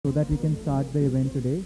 so that we can start the event today.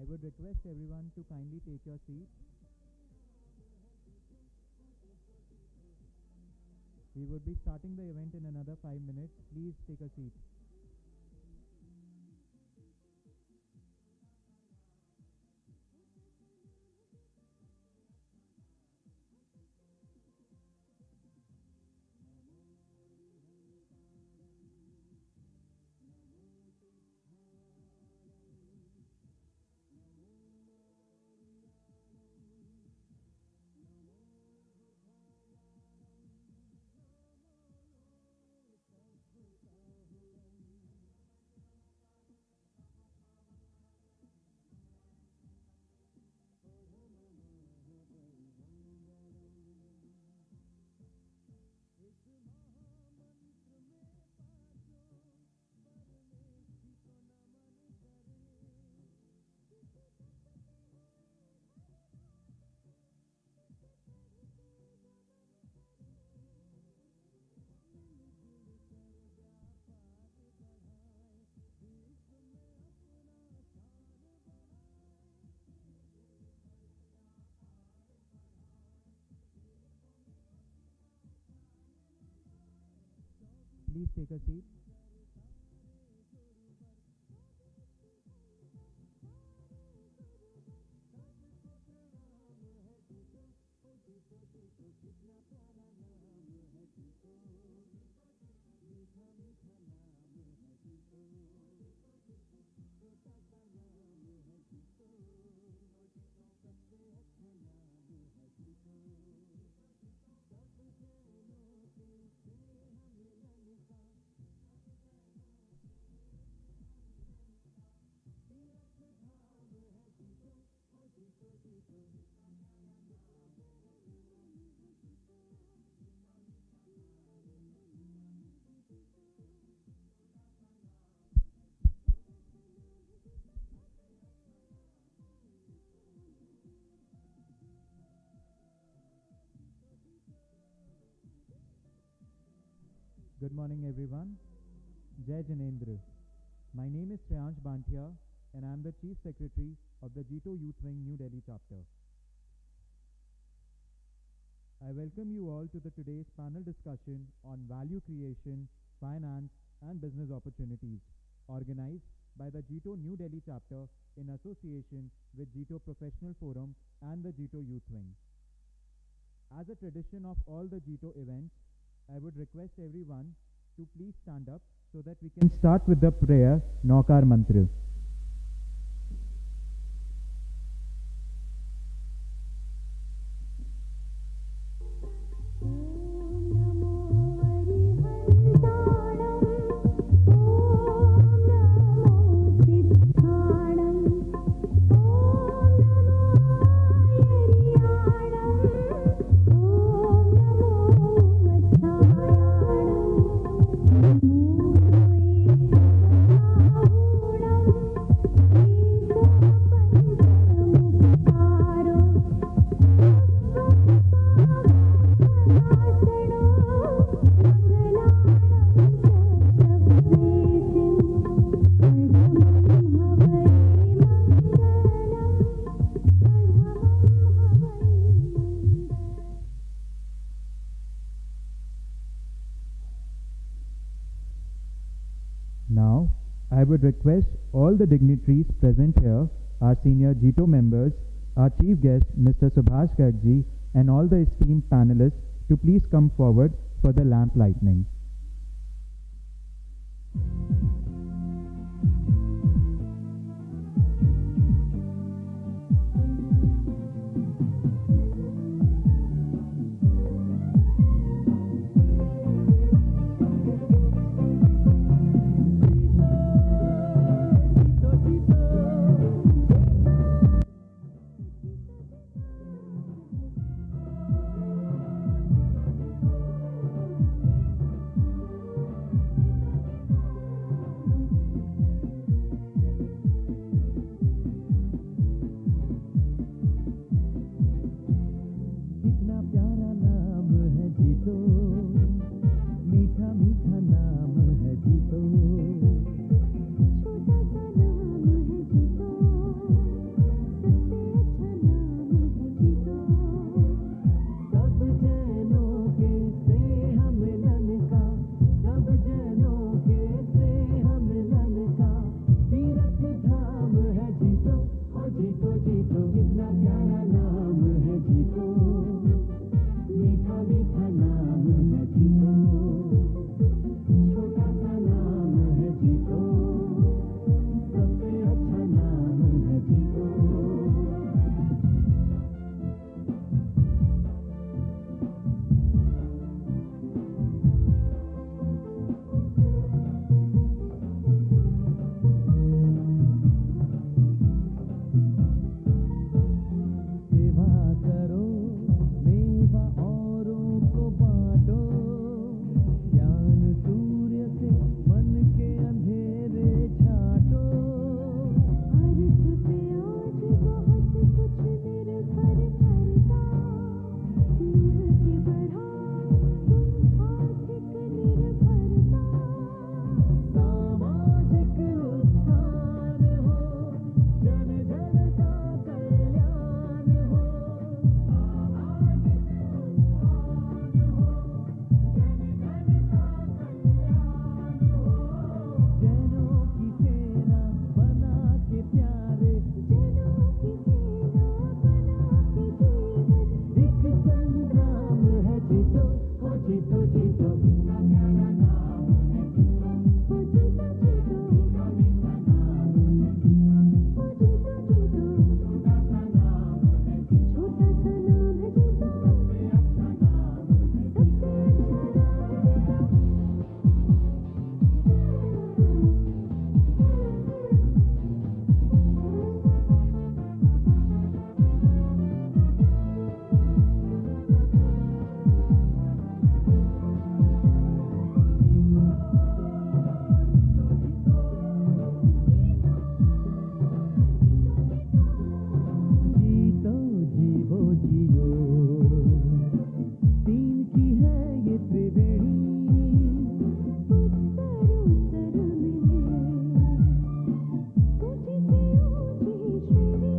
I would request everyone to kindly take your seat. We would be starting the event in another 5 minutes. Please take a seat. Please take a seat. Good morning, everyone. Jai Jinendra. My name is Shreyansh Bantia, and I am the Chief Secretary of the JITO Youth Wing New Delhi chapter. I welcome you all to today's panel discussion on value creation, finance, and business opportunities, organized by the JITO New Delhi chapter in association with JITO Professional Forum and the JITO Youth Wing. As a tradition of all the JITO events, I would request everyone to please stand up so that we can start with the prayer, Naukar Mantra. Now, I would request all the dignitaries present here, our senior JITO members, our chief guest, Mr. Subhash Gargji, and all the esteemed panelists to please come forward for the lamp lighting. जीतो जीतो कितना प्यारा नाम है जीतो, ओ जीतो जीतो मीठा मीठा नाम है जीतो, ओ जीतो जीतो छोटा सा नाम है जीतो, छोटा सा नाम है जीतो, सबसे अच्छा नाम है, सबसे अच्छा नाम है जीतो जीवो जियो, तीन की है ये त्रिवेणी, उत्तर उत्तर मिले, ऊंची से ऊंची श्रेणी,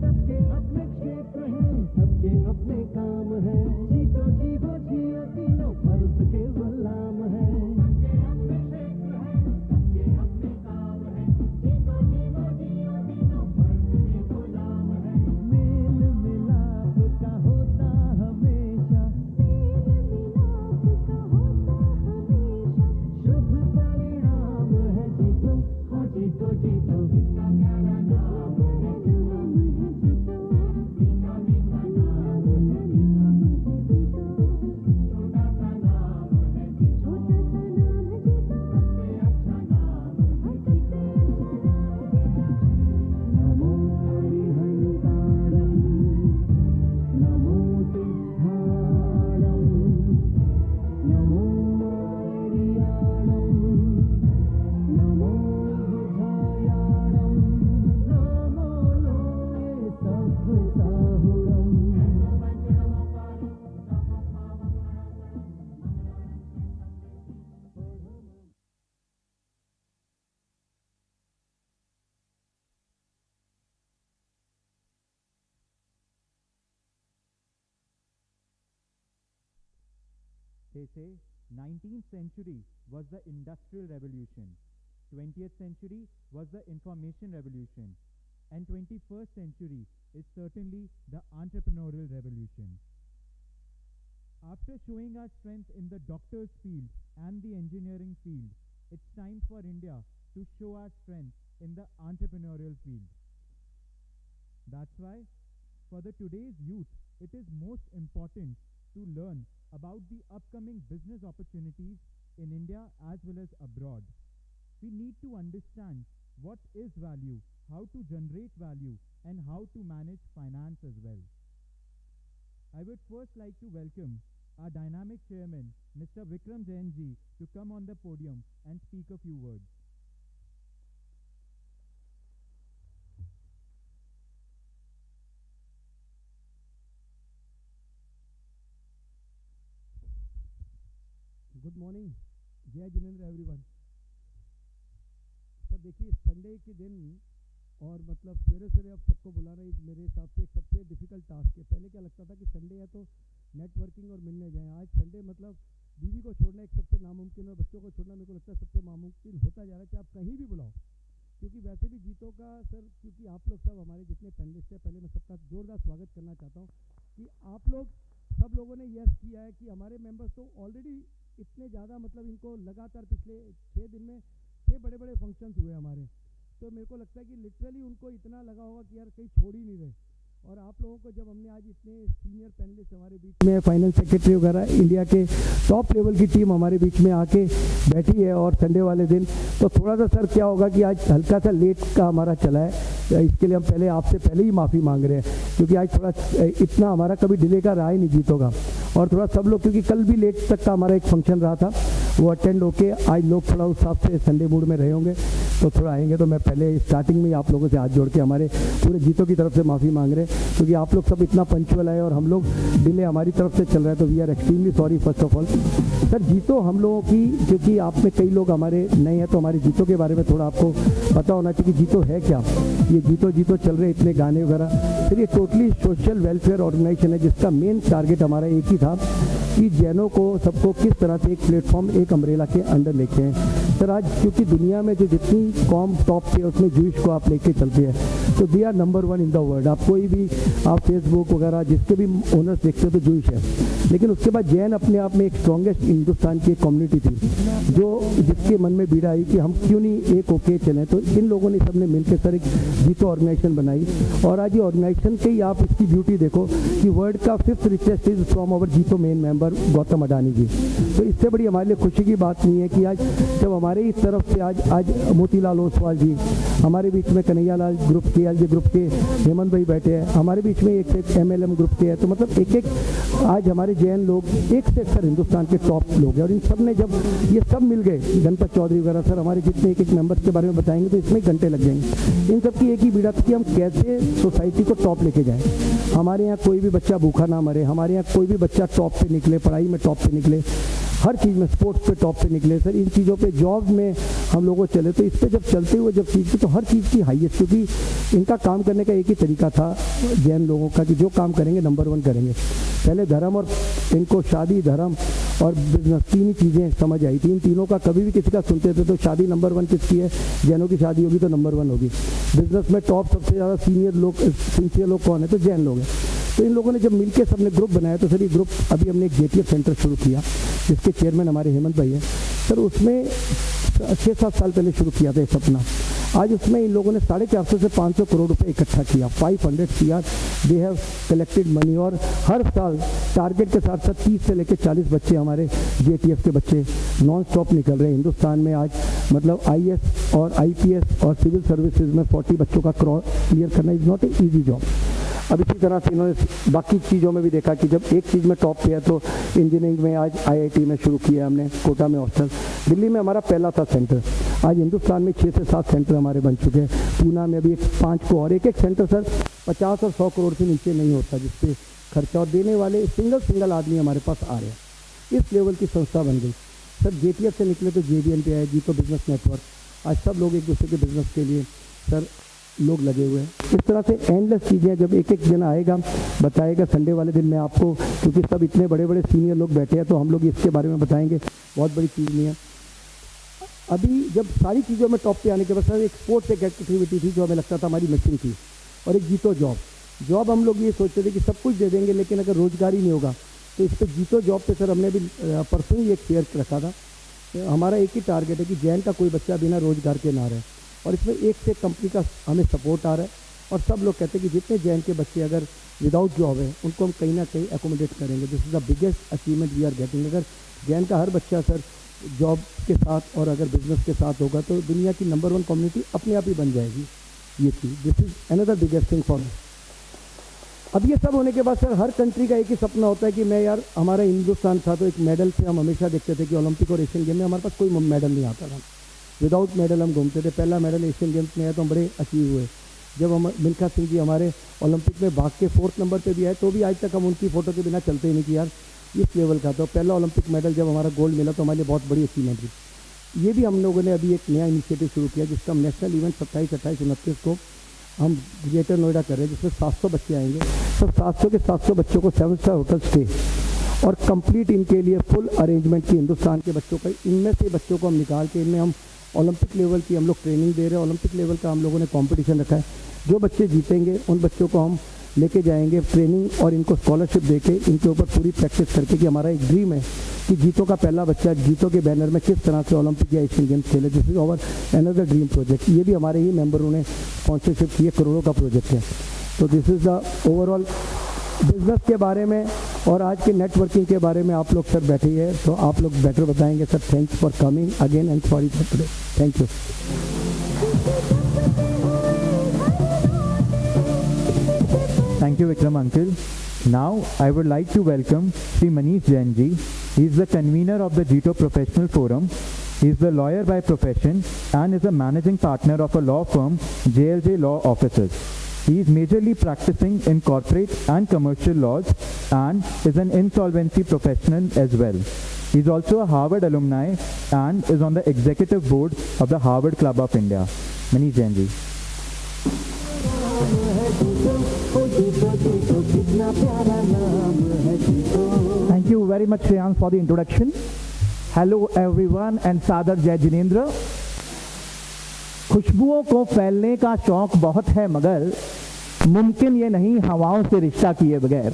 सबके अपने क्षेत्र हैं, सबके अपने काम है, जीतो जीवो जियो तीनों फर्ज के गुलाम है, सबके अपने क्षेत्र हैं, सबके अपने काम है, जीतो जीवो जियो तीनों फर्ज के गुलाम है, मेल मिलाप का होता हमेशा, मेल मिलाप का होता हमेशा, शुभ परिणाम है जीतो, हाँ जीतो जीतो कितना प्यारा नाम है जीतो, मीठा मीठा नाम है जीतो, छोटा सा नाम है जीतो, छोटा सा नाम है जीतो, सबसे अच्छा नाम है जीतो, नमो हरिहंताणं, नमो सिद्धाणं, नमो आर्याणं, नमो बुधायाणं, नमो लोये सब साहुरं, They say 19th century was the industrial revolution, 20th century was the information revolution, and 21st century is certainly the entrepreneurial revolution. After showing our strength in the doctor's field and the engineering field, it's time for India to show our strength in the entrepreneurial field. That's why, for the today's youth, it is most important to learn about the upcoming business opportunities in India as well as abroad. We need to understand what is value, how to generate value, and how to manage finance as well. I would first like to welcome our dynamic chairman, Mr. Vikram Jain ji, to come on the podium and speak a few words. Good morning, जय Jinendra everyone. Sir देखिए, Sunday के दिन और मतलब सवेरे सवेरे अब सबको बुलाना इस मेरे हिसाब से एक सबसे डिफिकल्ट टास्क है। पहले क्या लगता था कि संडे है तो नेटवर्किंग और मिलने जाएं, आज संडे मतलब बीवी को छोड़ना एक सबसे नामुमकिन और बच्चों को छोड़ना मेरे को लगता है सबसे नामुमकिन होता जा रहा है, चाहे आप कहीं भी बुलाओ। क्योंकि वैसे भी जीतो का सर, क्योंकि आप लोग सब हमारे जितने पैनलिस्ट हैं, पहले मैं सबका जोरदार स्वागत करना चाहता हूँ कि आप लोग सब लोगों ने यस किया है कि हमारे मेंबर्स तो ऑलरेडी इतने ज़्यादा मतलब इनको लगातार पिछले 6 दिन में 6 बड़े बड़े फंक्शंस हुए हमारे, तो मेरे को लगता है कि लिटरली उनको इतना लगा होगा कि यार कहीं छोड़ ही नहीं रहे। और आप लोगों को जब हमने आज इतने सीनियर पैनलिस्ट हमारे बीच में, फाइनल सेक्रेटरी वगैरह इंडिया के टॉप लेवल की टीम हमारे बीच में आके बैठी है और संडे वाले दिन, तो थोड़ा सा सर क्या होगा कि आज हल्का सा लेट का हमारा चला है, इसके लिए हम पहले आपसे पहले ही माफ़ी मांग रहे हैं क्योंकि आज थोड़ा इतना हमारा कभी डिले का रहा ही नहीं जीतो का। और थोड़ा सब लोग, क्योंकि कल भी लेट तक का हमारा एक फंक्शन रहा था, वो अटेंड होके आज लोग थोड़ा उस हिसाब से संडे मूड में रहे होंगे तो थोड़ा आएंगे। तो मैं पहले स्टार्टिंग में ही आप लोगों से हाथ जोड़ के हमारे पूरे जीतो की तरफ से माफ़ी मांग रहे हैं क्योंकि आप लोग सब इतना पंक्चुअल आए और हम लोग डिले हमारी तरफ से चल रहा है, तो we are extremely sorry first of all. Sir JITO हम लोगों की, क्योंकि आप में कई लोग हमारे नए हैं तो हमारे जीतो के बारे में थोड़ा आपको पता होना चाहिए कि जीतो है क्या। ये जीतो जीतो चल रहे इतने गाने वगैरह, फिर ये टोटली सोशल वेलफेयर ऑर्गेनाइजेशन है जिसका मेन टारगेट हमारा एक ही था कि जैनों को सबको किस तरह से एक प्लेटफॉर्म, एक अम्ब्रेला के अंडर लेके हैं। सर आज क्योंकि दुनिया में जो जितनी कॉम टॉप पे उसमें जूश को आप लेके चलते हैं, तो they are number 1 in the world. आप कोई भी आप फेसबुक वगैरह जिसके भी ओनर्स देखते हो तो जूश है। लेकिन उसके बाद जैन अपने आप में एक स्ट्रॉन्गेस्ट हिंदुस्तान की एक कम्युनिटी थी, जो जिसके मन में बीड़ा आई कि हम क्यों नहीं एक होके चलें। तो इन लोगों ने सबने मिलकर सर एक जीतो ऑर्गेनाइजेशन बनाई, और आज ये ऑर्गेनाइजेशन के ही आप इसकी ब्यूटी देखो कि वर्ल्ड का 5th richest is from our JITO main member Gautam Adani ji. तो इससे बड़ी हमारे लिए खुशी की बात नहीं है कि आज जब हमारे इस तरफ से आज मोतीलाल ओसवाल जी, हमारे बीच में कन्हैया लाल ग्रुप के एलजे ग्रुप के हेमंत भाई बैठे हैं, हमारे बीच में एक से MLM ग्रुप के हैं। तो मतलब एक आज हमारे जैन लोग एक से सर हिंदुस्तान के टॉप लोग हैं, और इन सब ने जब ये सब मिल गए, गणपत चौधरी वगैरह सर हमारे जितने एक मेंबर्स के बारे में बताएंगे तो इसमें घंटे लग जाएंगे। इन सब की एक ही बीड़ा थी कि हम कैसे सोसाइटी को टॉप लेके जाएं। हमारे यहाँ कोई भी बच्चा भूखा ना मरे, हमारे यहाँ कोई भी बच्चा टॉप पे निकले, पढ़ाई में टॉप पे निकले, हर चीज़ में स्पोर्ट्स पे टॉप पे निकले सर। इन चीज़ों पे जॉब में हम लोगों चले, तो इस पे जब चलते हुए जब चीज़ की तो हर चीज़ की हाईएस्ट, क्योंकि इनका काम करने का एक ही तरीका था जैन लोगों का कि जो काम करेंगे नंबर 1 करेंगे। पहले धर्म और इनको शादी, धर्म और बिजनेस 3 ही चीज़ें समझ आई थी। इन तीनों का कभी भी किसी का सुनते थे तो शादी नंबर 1 किसकी है, जैनों की शादी होगी तो नंबर 1 होगी। बिजनेस में टॉप सबसे ज़्यादा सिंसियर लोग कौन है, तो जैन लोग हैं। तो इन लोगों ने जब मिलकर सबने ग्रुप बनाया, तो सर ये ग्रुप अभी हमने एक JTF सेंटर शुरू किया जिसके चेयरमैन हमारे हेमंत भाई हैं सर। उसमें 6-7 साल पहले शुरू किया था ये सपना। आज उसमें इन लोगों ने 450 से 500 करोड़ रुपए इकट्ठा किया, 500 CR they have collected money. और हर साल टारगेट के साथ साथ 30 से लेकर 40 बच्चे हमारे JTF के बच्चे नॉन स्टॉप निकल रहे हैं हिंदुस्तान में। आज मतलब IS और IPS और सिविल सर्विसेज में 40 बच्चों का क्लियर करना is not a easy job. अब इसी तरह से इन्होंने बाकी चीज़ों में भी देखा कि जब एक चीज़ में टॉप पे है तो इंजीनियरिंग में आज IIT में शुरू किया हमने, कोटा में हॉस्टल, दिल्ली में हमारा पहला था सेंटर। आज हिंदुस्तान में 6 से 7 सेंटर हमारे बन चुके हैं, पूना में अभी 5 को, और एक सेंटर सर 50 और 100 करोड़ से नीचे नहीं होता जिसपे खर्चा, और देने वाले सिंगल आदमी हमारे पास आ रहे हैं। इस लेवल की संस्था बन गई सर। JTF से निकले तो JBN पे आए, जीतो बिजनेस नेटवर्क। आज सब लोग एक दूसरे के बिजनेस के लिए सर लोग लगे हुए हैं। इस तरह से एंडलेस चीज़ें, जब एक जन आएगा बताएगा संडे वाले दिन मैं आपको, क्योंकि सब इतने बड़े बड़े सीनियर लोग बैठे हैं तो हम लोग इसके बारे में बताएंगे, बहुत बड़ी चीज़ नहीं है। अभी जब सारी चीज़ों में टॉप पे आने के बाद सर एक स्पोर्ट्स एक एक्टिविटी थी जो हमें लगता था हमारी मिसिंग थी, और एक जीतो जॉब हम लोग ये सोचते थे कि सब कुछ दे देंगे लेकिन अगर रोजगार ही नहीं होगा, तो इस पर जीतो जॉब पे सर हमने भी परसों ही एक शेयर रखा था। हमारा एक ही टारगेट है कि जैन का कोई बच्चा बिना रोजगार के ना रहे, और इसमें एक से कंपनी का हमें सपोर्ट आ रहा है, और सब लोग कहते हैं कि जितने जैन के बच्चे अगर विदाउट जॉब है उनको हम कहीं ना कहीं एकोमोडेट करेंगे। This is the biggest achievement we are getting. अगर जैन का हर बच्चा सर जॉब के साथ और अगर बिजनेस के साथ होगा तो दुनिया की नंबर 1 कम्युनिटी अपने आप ही बन जाएगी। ये चीज़, this is another biggest thing for me. अब ये सब होने के बाद सर हर कंट्री का एक ही सपना होता है कि मैं यार, हमारा हिंदुस्तान था तो एक मेडल से हम हमेशा देखते थे कि ओलंपिक और एशियन गेम में हमारे पास कोई मेडल नहीं आता था, विदाउट मेडल हम घूमते थे। पहला मेडल एशियन गेम्स में आया तो हम बड़े अचीव हुए। जब हम मिल्खा सिंह जी हमारे ओलंपिक में भाग के 4th नंबर पे भी आए तो भी आज तक हम उनकी फ़ोटो के बिना चलते ही नहीं कि यार इस लेवल का। तो पहला ओलंपिक मेडल जब हमारा गोल्ड मिला तो हमारे लिए बहुत बड़ी अचीवमेंट थी। ये भी हम लोगों ने अभी एक नया इनिशिएटिव शुरू किया जिसका हम नेशनल इवेंट 27, 28, 29 को हम ग्रेटर नोएडा कर रहे हैं, जिसमें 700 बच्चे आएंगे। तो 700 के 700 बच्चों को 7 स्टार होटल स्टे और कंप्लीट इनके लिए फुल अरेंजमेंट की हिंदुस्तान के बच्चों का। इनमें से बच्चों को हम निकाल के इनमें हम ओलंपिक लेवल की हम लोग ट्रेनिंग दे रहे हैं। ओलंपिक लेवल का हम लोगों ने कंपटीशन रखा है। जो बच्चे जीतेंगे उन बच्चों को हम लेके जाएंगे ट्रेनिंग, और इनको स्कॉलरशिप देके इनके ऊपर पूरी प्रैक्टिस करके कि हमारा एक ड्रीम है कि जीतो का पहला बच्चा जीतो के बैनर में किस तरह से ओलंपिक या एशियन गेम्स खेले। This is over another dream project. ये भी हमारे ही मेंबरों ने स्पॉन्सरशिप किए, करोड़ों का प्रोजेक्ट है। तो this is the overall business के बारे में और आज के नेटवर्किंग के बारे में आप लोग सर बैठे हैं तो आप लोग बेटर बताएंगे sir. Thanks for coming again and sorry for today. Thank you. Thank you, Vikram uncle. Now I would like to welcome Sri Manish Jain ji. He is the convener of the JITO Professional Forum. He is the lawyer by profession and is a managing partner of a law firm, JLJ Law Offices. He is majorly practicing in corporate and commercial laws and is an insolvency professional as well. He is also a Harvard alumni and is on the executive board of the Harvard Club of India. Manish Jain ji. Thank you very much, Shreyansh, for the introduction. Hello everyone and सादर जय जिनेंद्र। खुशबुओं को फैलने का शौक बहुत है मगर मुमकिन ये नहीं हवाओं से रिश्ता किए बगैर।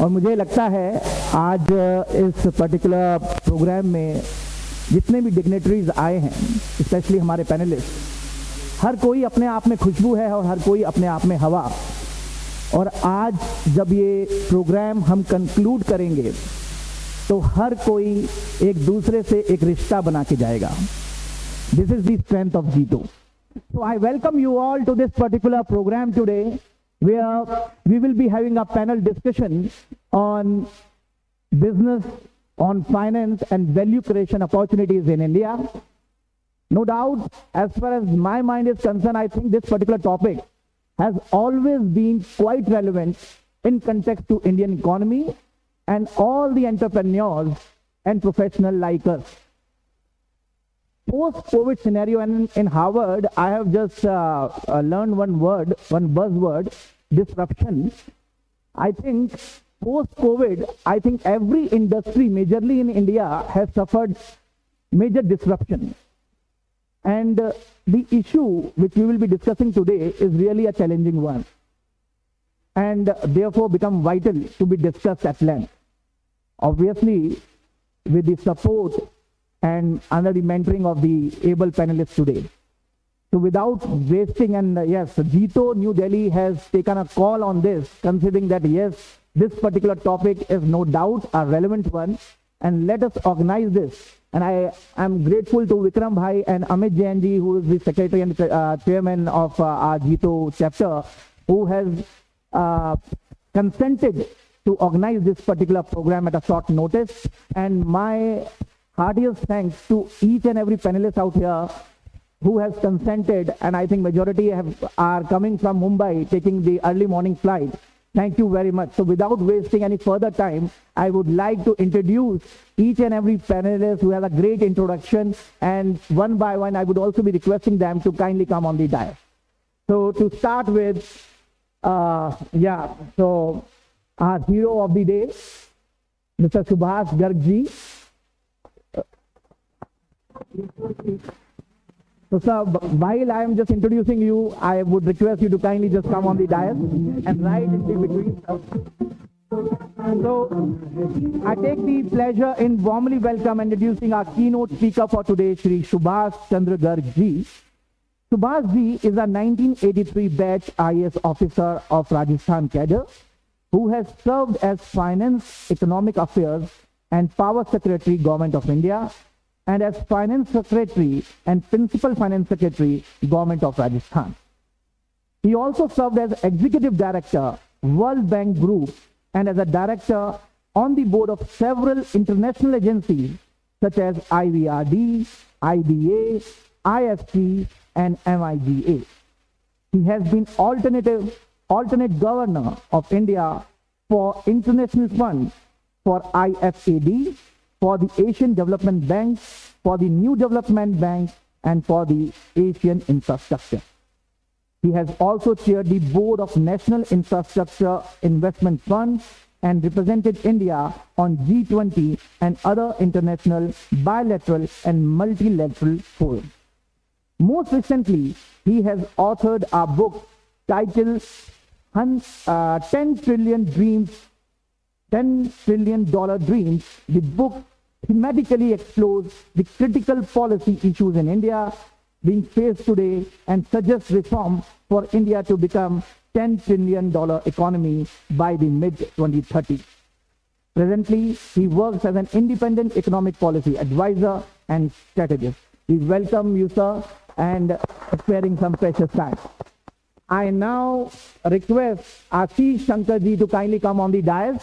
और मुझे लगता है आज इस पर्टिकुलर प्रोग्राम में जितने भी डिग्नेटरीज आए हैं, स्पेशली हमारे पैनलिस्ट, हर कोई अपने आप में खुशबू है और हर कोई अपने आप में हवा। और आज जब ये प्रोग्राम हम कंक्लूड करेंगे तो हर कोई एक दूसरे से एक रिश्ता बना के जाएगा। This is the strength of JITO. So I welcome you all to this particular program today, where we will be having a panel discussion on business, on finance and value creation opportunities in India. No doubt, as far as my mind is concerned, I think this particular topic has always been quite relevant in context to Indian economy and all the entrepreneurs and professionals like us. Post-COVID scenario, and in Harvard, I have just learned one buzzword, disruption. I think post-COVID, I think every industry, majorly in India, has suffered major disruption. And the issue which we will be discussing today is really a challenging one, and therefore become vital to be discussed at length. Obviously, with the support and under the mentoring of the able panelists today. So without wasting, and yes, JITO New Delhi has taken a call on this, considering that yes, this particular topic is no doubt a relevant one, and let us organize this. And I am grateful to Vikram Bhai and Amit Jain ji, who is the secretary and chairman of our JITO chapter, who has consented to organize this particular program at a short notice. And my heartiest thanks to each and every panelist out here who has consented, and I think majority are coming from Mumbai, taking the early morning flight. Thank you very much. So without wasting any further time, I would like to introduce each and every panelist who has a great introduction, and one by one I would also be requesting them to kindly come on the dais. So to start with, so our hero of the day, Mr. Subhas Garg ji. So sir, while I am just introducing you, I would request you to kindly just come on the dais and right in between. So I take the pleasure in warmly welcome and introducing our keynote speaker for today, Shri Subhas Chandra Garg ji. Subhas ji is a 1983 batch IAS officer of Rajasthan cadre, who has served as Finance, Economic Affairs and Power Secretary, Government of India, and as Finance Secretary and Principal Finance Secretary, Government of Rajasthan. He also served as Executive Director, World Bank Group, and as a Director on the board of several international agencies such as IVRD, IDA, IFC, and MIGA. He has been alternate governor of India for International Fund, for IFAD, for the Asian Development Bank, for the New Development Bank, and for the Asian Infrastructure. He has also chaired the board of National Infrastructure Investment Fund and represented India on G20 and other international bilateral and multilateral forums. Most recently, he has authored a book titled 10 Trillion Dreams, $10 trillion Dreams. The book thematically explores the critical policy issues in India being faced today and suggests reform for India to become $10 trillion economy by the mid-2030s. Presently, he works as an independent economic policy advisor and strategist. We welcome you, sir, and sparing some precious time. I now request Ashish Shankar ji to kindly come on the dais.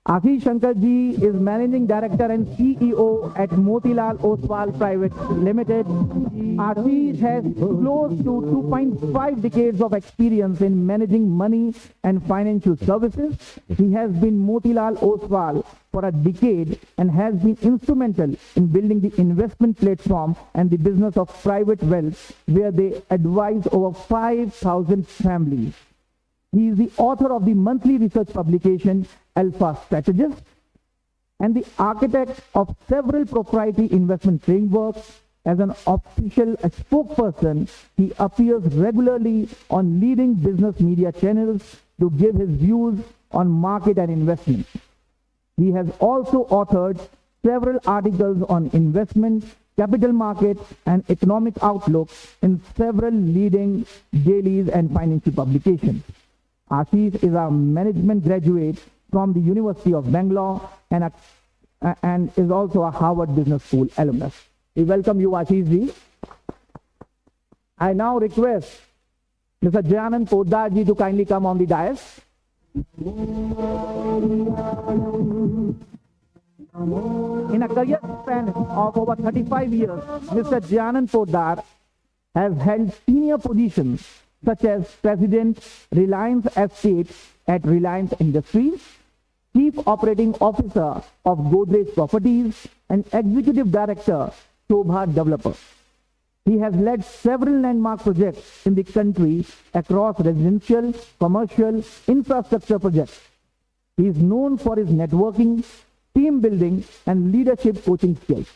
Ashish Shankar ji is Managing Director and CEO at Motilal Oswal Private Limited. Ashish has close to 2.5 decades of experience in managing money and financial services. He has been Motilal Oswal for a decade and has been instrumental in building the investment platform and the business of private wealth, where they advise over 5,000 families. He is the author of the monthly research publication Alpha Strategist. and the architect of several proprietary investment frameworks. As an official spokesperson, he appears regularly on leading business media channels to give his views on market and investment. He has also authored several articles on investment, capital markets, and economic outlook in several leading dailies and financial publications. Ashish is a management graduate from the University of Bangalore and is also a Harvard Business School alumnus. We welcome you, Ashish ji. I now request Mr. Jayanand Poddar ji to kindly come on the dais. In a career span of over 35 years, Mr. Jayanand Poddar has held senior positions such as President, Reliance Estates at Reliance Industries, Chief Operating Officer of Godrej Properties, and Executive Director, Shobha Developer. He has led several landmark projects in the country across residential, commercial, infrastructure projects. He is known for his networking, team building, and leadership coaching skills.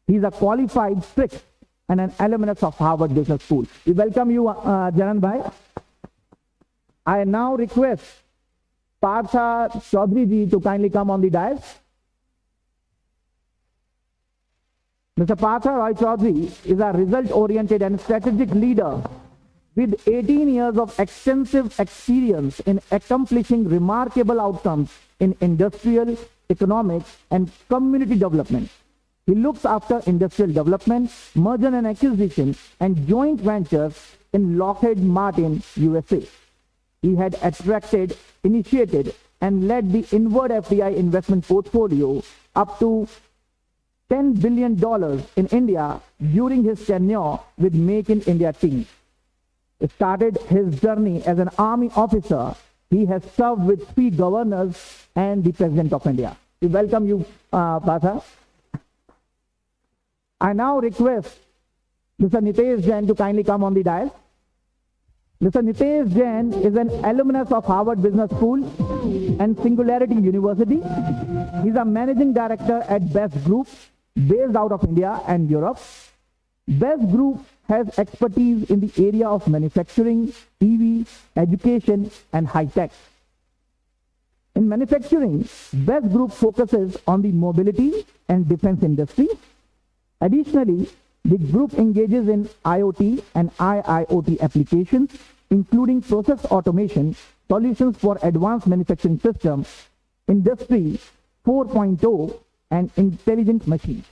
He is a qualified sixth and an alumnus of Harvard Business School. We welcome you, Janan Bhai. I now request Partha Chaudhary ji to kindly come on the dais. Mr. Partha Roy Chaudhary is a result-oriented and strategic leader with 18 years of extensive experience in accomplishing remarkable outcomes in industrial, economic, and community development. He looks after industrial development, merger and acquisition, and joint ventures in Lockheed Martin, USA. He had initiated, and led the inward FDI investment portfolio up to $10 billion in India during his tenure with Make in India team. He started his journey as an army officer. He has served with 3 governors and the President of India. We welcome you, Partha. I now request Mr. Nitesh Jain to kindly come on the dais. Mr. Nitesh Jain is an alumnus of Harvard Business School and Singularity University. He's a managing director at Best Group, based out of India and Europe. Best Group has expertise in the area of manufacturing, EV, education, and high tech. In manufacturing, Best Group focuses on the mobility and defense industry. Additionally, the group engages in IoT and IIoT applications, including process automation, solutions for advanced manufacturing systems, Industry 4.0, and intelligent machines.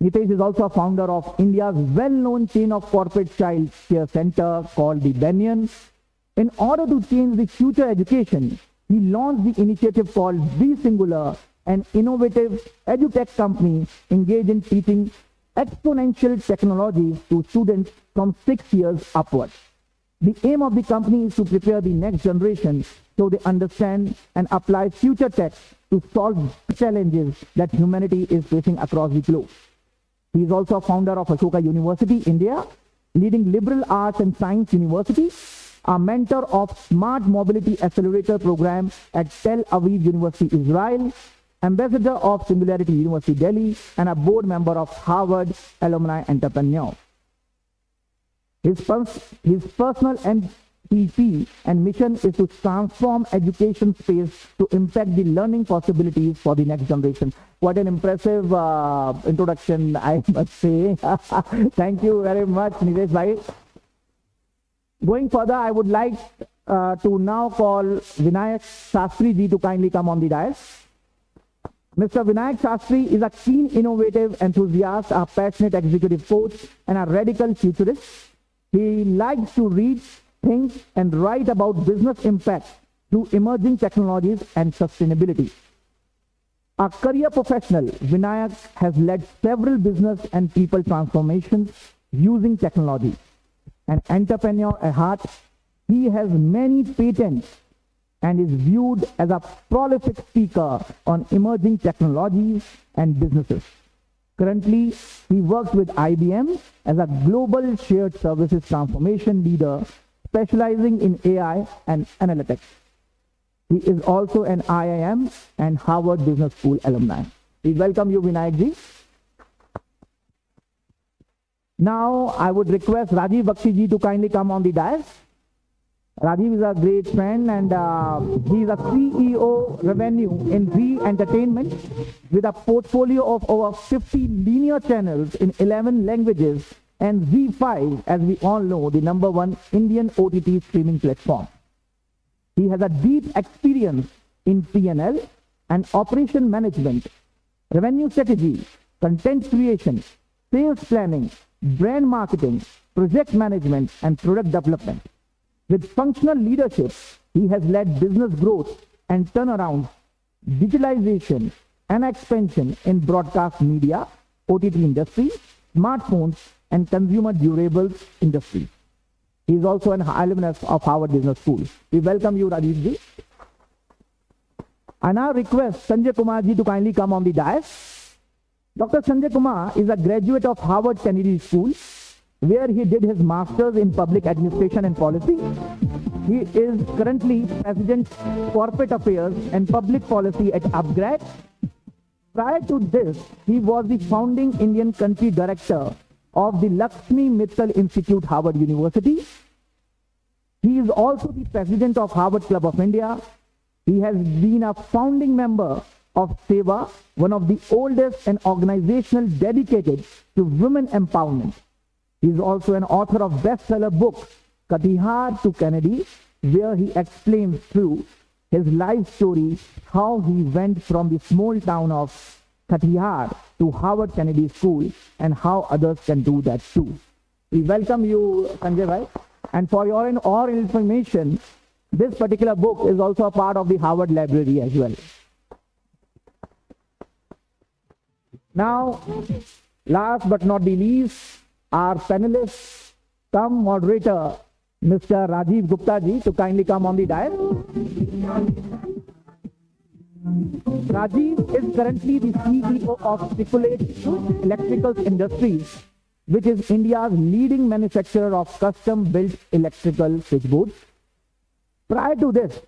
Nitesh is also a founder of India's well-known chain of corporate child care center called the Banyan. In order to change the future education, he launched the initiative called Be Singular, an innovative edutech company engaged in teaching exponential technology to students from 6 years upwards. The aim of the company is to prepare the next generation so they understand and apply future tech to solve challenges that humanity is facing across the globe. He is also a founder of Ashoka University, India, leading liberal arts and science university, a mentor of Smart Mobility Accelerator program at Tel Aviv University, Israel, ambassador of Singularity University, Delhi, and a board member of Harvard Alumni Entrepreneur. His personal MPP and mission is to transform education space to impact the learning possibilities for the next generation. What an impressive introduction, I must say. Thank you very much, Nilesh Bhai. Going further, I would like to now call Vinayak Shastri ji to kindly come on the dais. Mr. Vinayak Shastri is a keen, innovative enthusiast, a passionate executive coach, and a radical futurist. He likes to read, think, and write about business impact through emerging technologies and sustainability. A career professional, Vinayak has led several business and people transformations using technology. An entrepreneur at heart, he has many patents and is viewed as a prolific speaker on emerging technologies and businesses. Currently, he works with IBM as a global shared services transformation leader specializing in AI and analytics. He is also an IIM and Harvard Business School alumni. We welcome you, Vinayak ji. Now, I would request Rajiv Bakshi ji to kindly come on the dais. Rajiv is a great friend and he is a CEO revenue in Z Entertainment with a portfolio of over 50 linear channels in 11 languages and Z5, as we all know, the #1 Indian OTT streaming platform. He has a deep experience in P&L and operation management, revenue strategy, content creation, sales planning, brand marketing, project management, and product development. With functional leadership, he has led business growth and turnaround, digitalization, and expansion in broadcast media, OTT industry, smartphones, and consumer durables industry. He is also an alumnus of Harvard Business School. We welcome you, Rajiv ji. I now request Sanjay Kumar ji to kindly come on the dais. Dr. Sanjay Kumar is a graduate of Harvard Kennedy School, where he did his master's in public administration and policy. He is currently President Corporate Affairs and Public Policy at Upgrad. Prior to this, he was the founding Indian country director of the Lakshmi Mittal Institute, Harvard University. He is also the president of Harvard Club of India. He has been a founding member of SEVA, one of the oldest and organizational dedicated to women empowerment. He is also an author of bestseller book, Katihar to Kennedy, where he explains through his life story how he went from the small town of Katihar to Harvard Kennedy School and how others can do that too. We welcome you, Sanjay bhai. And for your all information, this particular book is also a part of the Harvard Library as well. Now, last but not the least, our panelist, come moderator, Mr. Rajiv Gupta ji, to kindly come on the dais. Rajiv is currently the CEO of Triculate Electricals Industries, which is India's leading manufacturer of custom-built electrical switchboards. Prior to this,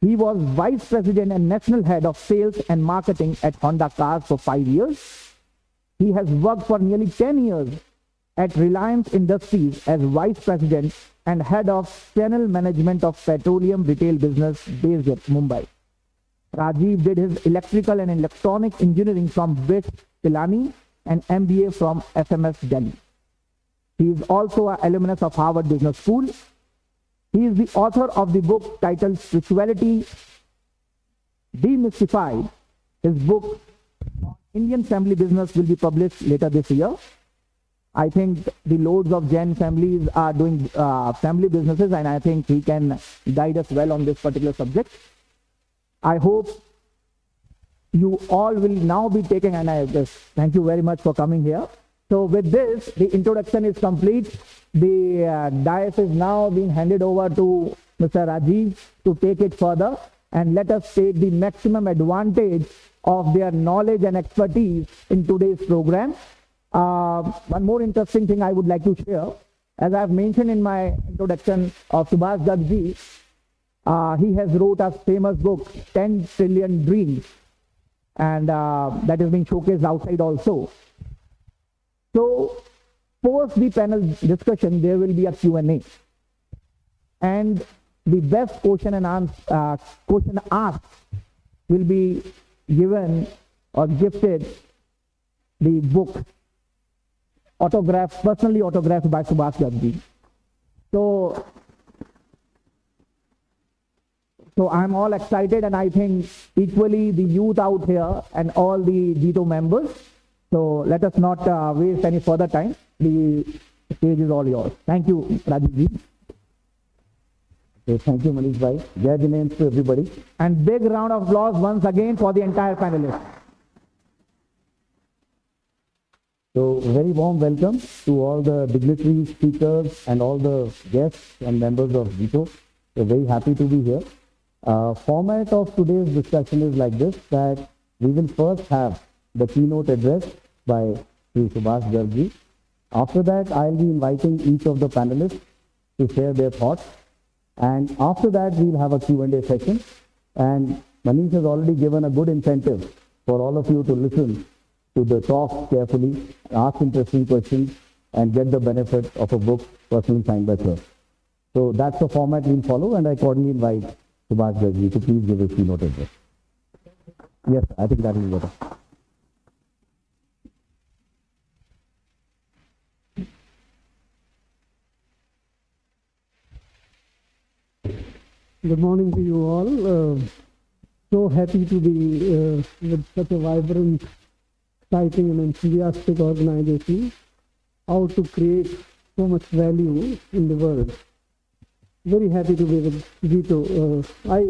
he was Vice President and National Head of Sales and Marketing at Honda Cars for 5 years. He has worked for nearly 10 years at Reliance Industries as Vice President and Head of Channel Management of Petroleum Retail Business based at Mumbai. Rajiv did his electrical and electronic engineering from BIT Pilani and MBA from FMS Delhi. He is also an alumnus of Harvard Business School. He is the author of the book titled Spirituality Demystified. His book Indian Family Business will be published later this year. I think the loads of Jain families are doing family businesses, and I think he can guide us well on this particular subject. I hope you all will now be taking, and I just thank you very much for coming here. So with this, the introduction is complete. The dais is now being handed over to Mr. Rajiv to take it further, and let us take the maximum advantage of their knowledge and expertise in today's program. One more interesting thing I would like to share, as I have mentioned in my introduction of Subhash Garg ji, he has wrote a famous book, 10 Trillion Dreams, and that is being showcased outside also. So, post the panel discussion, there will be a Q&A. And the best question and answer, question asked will be given or gifted the book autographed, personally autographed by Subhash Garg ji. So I'm all excited, and I think equally the youth out here and all the JITO members. So let us not waste any further time. The stage is all yours. Thank you, Rajiv ji. Okay, thank you, Manish bhai. Jai Jinendra to everybody. And big round of applause once again for the entire panelists. So, very warm welcome to all the dignitary speakers and all the guests and members of JITO. We're very happy to be here. Format of today's discussion is like this, that we will first have the keynote address by Sri Subhash Garg ji. After that, I'll be inviting each of the panelists to share their thoughts. And after that, we'll have a Q&A session. And Manish has already given a good incentive for all of you to listen to the talk carefully, ask interesting questions, and get the benefit of a book personally signed by Sir. So that's the format we'll follow, and I cordially invite Subhash Gargi to please give his keynote address. Yes, I think that will be better. Good morning to you all. So happy to be with such a vibrant, exciting and enthusiastic organization. How to create so much value in the world. Very happy to be with JITO.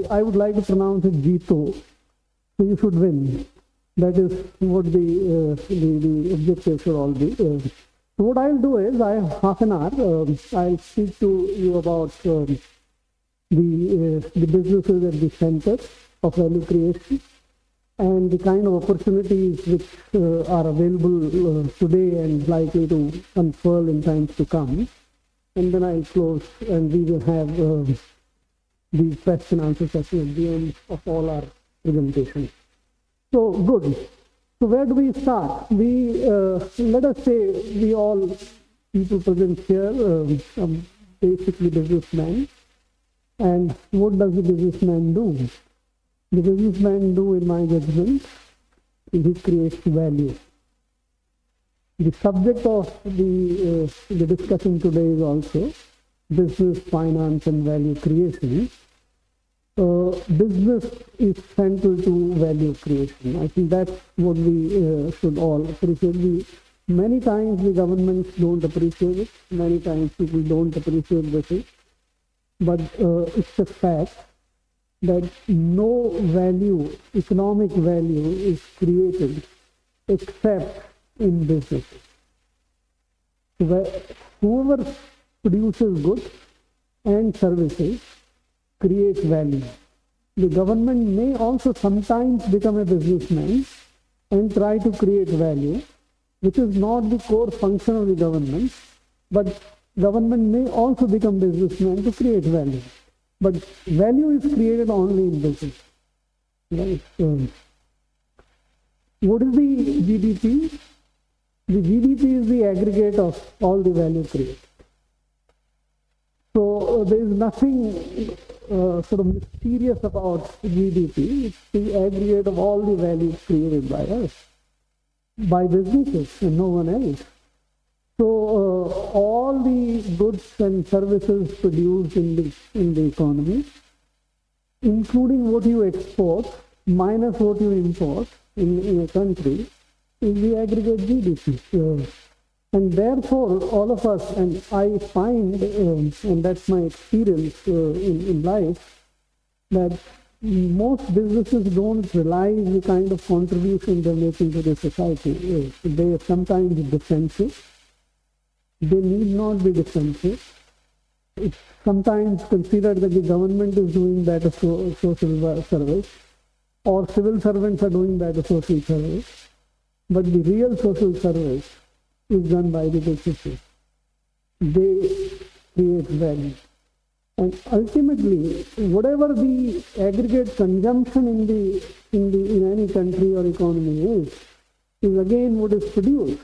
I would like to pronounce it JITO. So you should win. That is what the objective should all be. So what I'll do is, I have half an hour. I'll speak to you about the businesses at the center of value creation and the kind of opportunities which are available today and likely to unfurl in times to come. And then I'll close and we will have the question answer session at the end of all our presentations. So good. So where do we start? Let us say we all people present here are basically businessmen. And what does the businessman do? The businessman do, in my judgment, he creates value. The subject of the discussion today is also business, finance, and value creation. Business is central to value creation. I think that's what we should all appreciate. Many times the governments don't appreciate it. Many times people don't appreciate this. But it's a fact that no value, economic value, is created except in business. Whoever produces goods and services creates value. The government may also sometimes become a businessman and try to create value, which is not the core function of the government, but government may also become businessmen to create value. But value is created only in business. Right? What is the GDP? The GDP is the aggregate of all the value created. So there is nothing sort of mysterious about GDP. It's the aggregate of all the value created by us, by businesses and no one else. So all the goods and services produced in the economy, including what you export minus what you import in a country, is the aggregate GDP. And therefore, all of us, and I find, and that's my experience in life, that most businesses don't realize the kind of contribution they're making to the society. They are sometimes defensive. They need not be defensive. It's sometimes considered that the government is doing better social service, or civil servants are doing better social service. But the real social service is done by the businesses. They create value. And ultimately, whatever the aggregate consumption in any country or economy is again what is produced.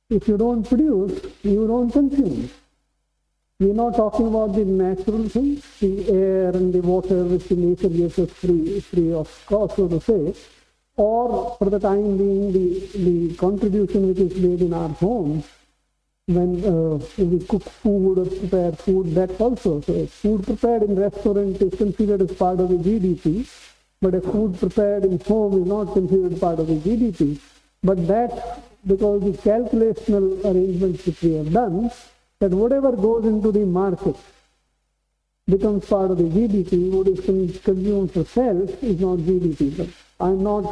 If you don't produce, you don't consume. We're not talking about the natural things, the air and the water which the nature gives us free of cost, so to say, or for the time being the contribution which is made in our homes when we cook food or prepare food, that's also. So food prepared in restaurant is considered as part of the GDP, but a food prepared in home is not considered part of the GDP. But that, because the calculational arrangements which we have done, that whatever goes into the market becomes part of the GDP, what is consumed for self is not GDP. But I'm not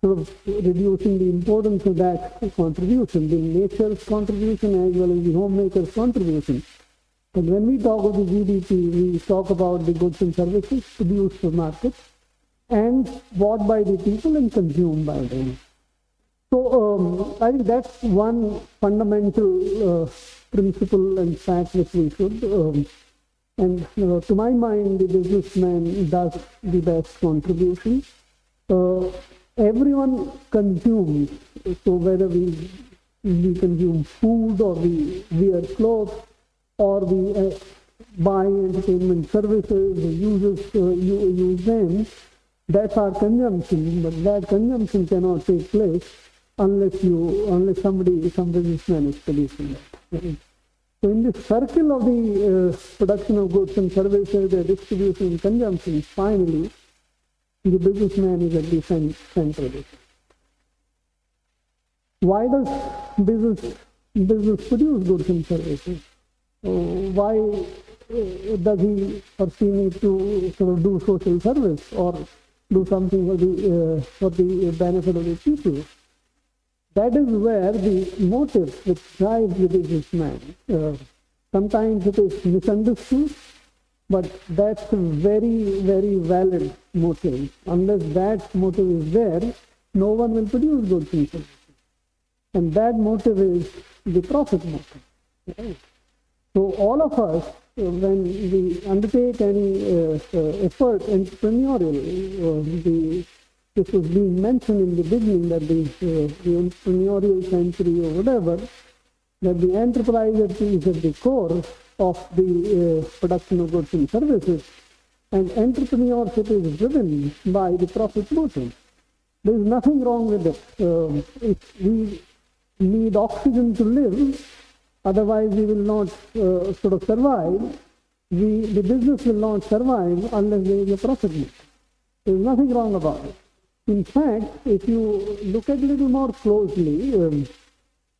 sort of reducing the importance of that contribution, the nature's contribution as well as the homemaker's contribution. But when we talk of the GDP, we talk about the goods and services produced for market and bought by the people and consumed by them. So I think that's one fundamental principle and fact which we should And to my mind, the businessman does the best contribution. Everyone consumes, so whether we consume food, or we wear clothes, or we buy entertainment services, we use them, that's our consumption. But that consumption cannot take place unless some businessman is producing it. So in this circle of the production of goods and services, their distribution and consumption, finally, the businessman is at the center of it. Why does business produce goods and services? Why does he or she need to sort of do social service or do something for the benefit of the people? That is where the motive which drives the businessman. Sometimes it is misunderstood, but that's a very, very valid motive. Unless that motive is there, no one will produce goods and services. And that motive is the profit motive. Right? So all of us, when we undertake any effort, entrepreneurial, this was being mentioned in the beginning, that the entrepreneurial century or whatever, that the enterprise is at the core of the production of goods and services, and entrepreneurship is driven by the profit motive. There is nothing wrong with it. If we need oxygen to live, otherwise we will not sort of survive. The business will not survive unless there is a profit motive. There is nothing wrong about it. In fact, if you look at it a little more closely,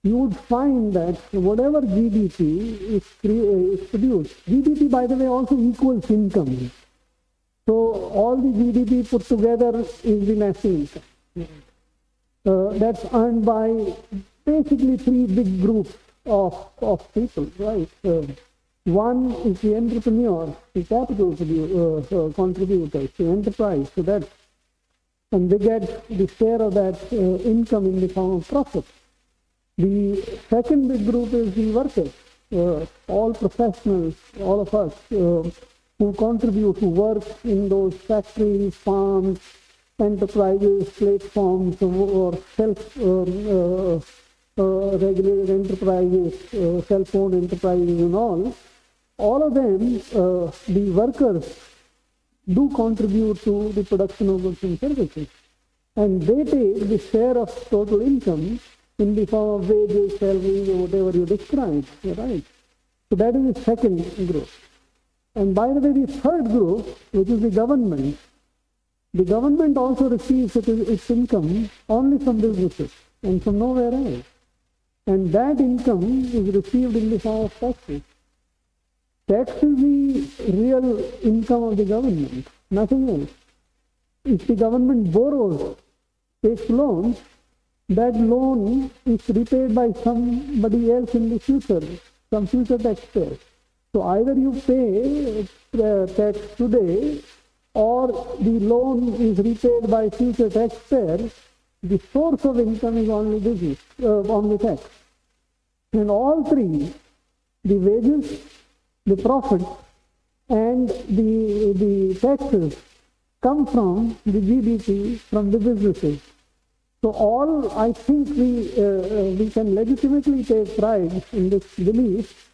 you would find that whatever GDP is produced, GDP, by the way, also equals income. So all the GDP put together is the national income. That's earned by basically three big groups of people, right? One is the entrepreneur, the capital contributors, the enterprise. So that, and they get the share of that income in the form of profit. The second big group is the workers, all professionals, all of us who contribute, who work in those factories, farms, enterprises, platforms, or self-regulated enterprises, cell phone enterprises and all of them, the workers do contribute to the production of goods and services. And they take the share of total income in the form of wages, salaries, or whatever you describe, right? So that is the second group. And by the way, the third group, which is the government also receives its income only from businesses and from nowhere else. And that income is received in the form of taxes. Tax is the real income of the government, nothing else. If the government borrows, takes loans, that loan is repaid by somebody else in the future, some future taxpayer. So either you pay tax today, or the loan is repaid by future taxpayer. The source of income is only business, only tax. And all three, the wages, the profit, and the taxes, come from the GDP, from the businesses. So all, I think we can legitimately take pride in this belief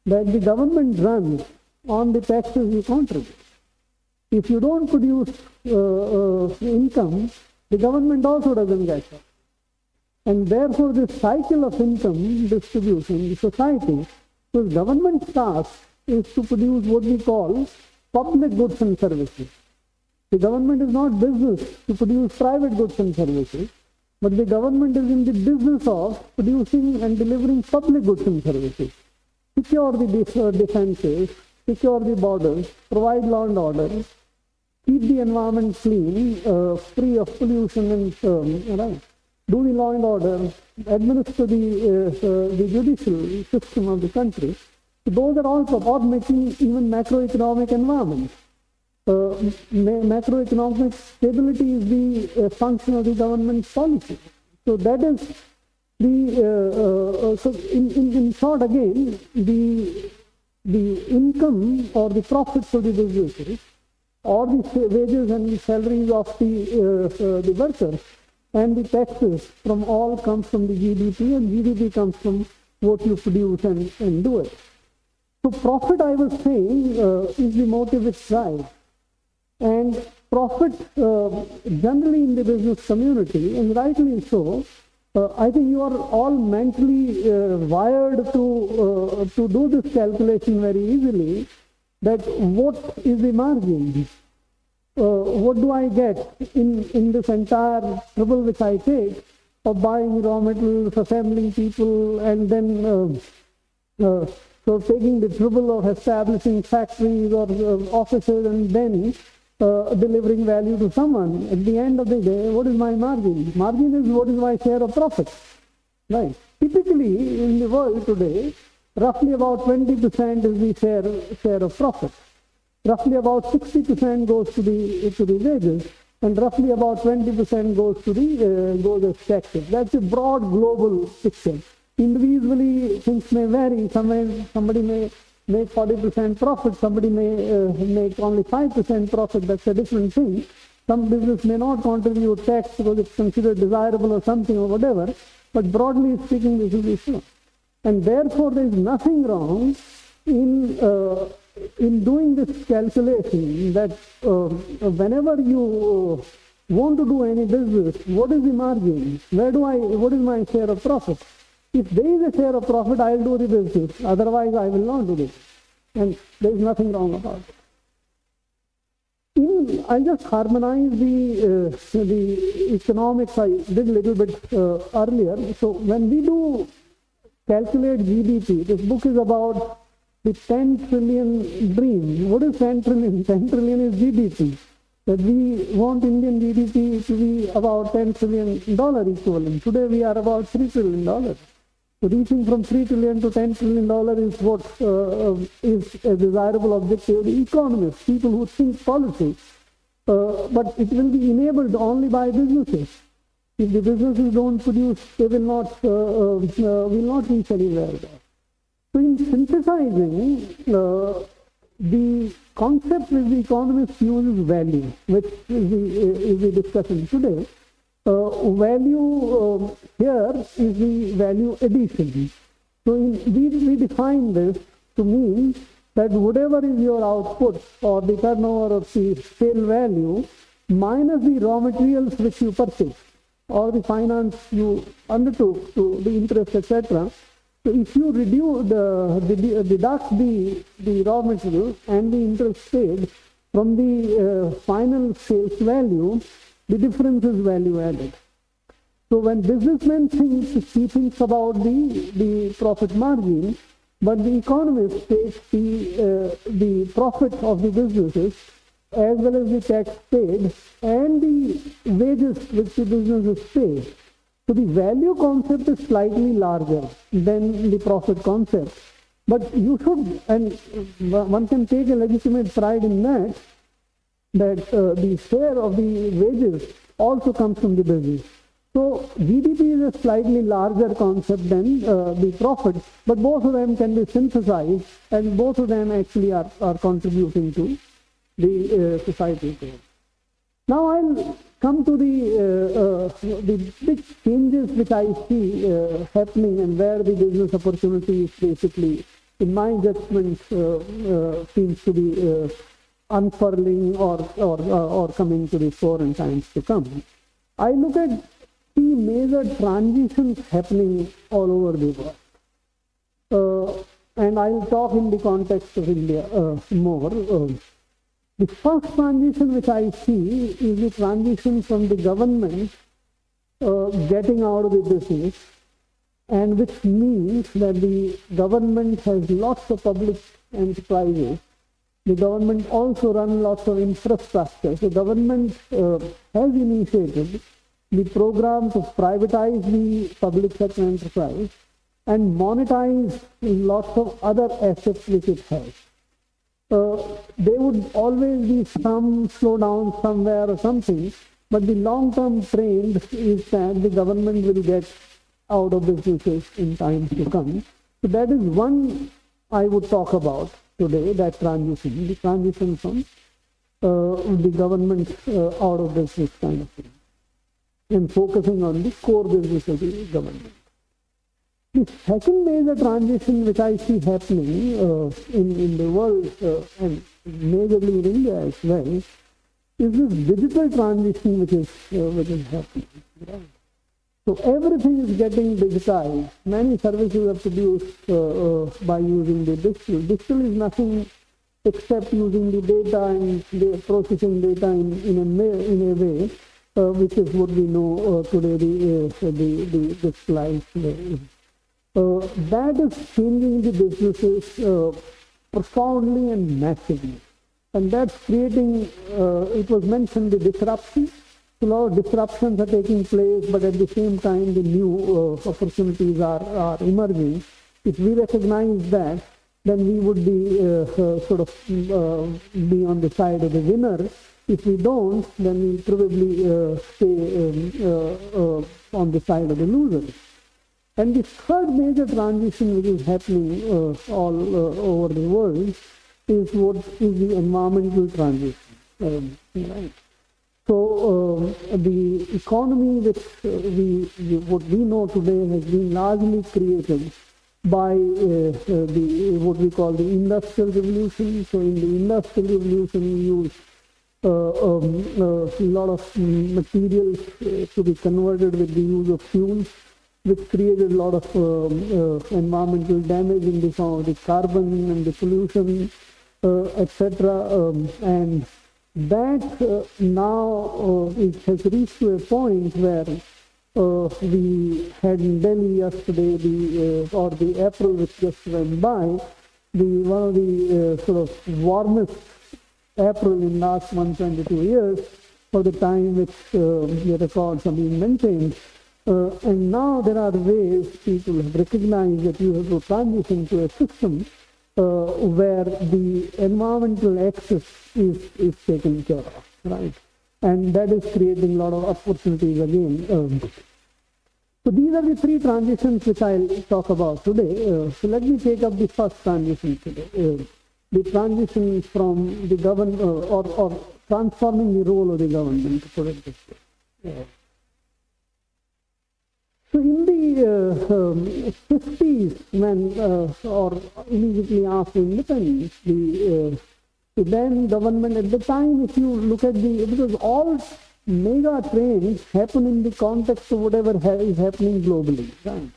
that the government runs on the taxes we contribute. If you don't produce income, the government also doesn't get it. And therefore this cycle of income distribution in the society, so government's task is to produce what we call public goods and services. The government is not business to produce private goods and services, but the government is in the business of producing and delivering public goods and services. Secure the defenses, secure the borders, provide law and order, keep the environment clean, free of pollution, and right, do the law and order, administer the judicial system of the country. So those are all about making even macroeconomic environment. Macroeconomic stability is the function of the government's policy. So that is the, so in short again, the the income or the profits of the businesses, or the wages and the salaries of the workers, and the taxes from all comes from the GDP, and GDP comes from what you produce and do it. So profit, I was saying, is the motive which drives. And profit generally in the business community, and rightly so, I think you are all mentally wired to do this calculation very easily, that what is the margin? What do I get in this entire trouble which I take of buying raw materials, assembling people, and then so taking the trouble of establishing factories or offices, and then delivering value to someone. At the end of the day, what is my margin? Margin is what is my share of profit. Right. Typically, in the world today, roughly about 20% is the share of profit. Roughly about 60% goes to the wages, and roughly about 20% goes as taxes. That's a broad global picture. Individually, things may vary. Somebody may make 40% profit, somebody may make only 5% profit. That's a different thing. Some business may not contribute tax because it's considered desirable or something or whatever, but broadly speaking, this will be true. And therefore, there is nothing wrong in doing this calculation, that whenever you want to do any business, what is the margin? What is my share of profit? If there is a share of profit, I will do the business. Otherwise, I will not do this. And there is nothing wrong about it. I just harmonize the economics. I did a little bit earlier. So when we do calculate GDP, this book is about the 10 trillion dream. What is 10 trillion? 10 trillion is GDP. That we want Indian GDP to be about $10 trillion equivalent. Today we are about $3 trillion. So reaching from $3 trillion to $10 trillion is what is a desirable objective of the economists, people who think policy. But it will be enabled only by businesses. If the businesses don't produce, they will not reach anywhere. So in synthesizing, the concept which the economists use is value, which is the discussion today. Value here is the value addition. So we define this to mean that whatever is your output or the turnover of the sale value minus the raw materials which you purchase or the finance you undertook, to the interest, etc. So if you deduct the raw material and the interest paid from the final sales value, the difference is value added. So when businessmen he thinks about the profit margin, but the economist takes the profit of the businesses as well as the tax paid and the wages which the businesses pay. So the value concept is slightly larger than the profit concept. But you should, and one can take a legitimate pride in that the share of the wages also comes from the business. So GDP is a slightly larger concept than the profit, but both of them can be synthesized, and both of them actually are contributing to the society. Now I'll come to the big changes which I see happening, and where the business opportunities basically, in my judgment, seems to be unfurling or coming to the fore in times to come. I look at three major transitions happening all over the world. And I'll talk in the context of India more. The first transition which I see is the transition from the government getting out of the business, and which means that the government has lots of public enterprises. The government also runs lots of infrastructure. So government has initiated the program to privatize the public sector enterprise and monetize lots of other assets which it has. There would always be some slowdown somewhere or something, but the long-term trend is that the government will get out of businesses in times to come. So that is one I would talk about today, that transition, the transition from the government out of business kind of thing, and focusing on the core business of the government. The second major transition which I see happening in the world and majorly in India as well is this digital transition which is happening. Right? So everything is getting digitized. Many services are produced by using the digital. Digital is nothing except using the data and the processing data in a way which is what we know today the digitalized. That is changing the businesses profoundly and massively. And that's creating, it was mentioned, the disruption. So a lot of disruptions are taking place, but at the same time, the new opportunities are emerging. If we recognize that, then we would be sort of be on the side of the winner. If we don't, then we'll probably stay on the side of the loser. And the third major transition which is happening all over the world is what is the environmental transition. Right. So the economy which what we know today has been largely created by what we call the industrial revolution. So in the industrial revolution, we use a lot of materials to be converted with the use of fuels, which created a lot of environmental damage in the form of the carbon and the pollution, etc. And that now it has reached to a point where we had in Delhi yesterday, or the April which just went by, one of the sort of warmest April in last 122 years, for the time which the records are being maintained. And now there are ways people have recognized that you have to transition to a system where the environmental access is taken care of, right? And that is creating a lot of opportunities again. So these are the three transitions which I'll talk about today. So let me take up the first transition today. The transition from the government, or transforming the role of the government, to put it this way. So in the 50s, when or immediately after independence, the then government at the time, if you look at because all mega trends happen in the context of whatever is happening globally, right?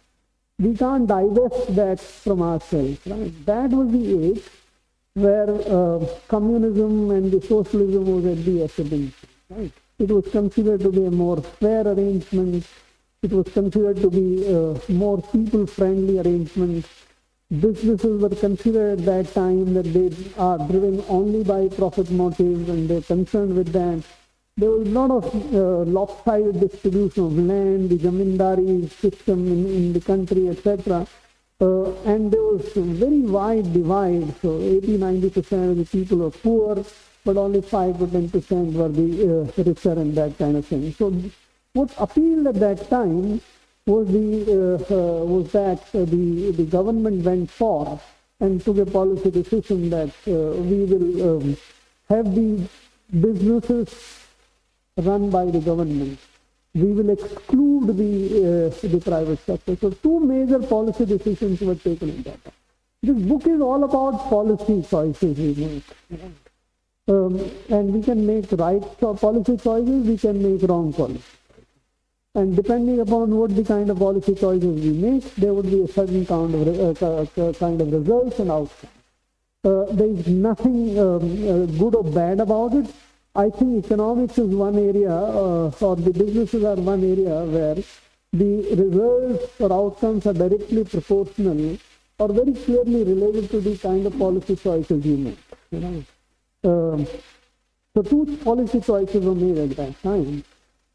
We can't divest that from ourselves, right? That was the age where communism and the socialism was at the ascendancy, right? It was considered to be a more fair arrangement. It was considered to be more people-friendly arrangement. Businesses were considered at that time that they are driven only by profit motives, and they're concerned with that. There was a lot of lopsided distribution of land, the zamindari system in the country, etc. And there was a very wide divide. So 80-90% of the people were poor, but only 5 to 10% were the richer and that kind of thing. So what appealed at that time was that the government went forth and took a policy decision that we will have the businesses run by the government. We will exclude the private sector. So two major policy decisions were taken in that time. This book is all about policy choices we make. And we can make right policy choices, we can make wrong policy. And depending upon what the kind of policy choices we make, there would be a certain kind of results and outcomes. There is nothing good or bad about it. I think economics is one area, or the businesses are one area where the results or outcomes are directly proportional or very clearly related to the kind of policy choices you make. You know? So two policy choices were made at that time.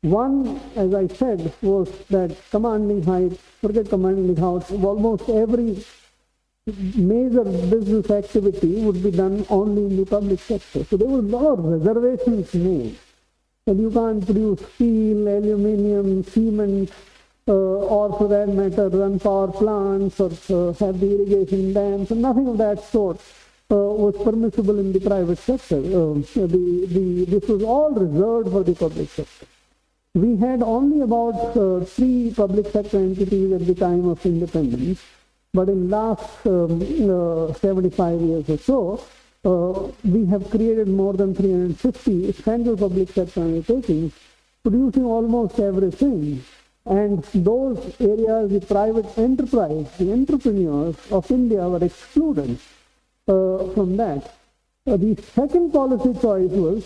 One, as I said, was that commanding height, forget commanding height, almost every major business activity would be done only in the public sector. So there was a lot of reservations made. And you can't produce steel, aluminium, cement, or for that matter run power plants or have the irrigation dams, and nothing of that sort was permissible in the private sector. This was all reserved for the public sector. We had only about 3 public sector entities at the time of independence, but in last 75 years or so, we have created more than 350 central public sector undertakings, producing almost everything. And those areas, the private enterprise, the entrepreneurs of India were excluded from that. The second policy choice was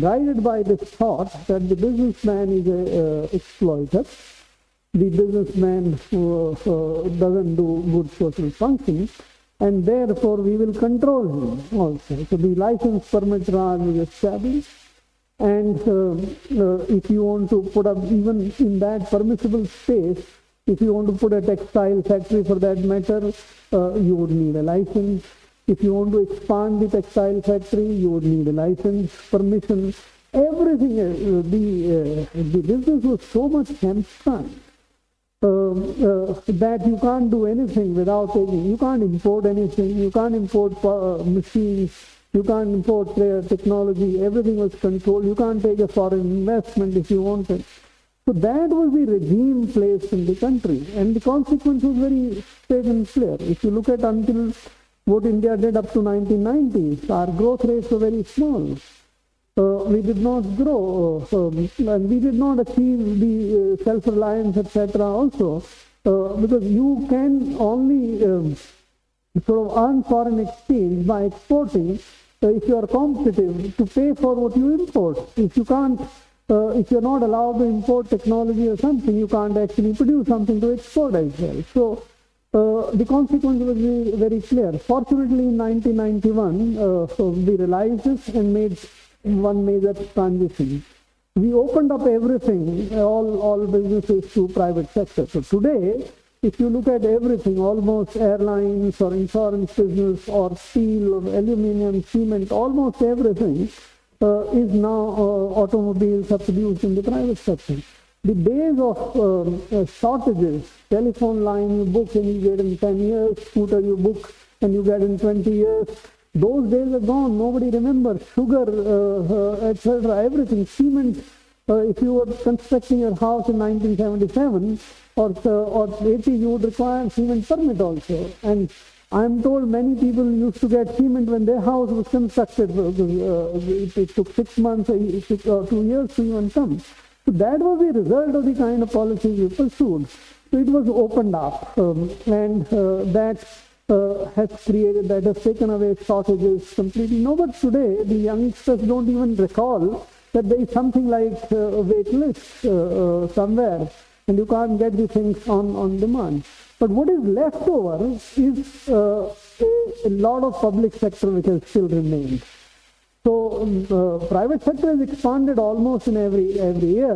guided by this thought that the businessman is an exploiter. The businessman doesn't do good social functions, and therefore we will control him also. So the license permit Raj was established, and if you want to put up, even in that permissible space, if you want to put a textile factory for that matter, you would need a license. If you want to expand the textile factory, you would need a license, permission, everything. The business was so much hamstrung that you can't do anything without taking, you can't import anything, you can't import machines, you can't import technology, everything was controlled, you can't take a foreign investment if you wanted. So that was the regime placed in the country, and the consequence was very straight and clear. If you look at until what India did up to 1990s, our growth rates were very small. We did not grow, and we did not achieve the self-reliance, etc. also, because you can only sort of earn foreign exchange by exporting if you are competitive to pay for what you import. If you can't, if you're not allowed to import technology or something, you can't actually produce something to export as well. So the consequence was very clear. Fortunately, in 1991, we realized this and made one major transition. We opened up everything, all businesses to private sector. So today, if you look at everything, almost airlines or insurance business or steel or aluminum, cement, almost everything is now automobiles are produced in the private sector. The days of shortages, telephone line you book and you get in 10 years, scooter you book and you get in 20 years, those days are gone. Nobody remembers. Sugar, etc., everything. Cement, if you were constructing your house in 1977 or 80, you would require cement permit also. And I'm told many people used to get cement when their house was constructed. It took 6 months or 2 years to even come. So that was the result of the kind of policies we pursued. So it was opened up, and that has created, that has taken away shortages completely. No, but today the youngsters don't even recall that there is something like a wait list somewhere, and you can't get the things on demand. But what is left over is a lot of public sector which has still remained. So private sector has expanded almost in every area,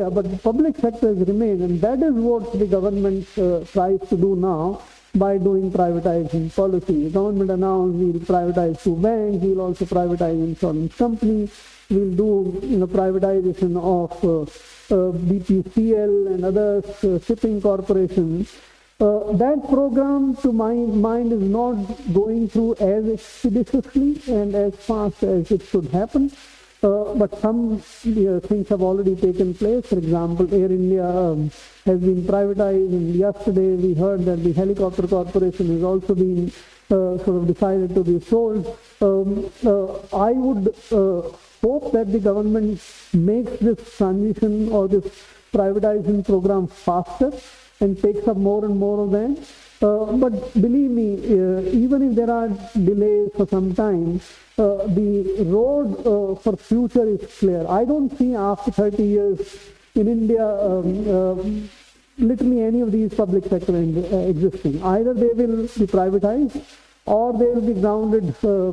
but the public sector has remained, and that is what the government tries to do now by doing privatizing policy. The government announced we'll privatize 2 banks, we'll also privatize insurance companies, we'll do privatization of BPCL and other shipping corporations. That program, to my mind, is not going through as expeditiously and as fast as it should happen. But some things have already taken place. For example, Air India has been privatized, and yesterday we heard that the helicopter corporation has also been sort of decided to be sold. I would hope that the government makes this transition or this privatization program faster and takes up more and more of them. But believe me, even if there are delays for some time, the road for future is clear. I don't see after 30 years in India literally any of these public sector existing. Either they will be privatized or they will be grounded to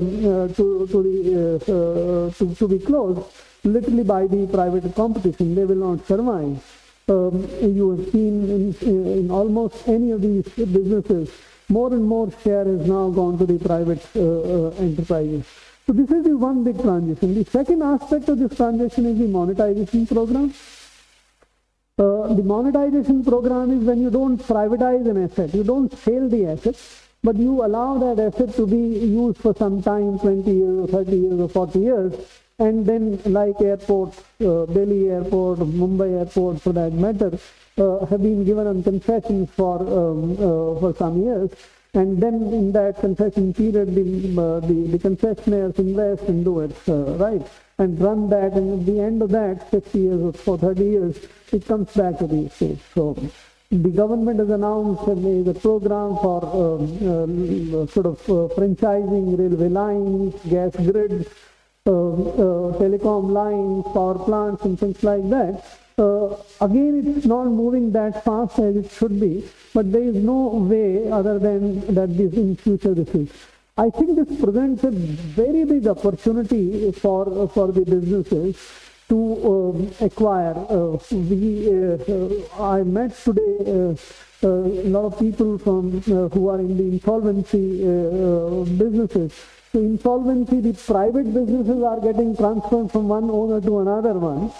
be closed literally by the private competition. They will not survive. You have seen in almost any of these businesses, more and more share has now gone to the private enterprises. So this is the one big transition. The second aspect of this transition is the monetization program. The monetization program is when you don't privatize an asset, you don't sell the asset, but you allow that asset to be used for some time, 20 years, or 30 years, or 40 years, and then like airports, Delhi airport, Mumbai airport for that matter, have been given on concessions for some years, and then in that concession period, the concessionaires invest and do it, right, and run that, and at the end of that, 50 years or for 30 years, it comes back to the state. So the government has announced a program for franchising railway lines, gas grids, telecom lines, power plants, and things like that. Again, it's not moving that fast as it should be, but there is no way other than that this in future this is. I think this presents a very big opportunity for the businesses to acquire. I met today a lot of people from who are in the insolvency businesses. So insolvency, the private businesses are getting transferred from one owner to another one.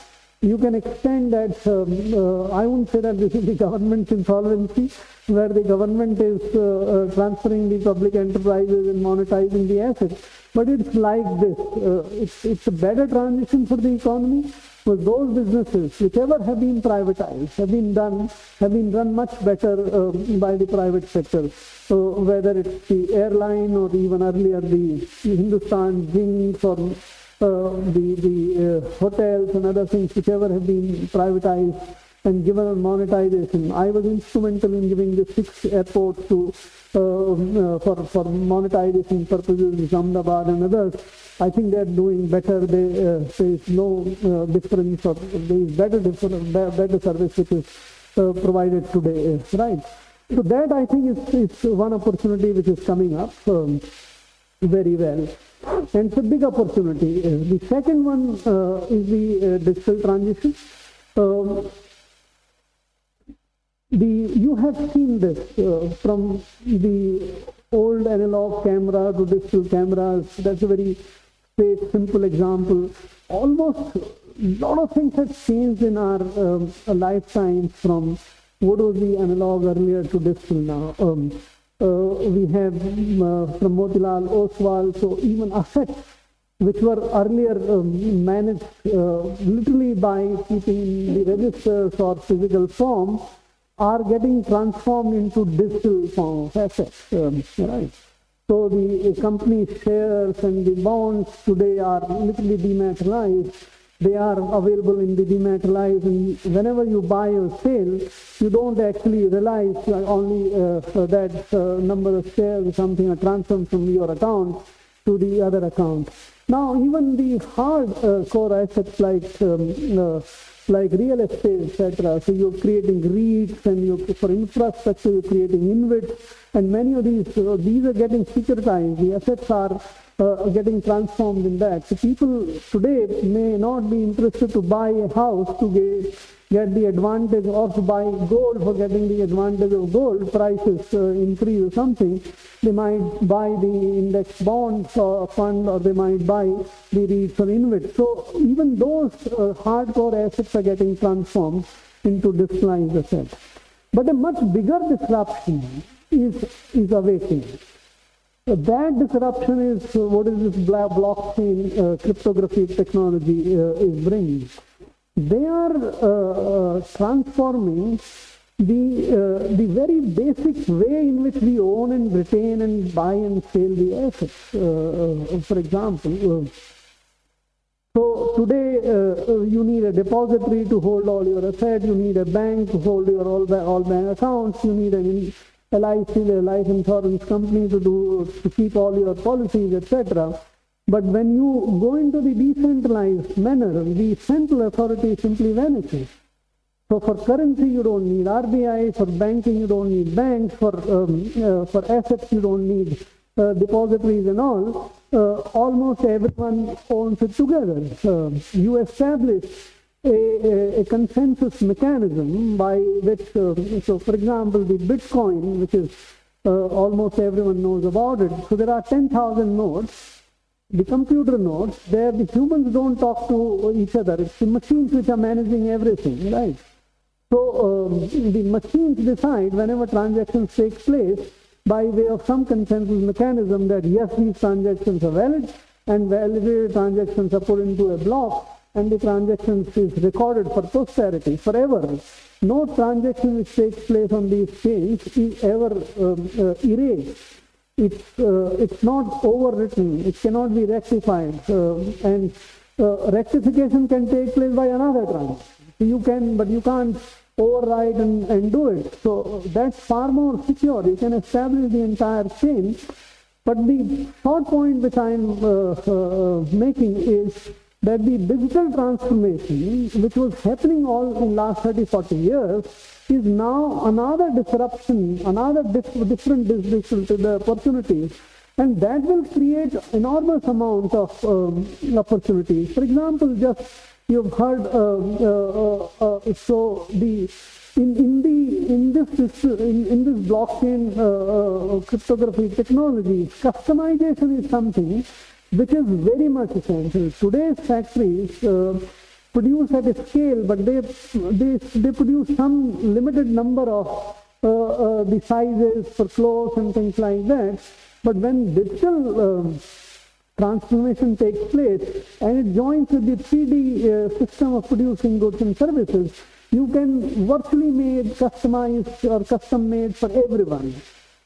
You can extend that, I won't say that this is the government's insolvency, where the government is transferring the public enterprises and monetizing the assets. But it's like this. It's a better transition for the economy, for those businesses, whichever have been privatized, have been run much better by the private sector. So whether it's the airline or even earlier the Hindustan Zinc or the hotels and other things, whichever have been privatized and given on monetization. I was instrumental in giving the 6 airports to for monetization purposes, Ahmedabad and others. I think they're doing better. There is no difference, or there is better service which is provided today, right? So that I think is one opportunity which is coming up very well. And it's a big opportunity. The second one is the digital transition. You have seen this from the old analog camera to digital cameras. That's a very straight, simple example. Almost a lot of things have changed in our lifetimes from what was the analog earlier to digital now. We have from Motilal Oswal, so even assets which were earlier managed literally by keeping the registers or physical form are getting transformed into digital form of assets. Right. So the company shares and the bonds today are literally dematerialized. They are available in the dematerialized, and whenever you buy or sell, you don't actually realize only that number of shares or something are transferred from your account to the other account. Now, even the hard core assets like real estate, etc. So you're creating REITs, and for infrastructure, you're creating InvITs, and many of these are getting securitized. The assets are getting transformed in that. So people today may not be interested to buy a house to get the advantage, or to buy gold for getting the advantage of gold prices increase or something. They might buy the index bonds or fund, or they might buy the REITs or InvITs. So even those hardcore assets are getting transformed into digitalized assets. But a much bigger disruption is awaiting. That disruption is what is this blockchain cryptography technology is bringing. They are transforming the very basic way in which we own and retain and buy and sell the assets. For example, so today you need a depository to hold all your assets. You need a bank to hold your all bank accounts. You need an LIC, a life insurance company to keep all your policies, etc. But when you go into the decentralized manner, the central authority simply vanishes. So for currency, you don't need RBI. For banking, you don't need banks. For assets, you don't need depositories and all. Almost everyone owns it together. You establish a consensus mechanism by which, so for example, the Bitcoin, which is almost everyone knows about it. So there are 10,000 nodes. The computer nodes, there the humans don't talk to each other. It's the machines which are managing everything, right? So the machines decide whenever transactions take place by way of some consensus mechanism that yes, these transactions are valid, and validated transactions are put into a block, and the transactions is recorded for posterity forever. No transaction which takes place on these chains is ever erased. It's not overwritten. It cannot be rectified, and rectification can take place by another transaction. You can, but you can't override and do it. So that's far more secure. You can establish the entire chain. But the short point which I'm making is that the digital transformation, which was happening all in last 30, 40 years, is now another disruption, another different digital opportunities, and that will create enormous amount of opportunities. For example, just you've heard, so the in this blockchain cryptography technology, customization is something which is very much essential. Today's factories produce at a scale, but they produce some limited number of the sizes for clothes and things like that. But when digital transformation takes place and it joins with the 3D system of producing goods and services, you can virtually made, customized or custom made for everyone.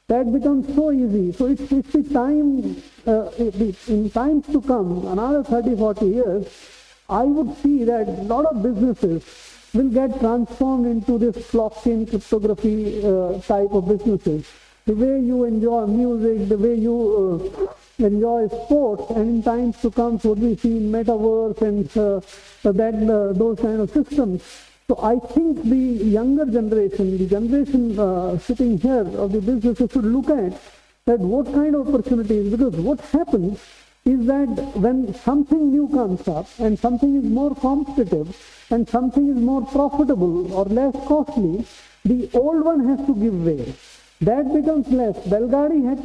That becomes so easy. So it's the time, in times to come, another 30, 40 years, I would see that a lot of businesses will get transformed into this blockchain cryptography type of businesses. The way you enjoy music, the way you enjoy sports, and in times to come, what we see in metaverse and those kind of systems. So I think the younger generation, the generation sitting here of the businesses should look at that what kind of opportunities, because what happens is that when something new comes up and something is more competitive and something is more profitable or less costly, the old one has to give way. That becomes less. Belgadi has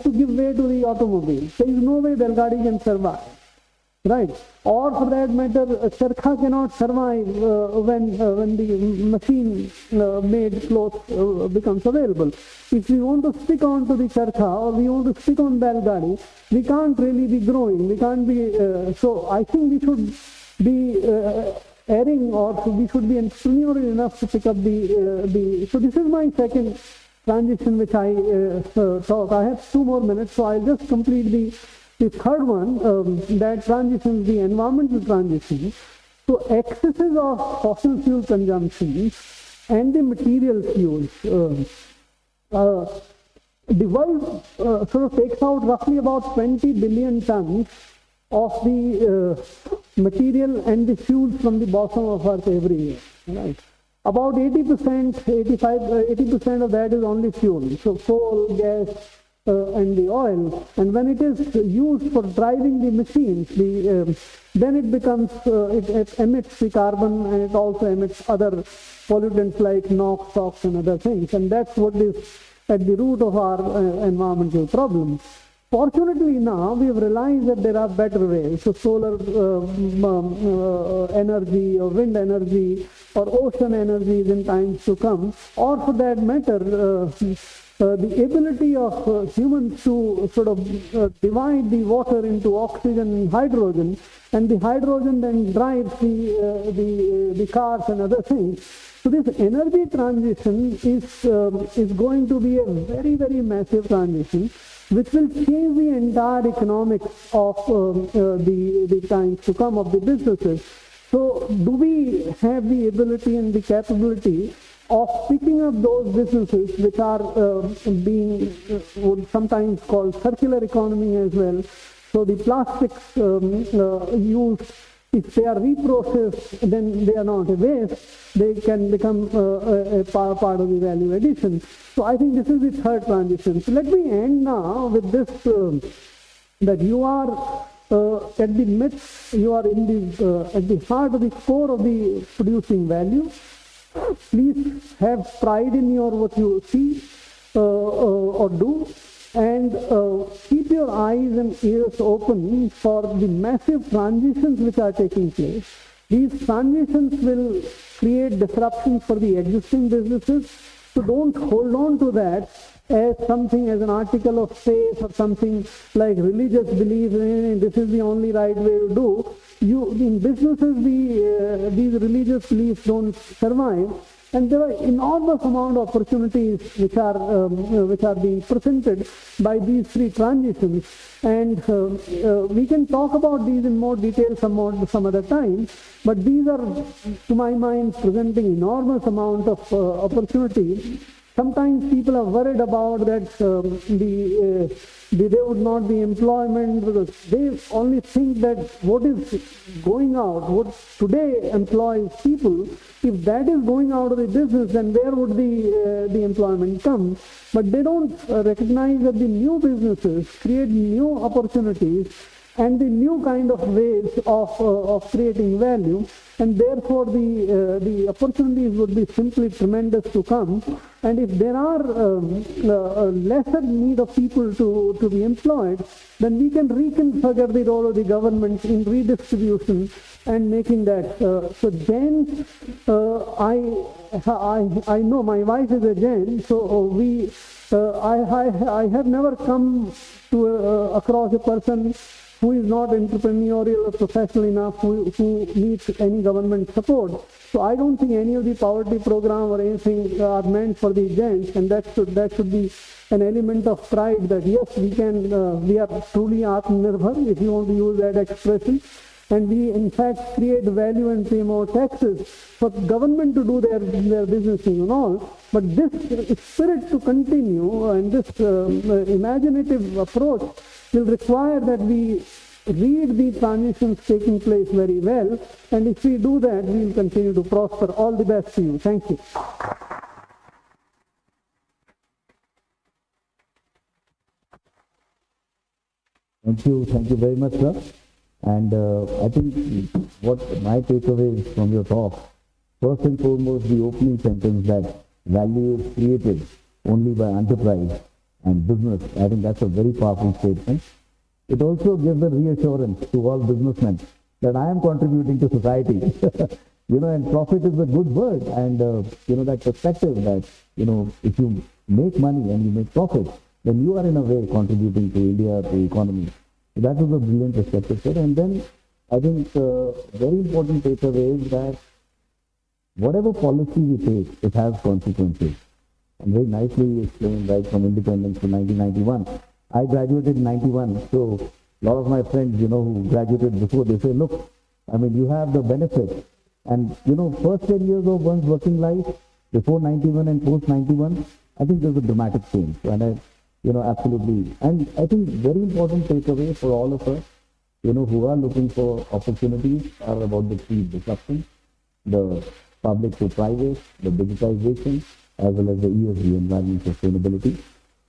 to give way to the automobile. There is no way Belgadi can survive. Right? Or for that matter, charkha cannot survive when the machine made clothes becomes available. If we want to stick on to the charkha or we want to stick on Belgadi, we can't really be growing. We can't be. So I think we should be erring, or we should be entrepreneurial enough to pick up the. So this is my second transition which I talk. I have 2 more minutes, so I'll just complete the third one, that transitions the environmental transition. So excesses of fossil fuel consumption and the materials used. The world sort of takes out roughly about 20 billion tons of the material and the fuels from the bottom of Earth every year. Right? About 80%, 80% of that is only fuel. So coal, gas, and the oil, and when it is used for driving the machines, then it becomes, it emits the carbon, and it also emits other pollutants like NOx, SOx, and other things, and that's what is at the root of our environmental problem. Fortunately now we have realized that there are better ways, so solar energy or wind energy or ocean energies in times to come, or for that matter, the ability of humans to sort of divide the water into oxygen and hydrogen, and the hydrogen then drives the cars and other things. So this energy transition is going to be a very, very massive transition, which will change the entire economics of the times to come, of the businesses. So do we have the ability and the capability of picking up those businesses which are being sometimes called circular economy as well? So the plastics used, if they are reprocessed, then they are not a waste. They can become a part of the value addition. So I think this is the third transition. So let me end now with this, that you are at the midst, you are in the at the heart of the core of the producing value. Please have pride in your what you see or do, and keep your eyes and ears open for the massive transitions which are taking place. These transitions will create disruptions for the existing businesses. So don't hold on to that as something, as an article of faith or something like religious belief, this is the only right way to do. In businesses, these religious beliefs don't survive. And there are enormous amount of opportunities which are being presented by these three transitions. And we can talk about these in more detail some other time. But these are, to my mind, presenting enormous amount of opportunity. Sometimes people are worried about that there would not be employment, because they only think that what is going out, what today employs people, if that is going out of the business, then where would the employment come? But they don't recognize that the new businesses create new opportunities and the new kind of ways of creating value, and therefore the opportunities would be simply tremendous to come. And if there are lesser need of people to be employed, then we can reconfigure the role of the government in redistribution and making that. So Jain, I know my wife is a Jain, so I have never come to across a person who is not entrepreneurial or professional enough, who needs any government support. So I don't think any of the poverty program or anything are meant for the Jains, and that should be an element of pride that yes, we are truly Atmanirbhar, if you want to use that expression, and we in fact create value and pay more taxes for government to do their businessing and all. But this spirit to continue and this imaginative approach will require that we read the transitions taking place very well, and if we do that, we will continue to prosper. All the best to you. Thank you. Thank you very much, sir. And I think what my takeaway is from your talk, first and foremost, the opening sentence that value is created only by enterprise and business. I think that's a very powerful statement. It also gives a reassurance to all businessmen that I am contributing to society. And profit is a good word. And, that perspective that, if you make money and you make profit, then you are in a way contributing to India, to the economy. So that was a brilliant perspective, sir. And then I think very important takeaway is that whatever policy we take, it has consequences. And very nicely explained right from independence to 1991. I graduated in 91, so a lot of my friends, who graduated before, they say, look, you have the benefit. And, first 10 years of one's working life, before 91 and post 91, I think there's a dramatic change. And absolutely. And I think very important takeaway for all of us, who are looking for opportunities are about the three disruptions, the public to private, the digitization, as well as the ESG, environment sustainability.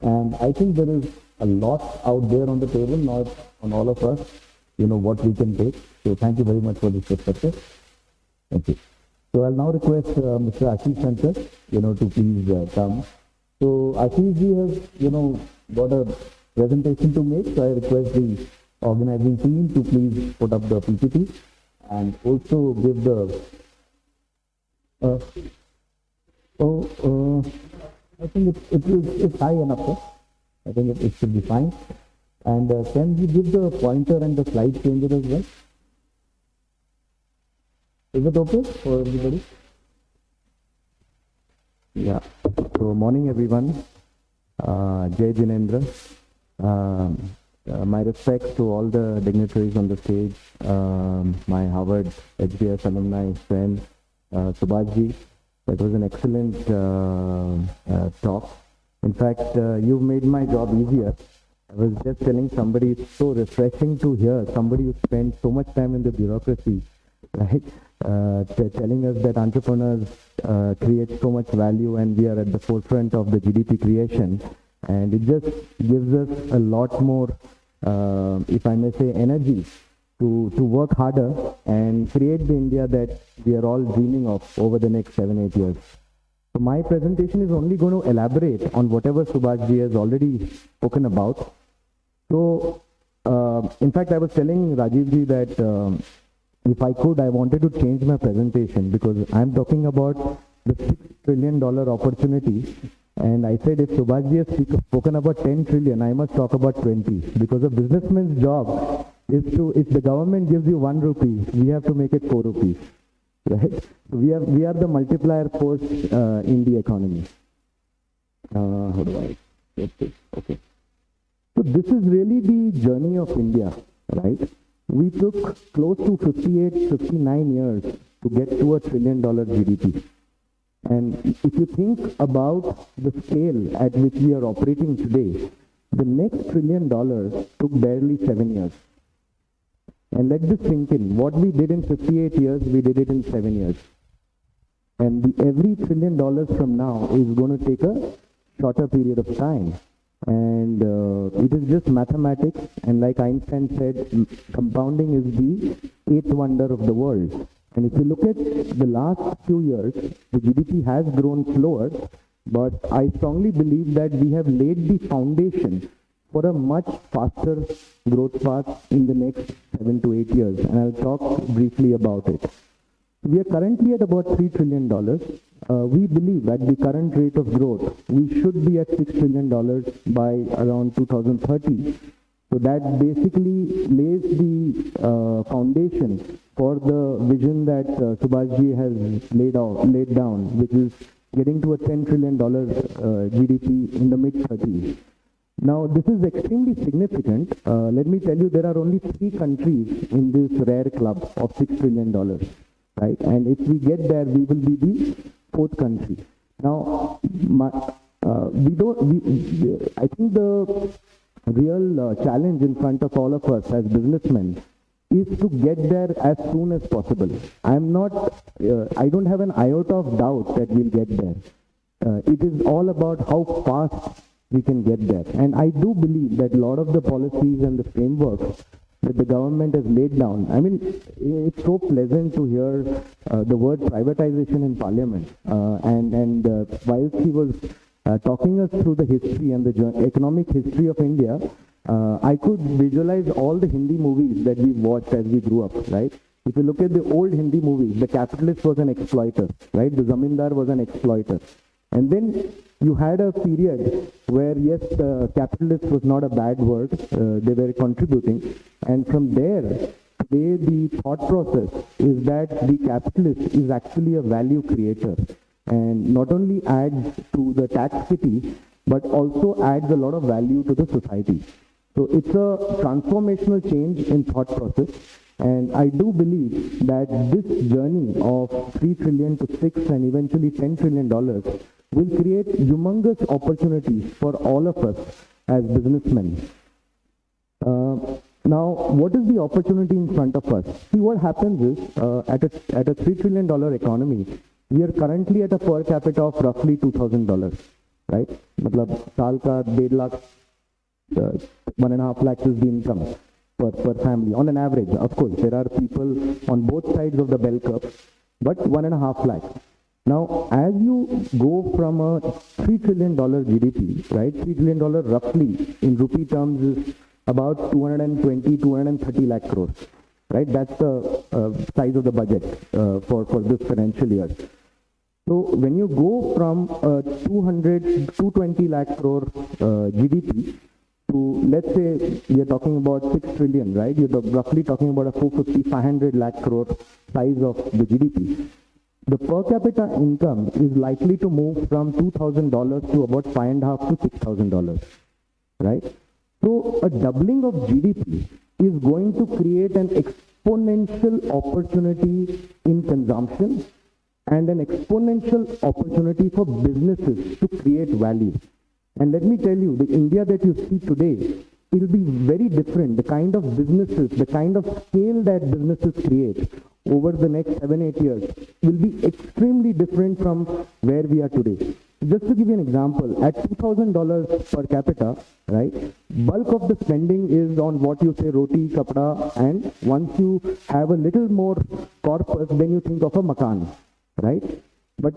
And I think there is a lot out there on the table, not on all of us, what we can take. So thank you very much for this perspective. Thank you. So I'll now request Mr. Ashish Shankar, to please come. So Ashish ji has, got a presentation to make. So I request the organizing team to please put up the PPT and also give the I think it's high enough, sir. I think it should be fine. And can you give the pointer and the slide changer as well? Is it okay for everybody? Yeah. So morning, everyone. Jai Jinendra. My respects to all the dignitaries on the stage. My Harvard HBS alumni friend, Subhashji. That was an excellent talk. In fact, you made my job easier. I was just telling somebody, it's so refreshing to hear somebody who spent so much time in the bureaucracy, right? Telling us that entrepreneurs create so much value and we are at the forefront of the GDP creation. And it just gives us a lot more, if I may say, energy to work harder and create the India that we are all dreaming of over the next 7-8 years. So my presentation is only going to elaborate on whatever Subhashji has already spoken about. So, in fact, I was telling Rajivji that if I could, I wanted to change my presentation because I'm talking about the $6 trillion opportunity. And I said, if Subhashji has spoken about 10 trillion, I must talk about 20. Because a businessman's job is to, if the government gives you 1 rupee, we have to make it 4 rupees. Right? We are the multiplier force in the economy. How do I get this? Okay. So this is really the journey of India, right? We took close to 58, 59 years to get to $1 trillion GDP. And if you think about the scale at which we are operating today, the next $1 trillion took barely 7 years. And let this sink in. What we did in 58 years, we did it in 7 years. And every $1 trillion from now is going to take a shorter period of time. And it is just mathematics. And like Einstein said, compounding is the eighth wonder of the world. And if you look at the last few years, the GDP has grown slower, but I strongly believe that we have laid the foundation for a much faster growth path in the next 7 to 8 years. And I'll talk briefly about it. We are currently at about $3 trillion. We believe at the current rate of growth, we should be at $6 trillion by around 2030. So that basically lays the foundation for the vision that Subhashji has laid down, which is getting to a $10 trillion GDP in the mid-30s. Now, this is extremely significant. Let me tell you, there are only 3 countries in this rare club of $6 trillion, right? And if we get there, we will be the 4th country. Now, I think the real challenge in front of all of us as businessmen is to get there as soon as possible. I don't have an iota of doubt that we'll get there. It is all about how fast we can get there. And I do believe that a lot of the policies and the frameworks that the government has laid down, I mean, it's so pleasant to hear the word privatization in Parliament. And whilst he was talking us through the history and the economic history of India, I could visualize all the Hindi movies that we watched as we grew up, right? If you look at the old Hindi movies, the capitalist was an exploiter, right? The zamindar was an exploiter. And then you had a period where, yes, capitalist was not a bad word. They were contributing. And from there, today the thought process is that the capitalist is actually a value creator and not only adds to the tax kitty, but also adds a lot of value to the society. So it's a transformational change in thought process. And I do believe that this journey of 3 trillion to 6 and eventually $10 trillion will create humongous opportunities for all of us as businessmen. Now, what is the opportunity in front of us? See, what happens is, at a $3 trillion economy, we are currently at a per capita of roughly $2,000, right? Matlab, saal ka 1.5 lakh, 1.5 lakhs is the income per family, on an average. Of course, there are people on both sides of the bell curve, but 1.5 lakhs. Now, as you go from a $3 trillion GDP, right? $3 trillion roughly in rupee terms is about 220, 230 lakh crores, right? That's the size of the budget for this financial year. So when you go from 220 lakh crore GDP to, let's say, we are talking about 6 trillion, right? You're roughly talking about a 450, 500 lakh crore size of the GDP. The per capita income is likely to move from $2,000 to about $5,500 to $6,000, right? So a doubling of GDP is going to create an exponential opportunity in consumption and an exponential opportunity for businesses to create value. And let me tell you, the India that you see today, it will be very different. The kind of businesses, the kind of scale that businesses create over the next 7-8 years will be extremely different from where we are today. Just to give you an example, at $2,000 per capita, right, bulk of the spending is on what you say roti, kapda, and once you have a little more corpus, then you think of a makan, right? But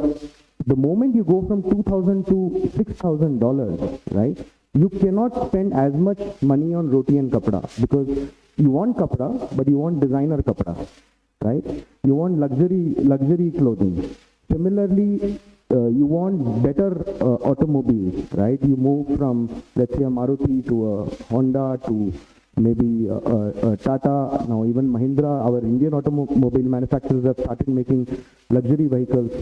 the moment you go from $2,000 to $6,000, right, you cannot spend as much money on roti and kapda because you want kapda, but you want designer kapda. right? You want luxury clothing. Similarly, you want better automobiles, right? You move from, let's say, a Maruti to a Honda to maybe a Tata. Now even Mahindra, our Indian automobile manufacturers have started making luxury vehicles.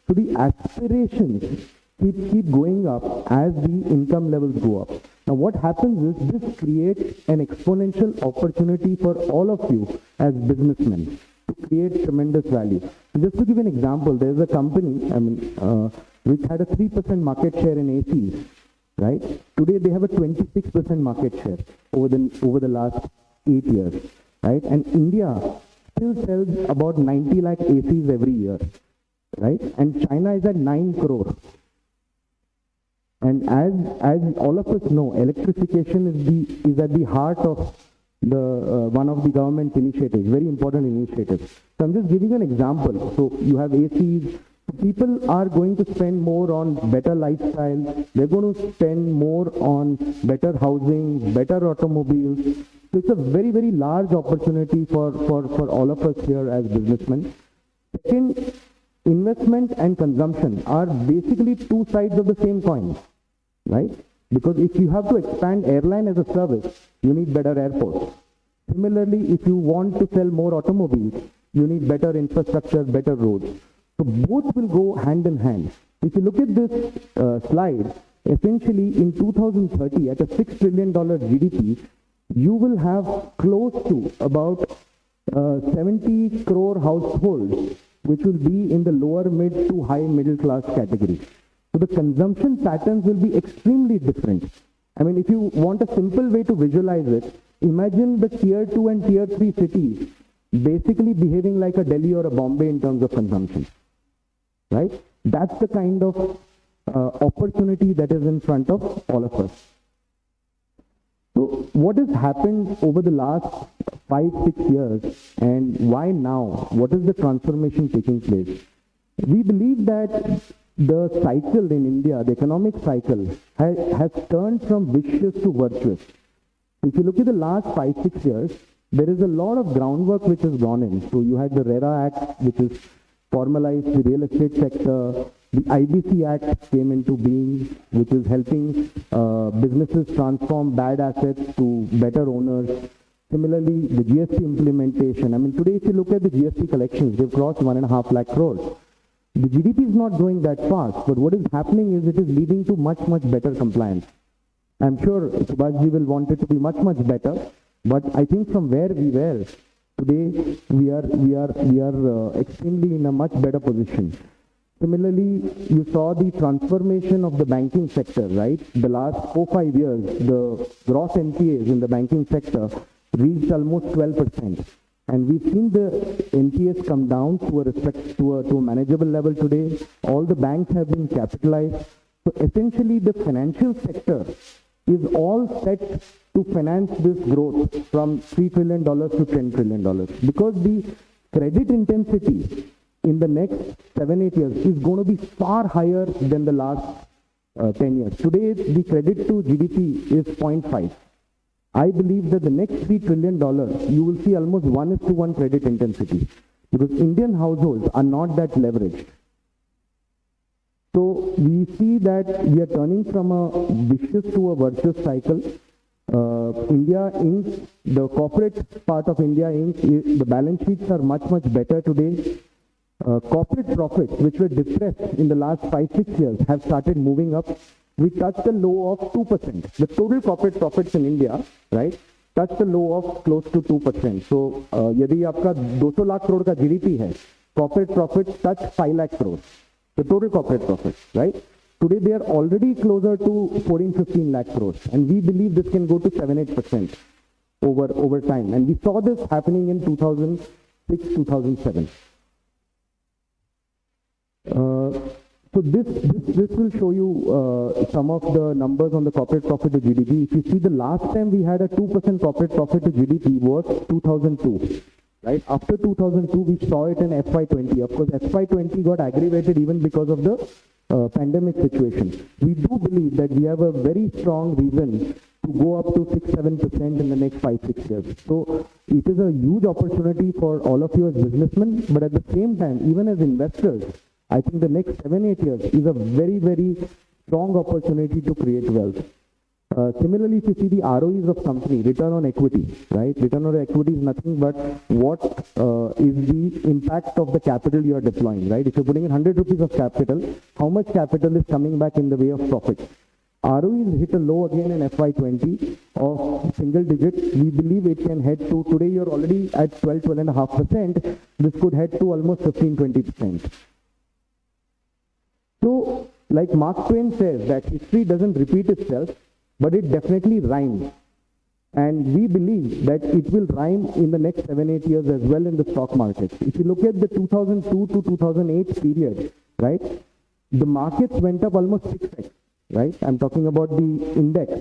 So the aspirations keep going up as the income levels go up. Now what happens is this creates an exponential opportunity for all of you as businessmen to create tremendous value. Just to give an example, there's a company, which had a 3% market share in ACs, right? Today they have a 26% market share over the last 8 years, right? And India still sells about 90 lakh ACs every year, right? And China is at 9 crore. And as all of us know, electrification is at the heart of the one of the government initiatives, very important initiatives. So I'm just giving an example. So you have ACs. People are going to spend more on better lifestyle. They're going to spend more on better housing, better automobiles. So it's a very, very large opportunity for all of us here as businessmen. Second, investment and consumption are basically two sides of the same coin, right? Because if you have to expand airline as a service, you need better airports. Similarly, if you want to sell more automobiles, you need better infrastructure, better roads. So both will go hand in hand. If you look at this slide, essentially in 2030, at a $6 trillion GDP, you will have close to about 70 crore households, which will be in the lower mid to high middle class category. So the consumption patterns will be extremely different. I mean, if you want a simple way to visualize it, imagine the tier 2 and tier 3 cities basically behaving like a Delhi or a Bombay in terms of consumption, right? That's the kind of opportunity that is in front of all of us. So what has happened over the last 5-6 years and why now? What is the transformation taking place? We believe that the cycle in India, the economic cycle, has turned from vicious to virtuous. If you look at the last 5-6 years, there is a lot of groundwork which has gone in. So you had the RERA Act, which is formalized the real estate sector. The IBC Act came into being, which is helping businesses transform bad assets to better owners. Similarly, the GST implementation. I mean, today if you look at the GST collections, they've crossed 1.5 lakh crores. The GDP is not growing that fast, but what is happening is it is leading to much, much better compliance. I'm sure Subhashji will want it to be much, much better, but I think from where we were, today we are extremely in a much better position. Similarly, you saw the transformation of the banking sector, right? The last 4-5 years, the gross NPAs in the banking sector reached almost 12%. And we've seen the NPAs come down to a manageable level today. All the banks have been capitalized. So essentially, the financial sector is all set to finance this growth from $3 trillion to $10 trillion. Because the credit intensity in the next 7-8 years is going to be far higher than the last 10 years. Today, the credit to GDP is 0.5. I believe that the next $3 trillion, you will see almost 1:1 credit intensity, because Indian households are not that leveraged. So we see that we are turning from a vicious to a virtuous cycle. India Inc., the corporate part of India Inc., the balance sheets are much, much better today. Corporate profits, which were depressed in the last 5-6 years, have started moving up. We touched a low of 2%. The total corporate profits in India, right, touched a low of close to 2%. So, यदि आपका 200 लाख करोड़ का GDP है, corporate profits touch 5 lakh crores. The total corporate profits, right? Today they are already closer to 14-15 lakh crores, and we believe this can go to 7-8% over time. And we saw this happening in 2006-2007. So this will show you some of the numbers on the corporate profit to GDP. If you see, the last time we had a 2% corporate profit to GDP was 2002, right? After 2002, we saw it in FY20. Of course, FY20 got aggravated even because of the pandemic situation. We do believe that we have a very strong reason to go up to 6-7% in the next 5-6 years. So it is a huge opportunity for all of you as businessmen, but at the same time, even as investors, I think the next 7-8 years is a very, very strong opportunity to create wealth. Similarly, if you see the ROEs of company, return on equity, right? Return on equity is nothing but what is the impact of the capital you are deploying, right? If you're putting in 100 rupees of capital, how much capital is coming back in the way of profit? ROEs hit a low again in FY20 of single digits. We believe it can head to, today you're already at 12.5%. This could head to almost 15-20%. So, like Mark Twain says, that history doesn't repeat itself, but it definitely rhymes. And we believe that it will rhyme in the next 7-8 years as well in the stock market. If you look at the 2002 to 2008 period, right, the markets went up almost 6x, right? I'm talking about the index.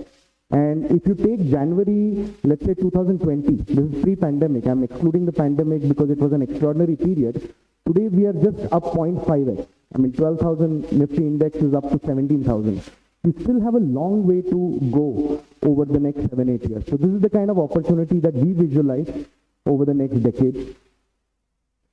And if you take January, let's say 2020, this is pre-pandemic, I'm excluding the pandemic because it was an extraordinary period. Today we are just up 0.5x. I mean, 12,000 Nifty index is up to 17,000. We still have a long way to go over the next 7-8 years. So this is the kind of opportunity that we visualize over the next decade.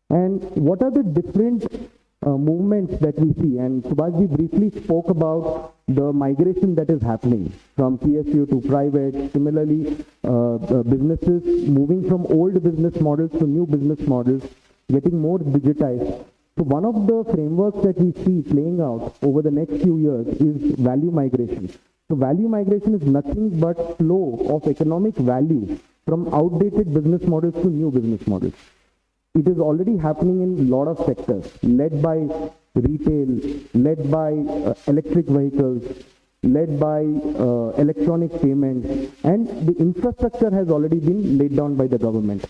And what are the different movements that we see? And Subhashji briefly spoke about the migration that is happening from PSU to private. Similarly, businesses moving from old business models to new business models, getting more digitized. So one of the frameworks that we see playing out over the next few years is value migration. So value migration is nothing but flow of economic value from outdated business models to new business models. It is already happening in a lot of sectors, led by retail, led by electric vehicles, led by electronic payments, and the infrastructure has already been laid down by the government.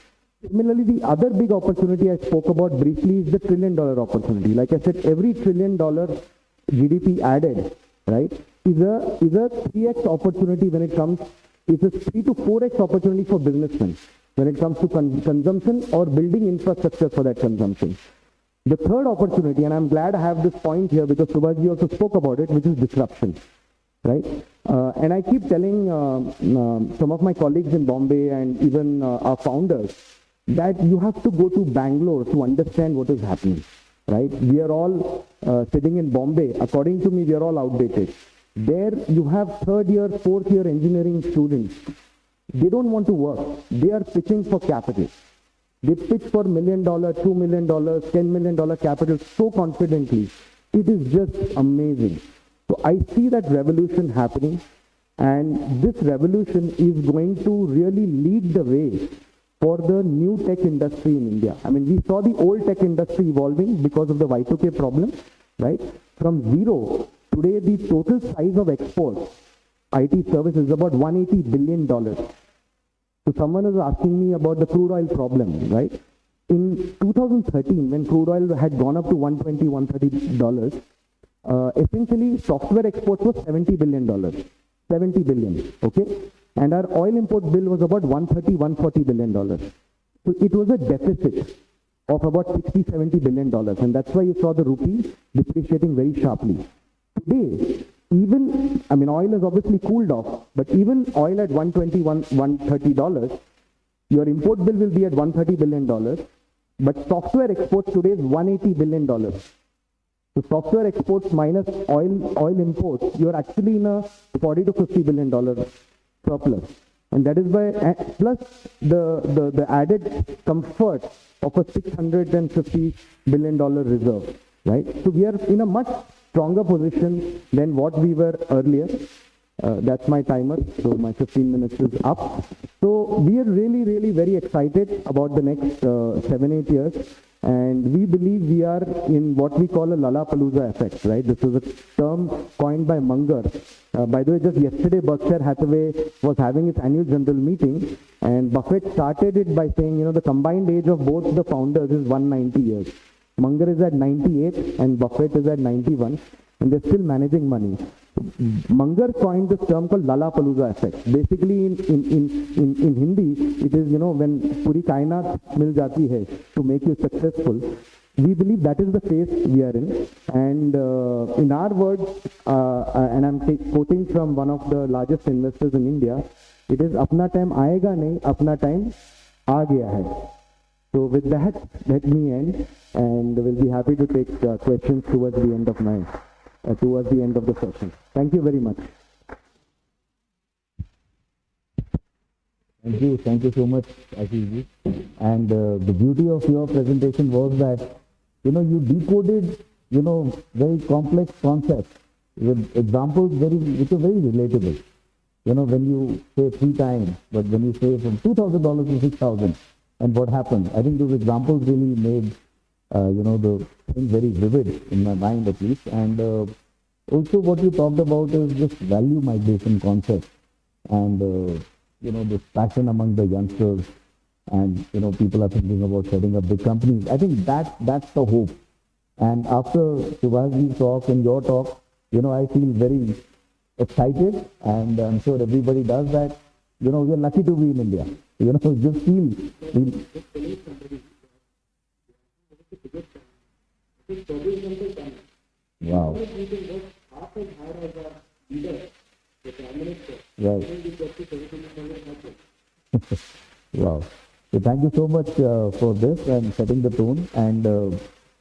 Similarly, the other big opportunity I spoke about briefly is the $1 trillion opportunity. Like I said, every $1 trillion GDP added, right, is a 3x opportunity when it comes, it's a 3 to 4x opportunity for businessmen when it comes to consumption or building infrastructure for that consumption. The third opportunity, and I'm glad I have this point here because Subhashji also spoke about it, which is disruption, right? And I keep telling some of my colleagues in Bombay and even our founders, that you have to go to Bangalore to understand what is happening, right? We are all sitting in Bombay. According to me, we are all outdated. There you have third year, fourth year engineering students. They don't want to work. They are pitching for capital. They pitch for $1 million, $2 million, $10 million capital so confidently. It is just amazing. So I see that revolution happening, and this revolution is going to really lead the way for the new tech industry in India. I mean, we saw the old tech industry evolving because of the Y2K problem, right? From zero, today the total size of exports, IT services is about $180 billion. So someone is asking me about the crude oil problem, right? In 2013, when crude oil had gone up to $120, $130, essentially software exports was $70 billion. 70 billion, okay? And our oil import bill was about $130, $140 billion. So it was a deficit of about $60, $70 billion. And that's why you saw the rupee depreciating very sharply. Today, even, I mean, oil has obviously cooled off, but even oil at $120, $130, your import bill will be at $130 billion. But software exports today is $180 billion. So software exports minus oil imports, you're actually in a $40 to $50 billion surplus. And that is by, plus the added comfort of a $650 billion reserve, right? So we are in a much stronger position than what we were earlier. That's my timer, so my 15 minutes is up. So we are really, really very excited about the next 7-8 years. And we believe we are in what we call a Lollapalooza effect, right? This is a term coined by Munger. By the way, just yesterday, Berkshire Hathaway was having its annual general meeting, and Buffett started it by saying, you know, the combined age of both the founders is 190 years. Munger is at 98 and Buffett is at 91, and they're still managing money. Munger coined this term called Lollapalooza effect. Basically, in Hindi, it is, you know, when puri kainat mil jati hai to make you successful, we believe that is the phase we are in. And in our words, and I'm quoting from one of the largest investors in India, it is "Apna time aayega nahi, apna time aa gaya hai." So with that, let me end, and we'll be happy to take questions towards the end of the session. Thank you very much. Thank you so much, Ashish. And the beauty of your presentation was that, you decoded, very complex concepts with examples which are very relatable. When you say 3 times, but when you say from $2,000 to 6,000, and what happened? I think those examples really made, the thing very vivid in my mind at least. And also what you talked about is this value migration concept, and this passion among the youngsters, and people are thinking about setting up big companies. I think that's the hope. And after Subhashji's talk and your talk, I feel very excited, and I'm sure everybody does that. We're lucky to be in India. Just feel. Wow. Right. Wow. So thank you so much for this and setting the tone. And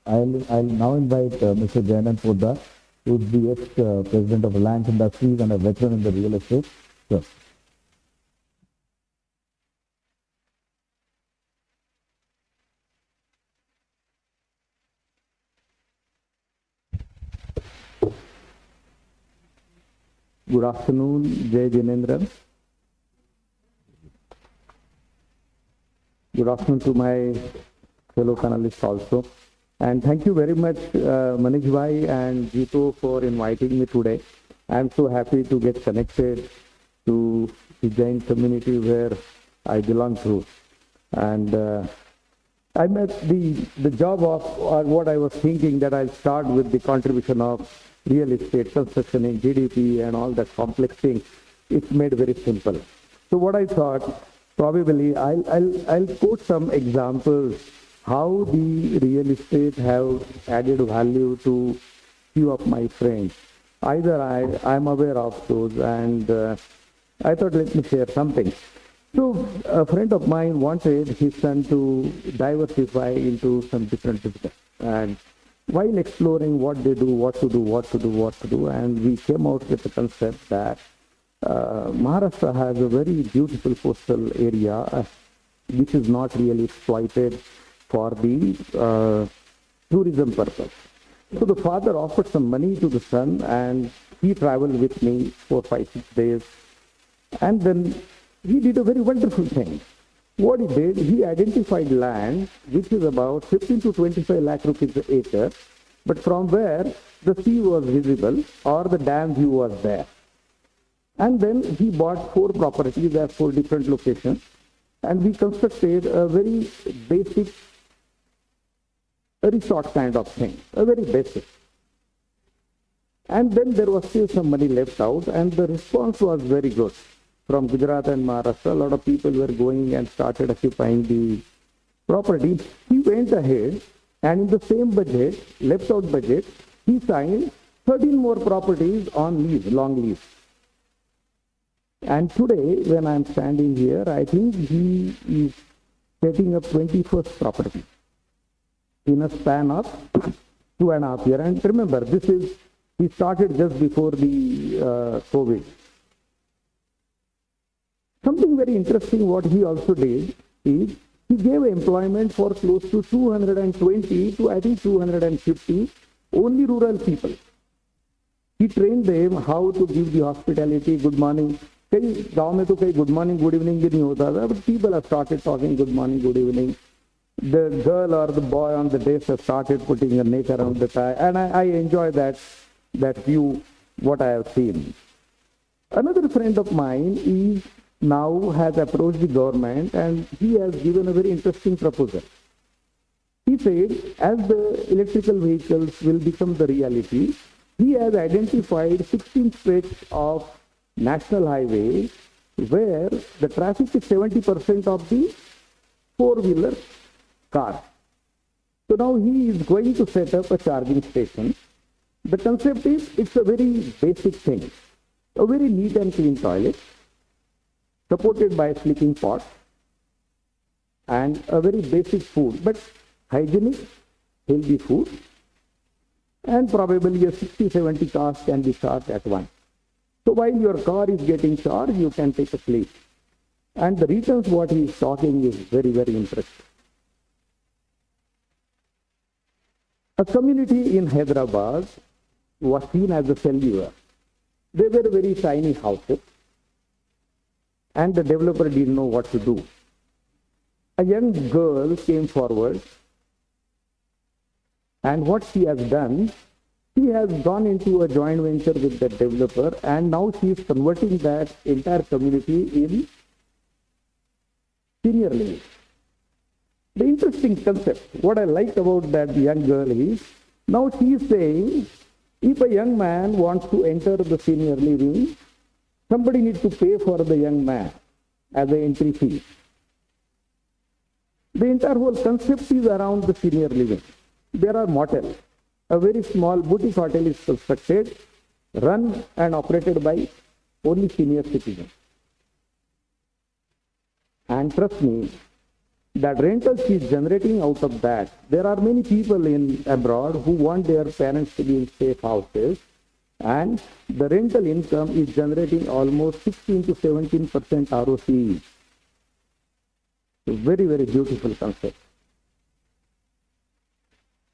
I'll now invite Mr. Jayanand Poddar, who's the ex-president of Reliance Industries and a veteran in the real estate. Sure. Good afternoon, Jai Jinendra. Good afternoon to my fellow panelists also. And thank you very much, Manish Bhai and JITO, for inviting me today. I'm so happy to get connected to the Jain community where I belong to. And I met the job of, or what I was thinking, that I'll start with the contribution of real estate, construction in GDP and all that complex things. It's made very simple. So what I thought, probably I'll quote some examples how the real estate have added value to few of my friends. Either I'm aware of those, and I thought, let me share something. So a friend of mine wanted his son to diversify into some different business, and while exploring what they do, what to do, and we came out with the concept that Maharashtra has a very beautiful coastal area which is not really exploited for the tourism purpose. So the father offered some money to the son, and he traveled with me for 5-6 days, and then he did a very wonderful thing. What he did, he identified land which is about 15 to 25 lakh rupees an acre, but from where the sea was visible or the dam view was there. And then he bought 4 properties at 4 different locations, and we constructed a very basic resort kind of thing, a very basic. And then there was still some money left out, and the response was very good. From Gujarat and Maharashtra, a lot of people were going and started occupying the property. He went ahead, and in the same budget, left out budget, he signed 13 more properties on lease, long lease. And today, when I'm standing here, I think he is setting up 21st property in a span of 2.5 years. And remember, he started just before the COVID. Something very interesting what he also did is he gave employment for close to 220 to I think 250 only rural people. He trained them how to give the hospitality, good morning. कई गाँव में तो कई good morning, good evening भी नहीं होता था, but people have started talking good morning, good evening. The girl or the boy on the desk have started putting a neck around the tie, and I enjoy that view, what I have seen. Another friend of mine is now has approached the government, and he has given a very interesting proposal. He said, as the electrical vehicles will become the reality, he has identified 16 stretches of national highway where the traffic is 70% of the four-wheeler car. So now he is going to set up a charging station. The concept is, it's a very basic thing. A very neat and clean toilet, supported by a sleeping pot, and a very basic food, but hygienic, healthy food, and probably a 60-70 cars can be charged at once. So while your car is getting charged, you can take a sleep. And the reasons what he is talking is very, very interesting. A community in Hyderabad was seen as a cellular. They were very tiny houses, and the developer didn't know what to do. A young girl came forward, and what she has done, she has gone into a joint venture with the developer, and now she is converting that entire community in senior living. The interesting concept, what I like about that young girl is, now she is saying, if a young man wants to enter the senior living, somebody needs to pay for the young man as an entry fee. The entire whole concept is around the senior living. There are motels. A very small boutique hotel is constructed, run and operated by only senior citizens. And trust me, that rental she is generating out of that, there are many people in abroad who want their parents to be in safe houses, and the rental income is generating almost 16 to 17% ROCE. So very, very beautiful concept.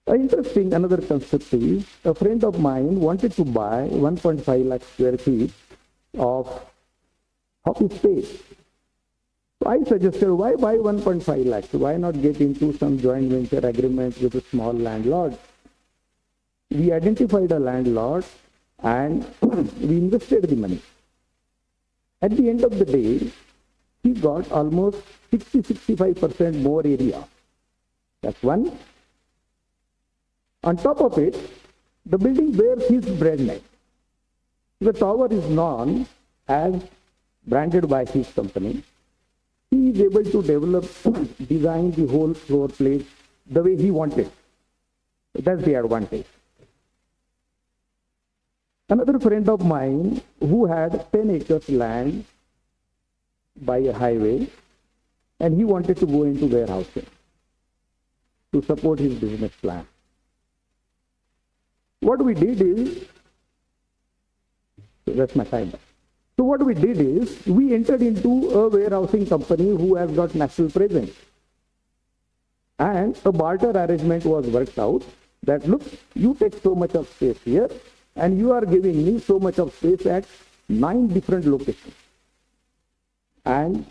Interesting, another concept is, a friend of mine wanted to buy 1.5 lakh square feet of office space. So I suggested, why buy 1.5 lakhs? Why not get into some joint venture agreement with a small landlord? We identified a landlord and we invested the money. At the end of the day, he got almost 60-65% more area. That's one. On top of it, the building bears his brand name. The tower is known as branded by his company. He is able to develop, design the whole floor plate the way he wanted. That's the advantage. Another friend of mine who had 10 acres land by a highway, and he wanted to go into warehousing to support his business plan. What we did is, that's my time. So what we did is, we entered into a warehousing company who has got national presence. And a barter arrangement was worked out that, look, you take so much of space here, and you are giving me so much of space at 9 different locations. And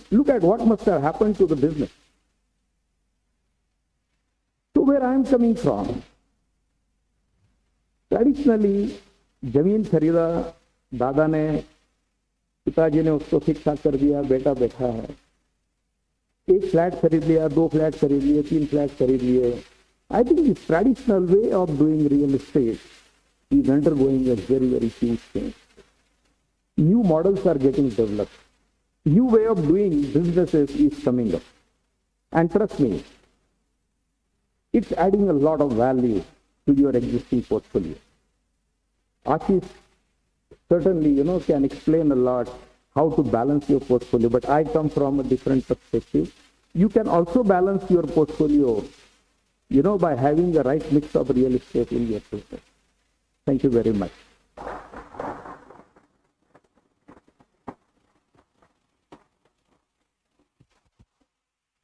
look at what must have happened to the business. So where I am coming from, traditionally, जमीन खरीदा, दादा ने, पिताजी ने उसको ठीक ठाक कर दिया, बेटा बैठा है, एक फ्लैट खरीद लिया, 2 फ्लैट खरीद लिए, 3 फ्लैट खरीद लिए. I think this traditional way of doing real estate is undergoing a very, very huge change. New models are getting developed. New way of doing businesses is coming up. And trust me, it's adding a lot of value to your existing portfolio. Ashish certainly, can explain a lot how to balance your portfolio, but I come from a different perspective. You can also balance your portfolio, by having the right mix of real estate in your business. Thank you very much.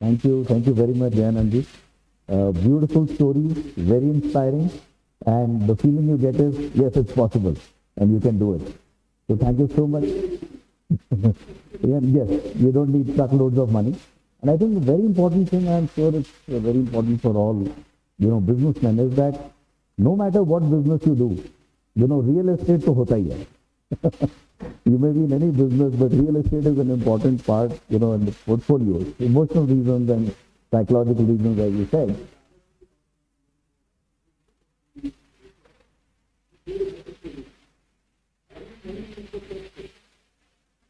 Thank you very much, Jayanandji. Beautiful story, very inspiring, and the feeling you get is, yes, it's possible, and you can do it. So thank you so much. Yes, you don't need truckloads of money. And I think the very important thing, I'm sure it's very important for all, businessmen, is that no matter what business you do, real estate to hota hi hai. You may be in any business, but real estate is an important part, in the portfolio. Emotional reasons and psychological reasons, as you said.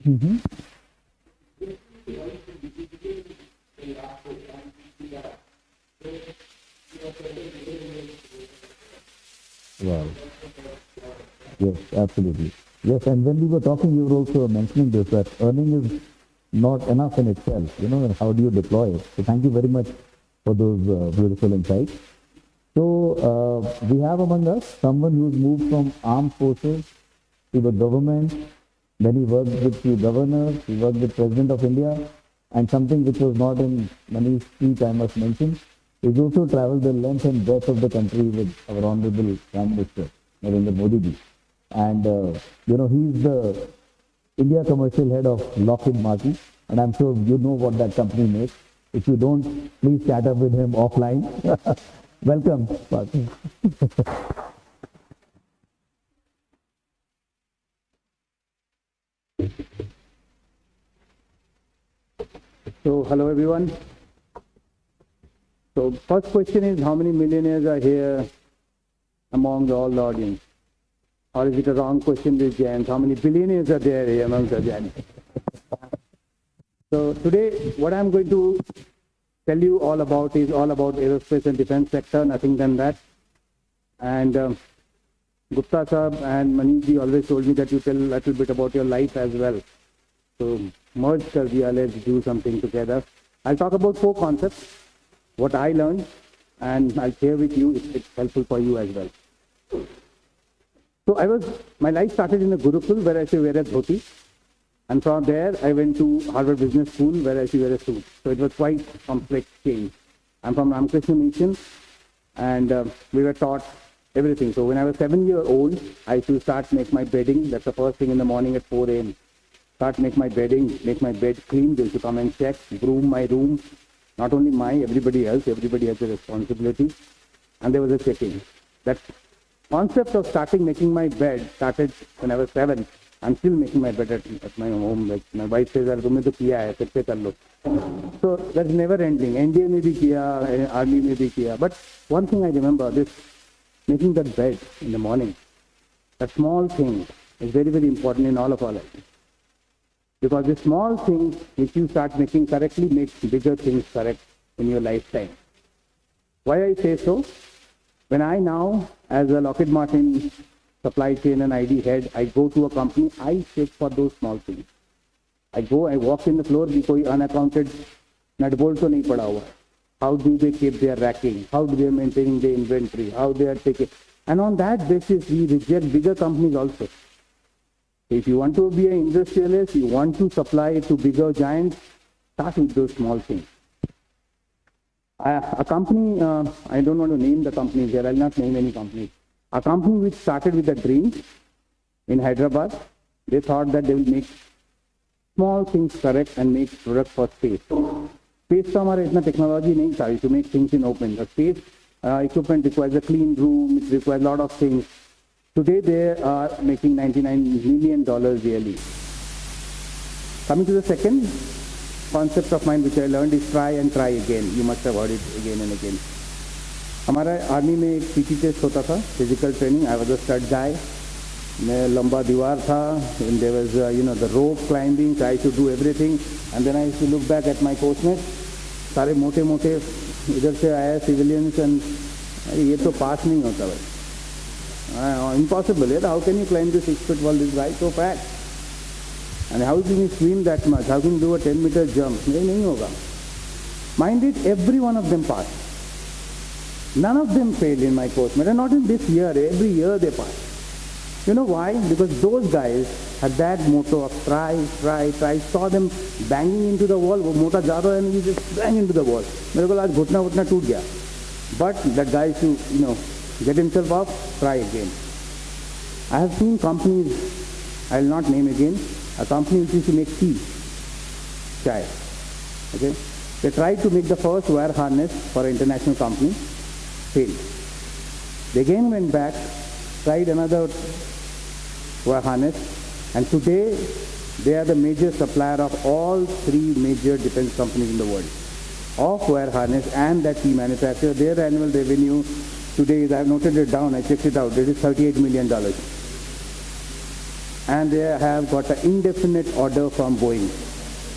Mm-hmm. Wow. Yes, absolutely. Yes, and when we were talking, you were also mentioning this, that earning is not enough in itself, and how do you deploy it? So thank you very much for those beautiful insights. So we have among us someone who's moved from armed forces to the government, then he worked with few governors, he worked with President of India, and something which was not in Manish's speech, I must mention, he's also traveled the length and breadth of the country with our Honorable Prime Minister, Narendra Modi ji. And, he's the India commercial head of Lockheed Martin, and I'm sure you know what that company makes. If you don't, please chat up with him offline. Welcome, Parth. So, hello everyone. So, first question is, how many millionaires are here among all the audience? Or is it a wrong question, this James? How many billionaires are there here among the Jains? So, today, what I'm going to tell you all about is all about aerospace and defense sector, nothing than that. And Gupta Sahab and Manish ji always told me that you tell a little bit about your life as well. So, merge kar diya, let's do something together. I'll talk about 4 concepts, what I learned, and I'll share with you if it's helpful for you as well. So my life started in a Gurukul where I used to wear a dhoti, and from there I went to Harvard Business School where I used to wear a suit. So it was quite complex change. I'm from Ramakrishna Mission, and we were taught everything. So when I was 7-year-old, I used to start make my bedding. That's the first thing in the morning at 4 a.m. Start make my bedding, make my bed clean. They used to come and check, broom my room. Not only everybody else. Everybody has a responsibility. And there was a checking. That concept of starting making my bed started when I was 7. I'm still making my bed at my home. Like my wife says, "Tumne to kiya hai, fir se kar lo." So that's never ending. NDA mein bhi kiya, army mein bhi kiya. But one thing I remember, this making that bed in the morning, that small thing is very, very important in all of our lives. Because the small things which you start making correctly makes bigger things correct in your lifetime. Why I say so? When I now, as a Lockheed Martin supply chain and ID head, I go to a company, I check for those small things. I walk in the floor, koi unaccounted nut bolt to nahi pada hua. How do they keep their racking? How do they maintaining their inventory? How they are taking? And on that basis, we reject bigger companies also. If you want to be an industrialist, you want to supply to bigger giants, start with those small things. A company, I don't want to name the companies here, I'll not name any companies. A company which started with a dream in Hyderabad, they thought that they will make small things correct and make product for space. Space का हमारा इतना technology नहीं था to make things in open. The space equipment requires a clean room, it requires a lot of things. Today they are making $99 million yearly. Coming to the second concept of mine which I learned is try and try again. You must have heard it again and again. हमारा army में एक PT test होता था, physical training. I was a stud guy. मैं लंबा दीवार था, and there was the rope climbing. So I used to do everything, and then I used to look back at my coachmates. सारे मोटे मोटे इधर से आया civilians, and ये तो पास नहीं होता भाई. Impossible. How can you climb this 6-foot wall? This guy so fat. And how can you swim that much? How can you do a 10-meter jump? नहीं होगा. Mind it, every one of them passed. None of them failed in my course. And not in this year. Every year they passed. You know why? Because those guys had that motto of try, try, try. Saw them banging into the wall. वो मोटा जा रहा है and he just bang into the wall. मेरे को आज घुटना टूट गया. But that guy to get himself up, try again. I have seen companies, I will not name again, a company which used to make tea, chai. Okay? They tried to make the first wire harness for an international company, failed. They again went back, tried another wire harness, and today they are the major supplier of all 3 major defense companies in the world, of wire harness and that tea manufacturer. Their annual revenue today is, I have noted it down, I checked it out, it is $38 million. And they have got an indefinite order from Boeing.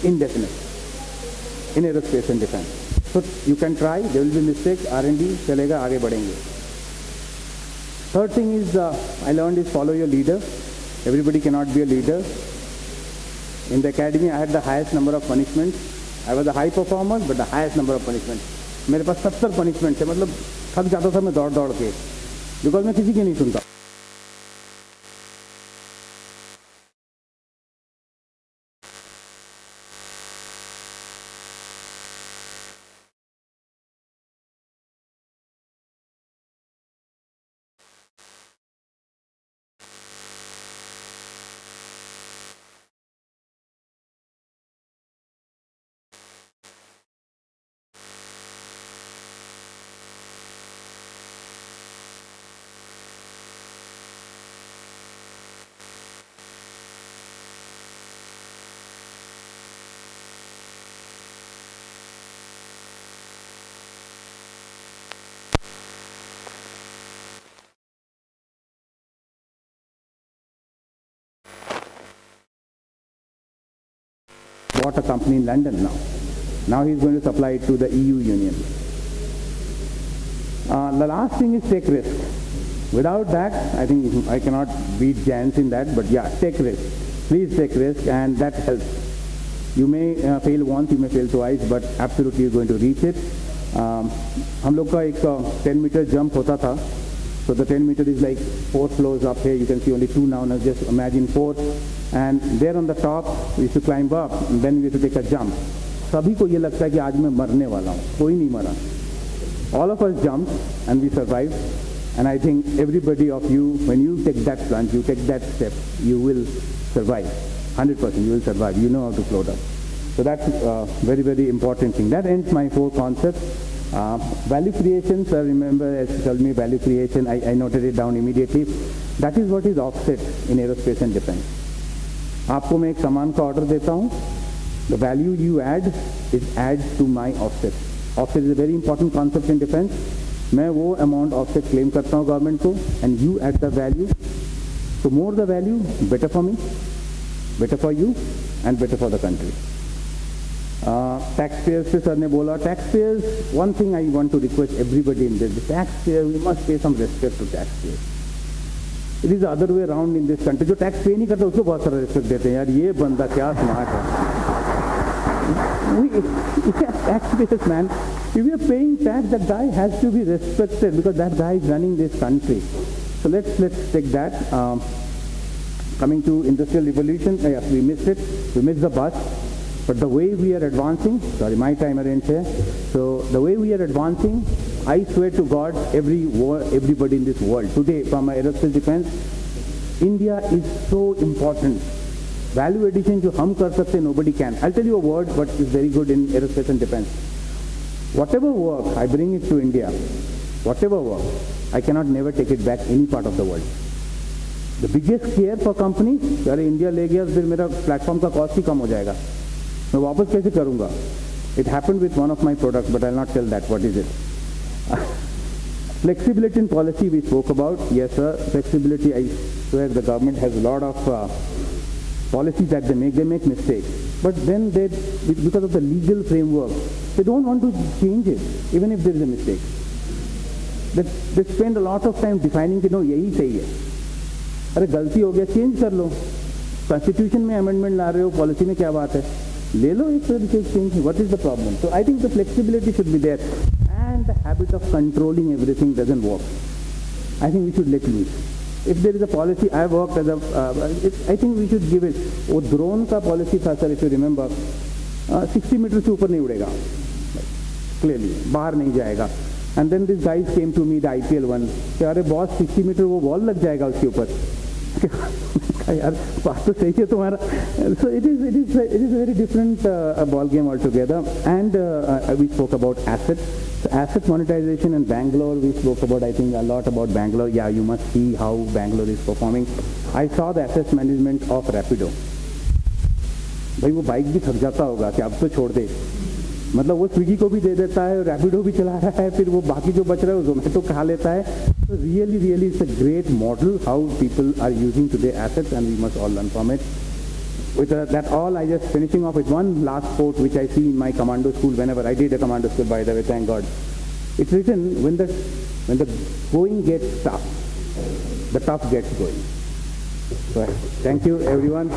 Indefinite. In aerospace and defense. So you can try, there will be mistakes, R&D, chalega, aage badhenge. Third thing is, I learned is follow your leader. Everybody cannot be a leader. In the academy, I had the highest number of punishments. I was a high performer, but the highest number of punishments. मेरे पास 70 punishments है, मतलब थक जाता था मैं दौड़ दौड़ के, because मैं किसी की नहीं सुनता. Bought a company in London now. Now he's going to supply it to the EU Union. The last thing is take risk. Without that, I think I cannot beat giants in that, but yeah, take risk. Please take risk, and that helps. You may fail once, you may fail twice, but absolutely you're going to reach it. हम लोग का एक 10-meter jump होता था. So the 10-meter is like 4 floors up here. You can see only 2 now. Now just imagine 4. And there on the top, we used to climb up, and then we used to take a jump. सभी को ये लगता है कि आज मैं मरने वाला हूँ. कोई नहीं मरा. All of us jumped, and we survived. And I think everybody of you, when you take that plunge, you take that step, you will survive. 100% you will survive. You know how to float up. So that's a very, very important thing. That ends my 4 concepts. Value creation, sir, remember, as you told me, value creation, I noted it down immediately. That is what is offset in aerospace and defense. आपको मैं एक सामान का order देता हूँ. The value you add is adds to my offset. Offset is a very important concept in defense. मैं वो amount offset claim करता हूँ government को, and you add the value. So more the value, better for me, better for you, and better for the country. Taxpayers पे sir ने बोला, taxpayers, one thing I want to request everybody in this, the taxpayer, we must pay some respect to taxpayers. It is the other way around in this country. जो tax पे नहीं करता उसको बहुत सारा रिस्पेक्ट देते हैं. यार ये बंदा क्या स्मार्ट है. Taxpayers, man, if we are paying tax, that guy has to be respected because that guy is running this country. So let's take that. Coming to industrial revolution, yes, we missed it. We missed the bus. But the way we are advancing, sorry, my timer ends here. So the way we are advancing, I swear to God, everybody in this world, today from aerospace defense, India is so important. Value addition जो हम कर सकते, nobody can. I'll tell you a word what is very good in aerospace and defense. Whatever work, I bring it to India. Whatever work, I cannot never take it back any part of the world. The biggest scare for companies, अरे India ले गया फिर मेरा platform का cost ही कम हो जाएगा. मैं वापस कैसे करूंगा? It happened with one of my products, but I'll not tell that. What is it? Flexibility in policy we spoke about. Yes, sir. Flexibility, I swear the government has a lot of policies that they make mistakes. But then they, because of the legal framework, they don't want to change it, even if there is a mistake. They spend a lot of time defining कि no यही सही है. अरे गलती हो गया, change कर लो. Constitution में अमेंडमेंट ला रहे हो, पॉलिसी में क्या बात है? ले लो एक तरीके से change. What is the problem? So I think the flexibility should be there, and the habit of controlling everything doesn't work. I think we should let loose. If there is a policy, I worked as a, I think we should give it. वो drone का policy था sir, if you remember, 60 metre से ऊपर नहीं उड़ेगा, clearly बाहर नहीं जाएगा. And then these guys came to me, the IPL one, कि अरे बॉस 60 मीटर वो बॉल लग जाएगा उसके ऊपर. यार बात तो सही है तुम्हारा. So it is a very different ball game altogether. And we spoke about assets. So asset monetization in Bangalore, we spoke about, I think, a lot about Bangalore. Yeah, you must see how Bangalore is performing. I saw the asset management of Rapido. भाई वो bike भी थक जाता होगा कि अब तो छोड़ दे. मतलब वो स्विगी को भी दे देता है, रैपिडो भी चला रहा है, फिर वो बाकी जो बच रहा है वो जोमेटो खा लेता है. So really it's a great model how people are using today assets, and we must all learn from it. With that all, I just finishing off with one last quote which I see in my commando school whenever I did a commando school, by the way, thank God. It's written, when the going gets tough, the tough gets going. So, thank you, everyone.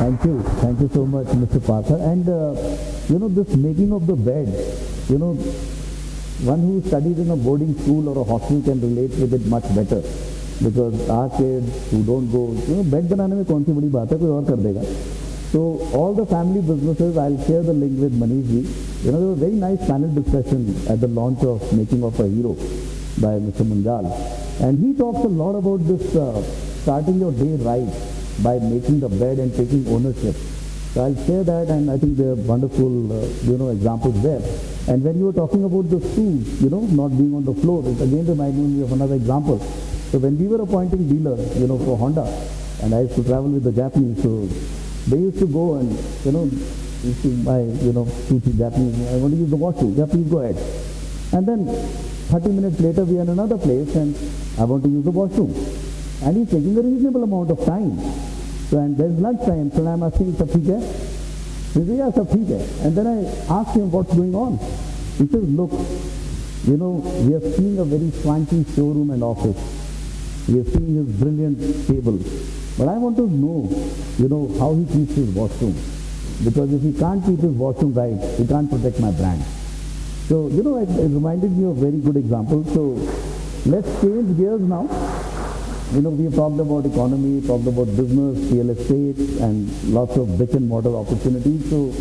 Thank you so much, Mr. Parker. And this making of the bed, one who studies in a boarding school or a hostel can relate with it much better, because our kids who don't go, bed बनाने में कौन सी बड़ी बात है, कोई और कर देगा. So all the family businesses, I'll share the link with Manish ji. There was a very nice panel discussion at the launch of Making of a Hero by Mr. Munjal, and he talks a lot about this starting your day right by making the bed and taking ownership. So I'll share that, and I think there are wonderful, examples there. And when you were talking about the shoes, not being on the floor, it again reminded me of another example. So when we were appointing dealers, for Honda, and I used to travel with the Japanese, so they used to go and, used to buy, 2-3 Japanese, I want to use the washroom, yeah, please go ahead. And then 30 minutes later, we are in another place, and I want to use the washroom. And he's taking a reasonable amount of time. So, and there's lunch time, so I'm asking, sab theek hai? He says, yeah, sab theek hai. And then I asked him what's going on. He says, look, we are seeing a very swanky showroom and office. We are seeing his brilliant table. But I want to know, how he keeps his washroom. Because if he can't keep his washroom right, he can't protect my brand. So, it reminded me of a very good example. So, let's change gears now. We have talked about economy, talked about business, real estate, and lots of brick and mortar opportunities. So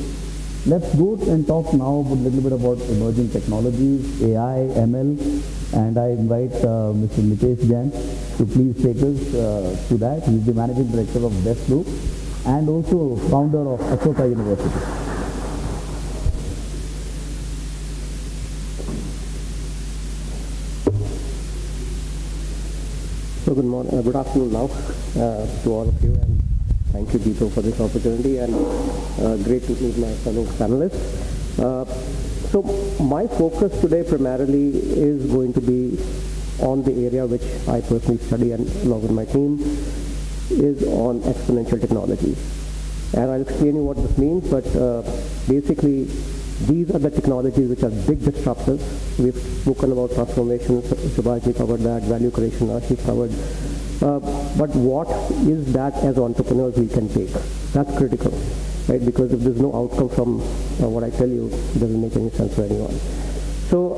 let's go and talk now a little bit about emerging technologies, AI, ML, and I invite Mr. Nitesh Jain to please take us to that. He's the Managing Director of Best Group and also founder of Ashoka University. So good afternoon now to all of you, and thank you, JITO, for this opportunity, and great to meet my fellow panelists. So my focus today primarily is going to be on the area which I personally study and along with my team is on exponential technology. And I'll explain you what this means, but basically these are the technologies which are big disruptors. We've spoken about transformation, Subhash covered that, value creation, Ashish covered. But what is that as entrepreneurs we can take? That's critical, right? Because if there's no outcome from what I tell you, it doesn't make any sense for anyone. So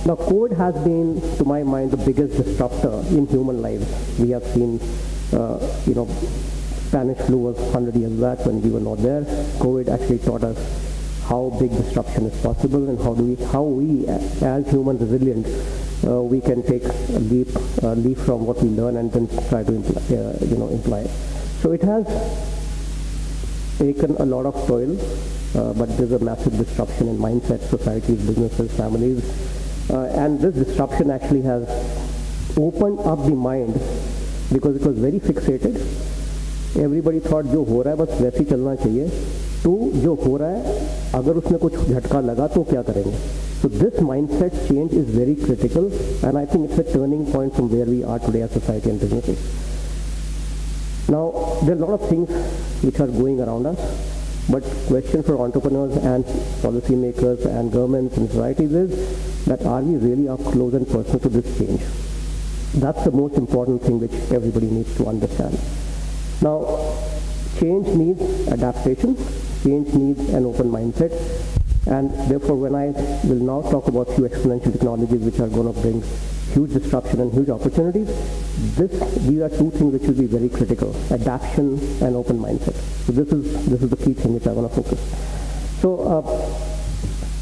now COVID has been, to my mind, the biggest disruptor in human lives. We have seen, Spanish flu was 100 years back when we were not there. COVID actually taught us how big disruption is possible, and how we as human resilient, we can take a leap from what we learn and then try to imply it. So it has taken a lot of toil, but there's a massive disruption in mindset, societies, businesses, families, and this disruption actually has opened up the mind because it was very fixated. Everybody thought जो हो रहा है बस वैसे ही चलना चाहिए, तो जो हो रहा है अगर उसमें कुछ झटका लगा तो क्या करेंगे. So this mindset change is very critical, and I think it's a turning point from where we are today as society and businesses. Now there are a lot of things which are going around us, but question for entrepreneurs and policymakers and governments and societies is that are we really up close and personal to this change? That's the most important thing which everybody needs to understand. Now, change needs adaptation, change needs an open mindset, and therefore when I will now talk about few exponential technologies which are going to bring huge disruption and huge opportunities, these are two things which will be very critical: adaptation and open mindset. So this is the key thing which I want to focus. So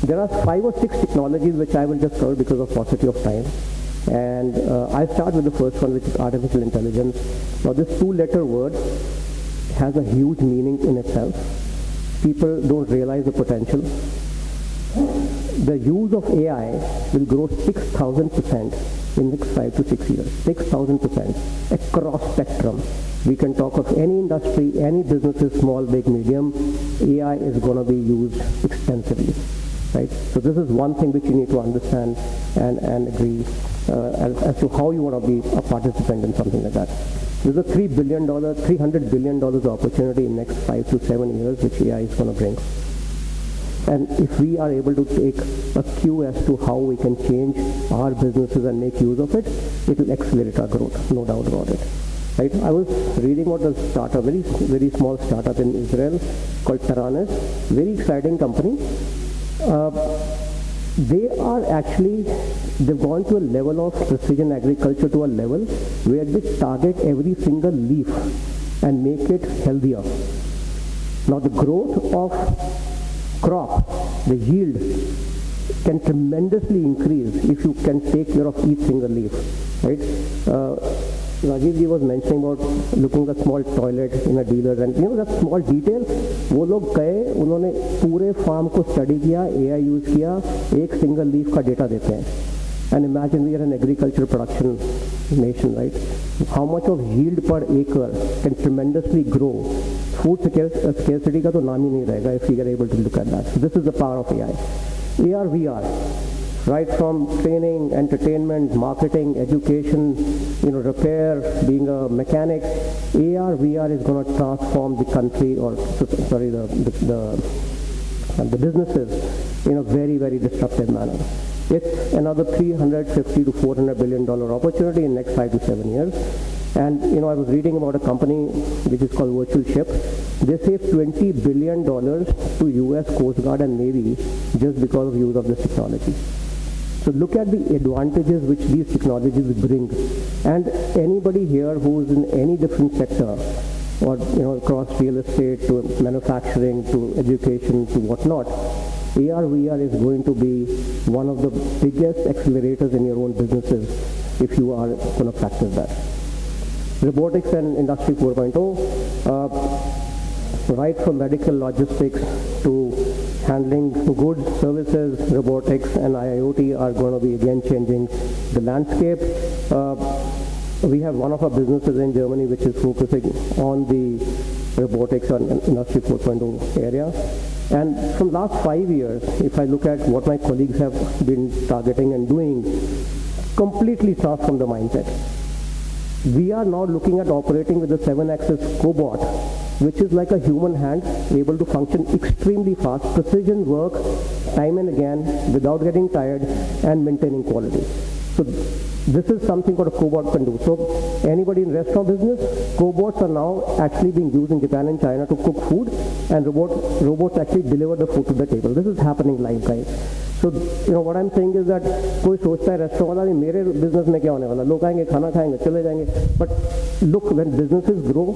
there are 5 or 6 technologies which I will just cover because of paucity of time. And I start with the first one, which is artificial intelligence. Now this 2-letter word has a huge meaning in itself. People don't realize the potential. The use of AI will grow 6,000% in the next 5 to 6 years. 6,000% across spectrum. We can talk of any industry, any businesses, small, big, medium. AI is going to be used extensively. Right? So this is one thing which you need to understand and agree as to how you want to be a participant in something like that. There's a $300 billion opportunity in the next 5 to 7 years which AI is going to bring. And if we are able to take a cue as to how we can change our businesses and make use of it, it will accelerate our growth, no doubt about it. Right? I was reading about a startup, very small startup in Israel called Taranis, very exciting company. They've gone to a level of precision agriculture, to a level where they target every single leaf and make it healthier. Now the growth of crop, the yield, can tremendously increase if you can take care of each single leaf, right? Rajiv ji was mentioning about looking at a small toilet in a dealer, and that small detail, वो लोग गए, उन्होंने पूरे farm को study किया, AI use किया, एक single leaf का डेटा देते हैं. And imagine we are an agriculture production nation, right? How much of yield per acre can tremendously grow? Food scarcity का तो नाम ही नहीं रहेगा if we are able to look at that. So this is the power of AI. AR, VR, right from training, entertainment, marketing, education, repair, being a mechanic, AR, VR is going to transform the country, or sorry, the businesses in a very, very disruptive manner. It's another $350 to $400 billion opportunity in the next 5 to 7 years. And I was reading about a company which is called Virtual Ship. They saved $20 billion to US Coast Guard and Navy just because of use of this technology. So look at the advantages which these technologies bring. And anybody here who is in any different sector, or across real estate to manufacturing to education to whatnot, AR, VR is going to be one of the biggest accelerators in your own businesses if you are going to practice that. Robotics and Industry 4.0, right from medical logistics to handling goods, services, robotics and IIoT are going to be again changing the landscape. We have one of our businesses in Germany which is focusing on the robotics and Industry 4.0 area. And from last 5 years, if I look at what my colleagues have been targeting and doing, completely transformed the mindset. We are now looking at operating with a 7-axis cobot, which is like a human hand, able to function extremely fast, precision work, time and again, without getting tired, and maintaining quality. So this is something what a cobot can do. So anybody in restaurant business, cobots are now actually being used in Japan and China to cook food, and robots actually deliver the food to the table. This is happening live, guys. So what I'm saying is that कोई सोचता है restaurant वाला मेरे business में क्या होने वाला, लोग आएंगे खाना खाएंगे चले जाएंगे. But look, when businesses grow,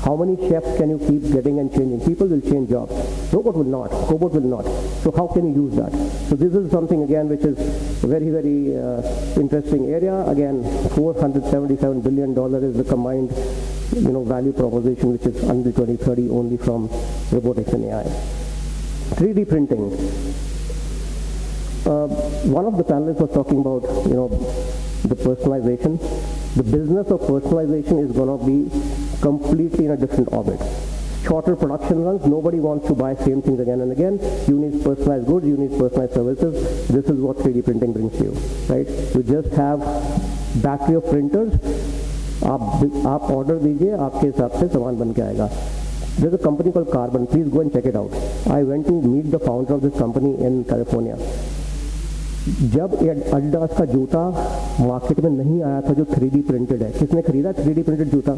how many chefs can you keep getting and changing? People will change jobs. Robot will not. Cobot will not. So how can you use that? So this is something again which is a very, very interesting area. Again, $477 billion is the combined value proposition which is until 2030 only from robotics and AI. 3D printing. One of the panelists was talking about the personalization. The business of personalization is going to be completely in a different orbit. Shorter production runs, nobody wants to buy same things again and again. You need personalized goods, you need personalized services. This is what 3D printing brings to you, right? You just have battery of printers. आप order दीजिए, आपके हिसाब से सामान बन के आएगा. There's a company called Carbon. Please go and check it out. I went to meet the founder of this company in California. जब एडिडास का जूता मार्केट में नहीं आया था जो 3D प्रिंटेड है, किसने खरीदा 3D प्रिंटेड जूता?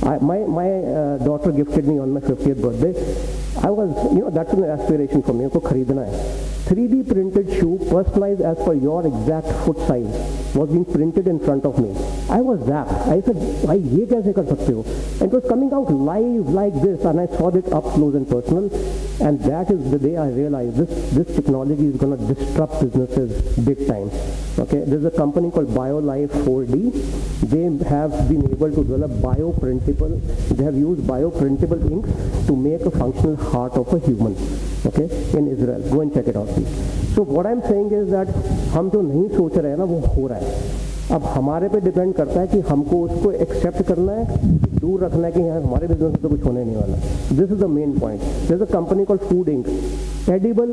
My daughter gifted me on my 50th birthday. I was, that's an aspiration for me. उनको खरीदना है. 3D printed shoe, personalized as per your exact foot size, was being printed in front of me. I was zapped. I said, "भाई ये कैसे कर सकते हो?" And it was coming out live like this, and I saw it up close and personal. And that is the day I realized this technology is going to disrupt businesses big time. Okay, there's a company called BioLife 4D. They have been able to develop bioprintable. They have used bioprintable inks to make a functional heart of a human. Okay, in Israel. Go and check it out, please. So what I'm saying is that हम जो नहीं सोच रहे हैं ना वो हो रहा है. अब हमारे पे डिपेंड करता है कि हमको उसको एक्सेप्ट करना है, दूर रखना है कि यार हमारे बिजनेस में तो कुछ होने नहीं वाला. This is the main point. There is a company called food ink. Edible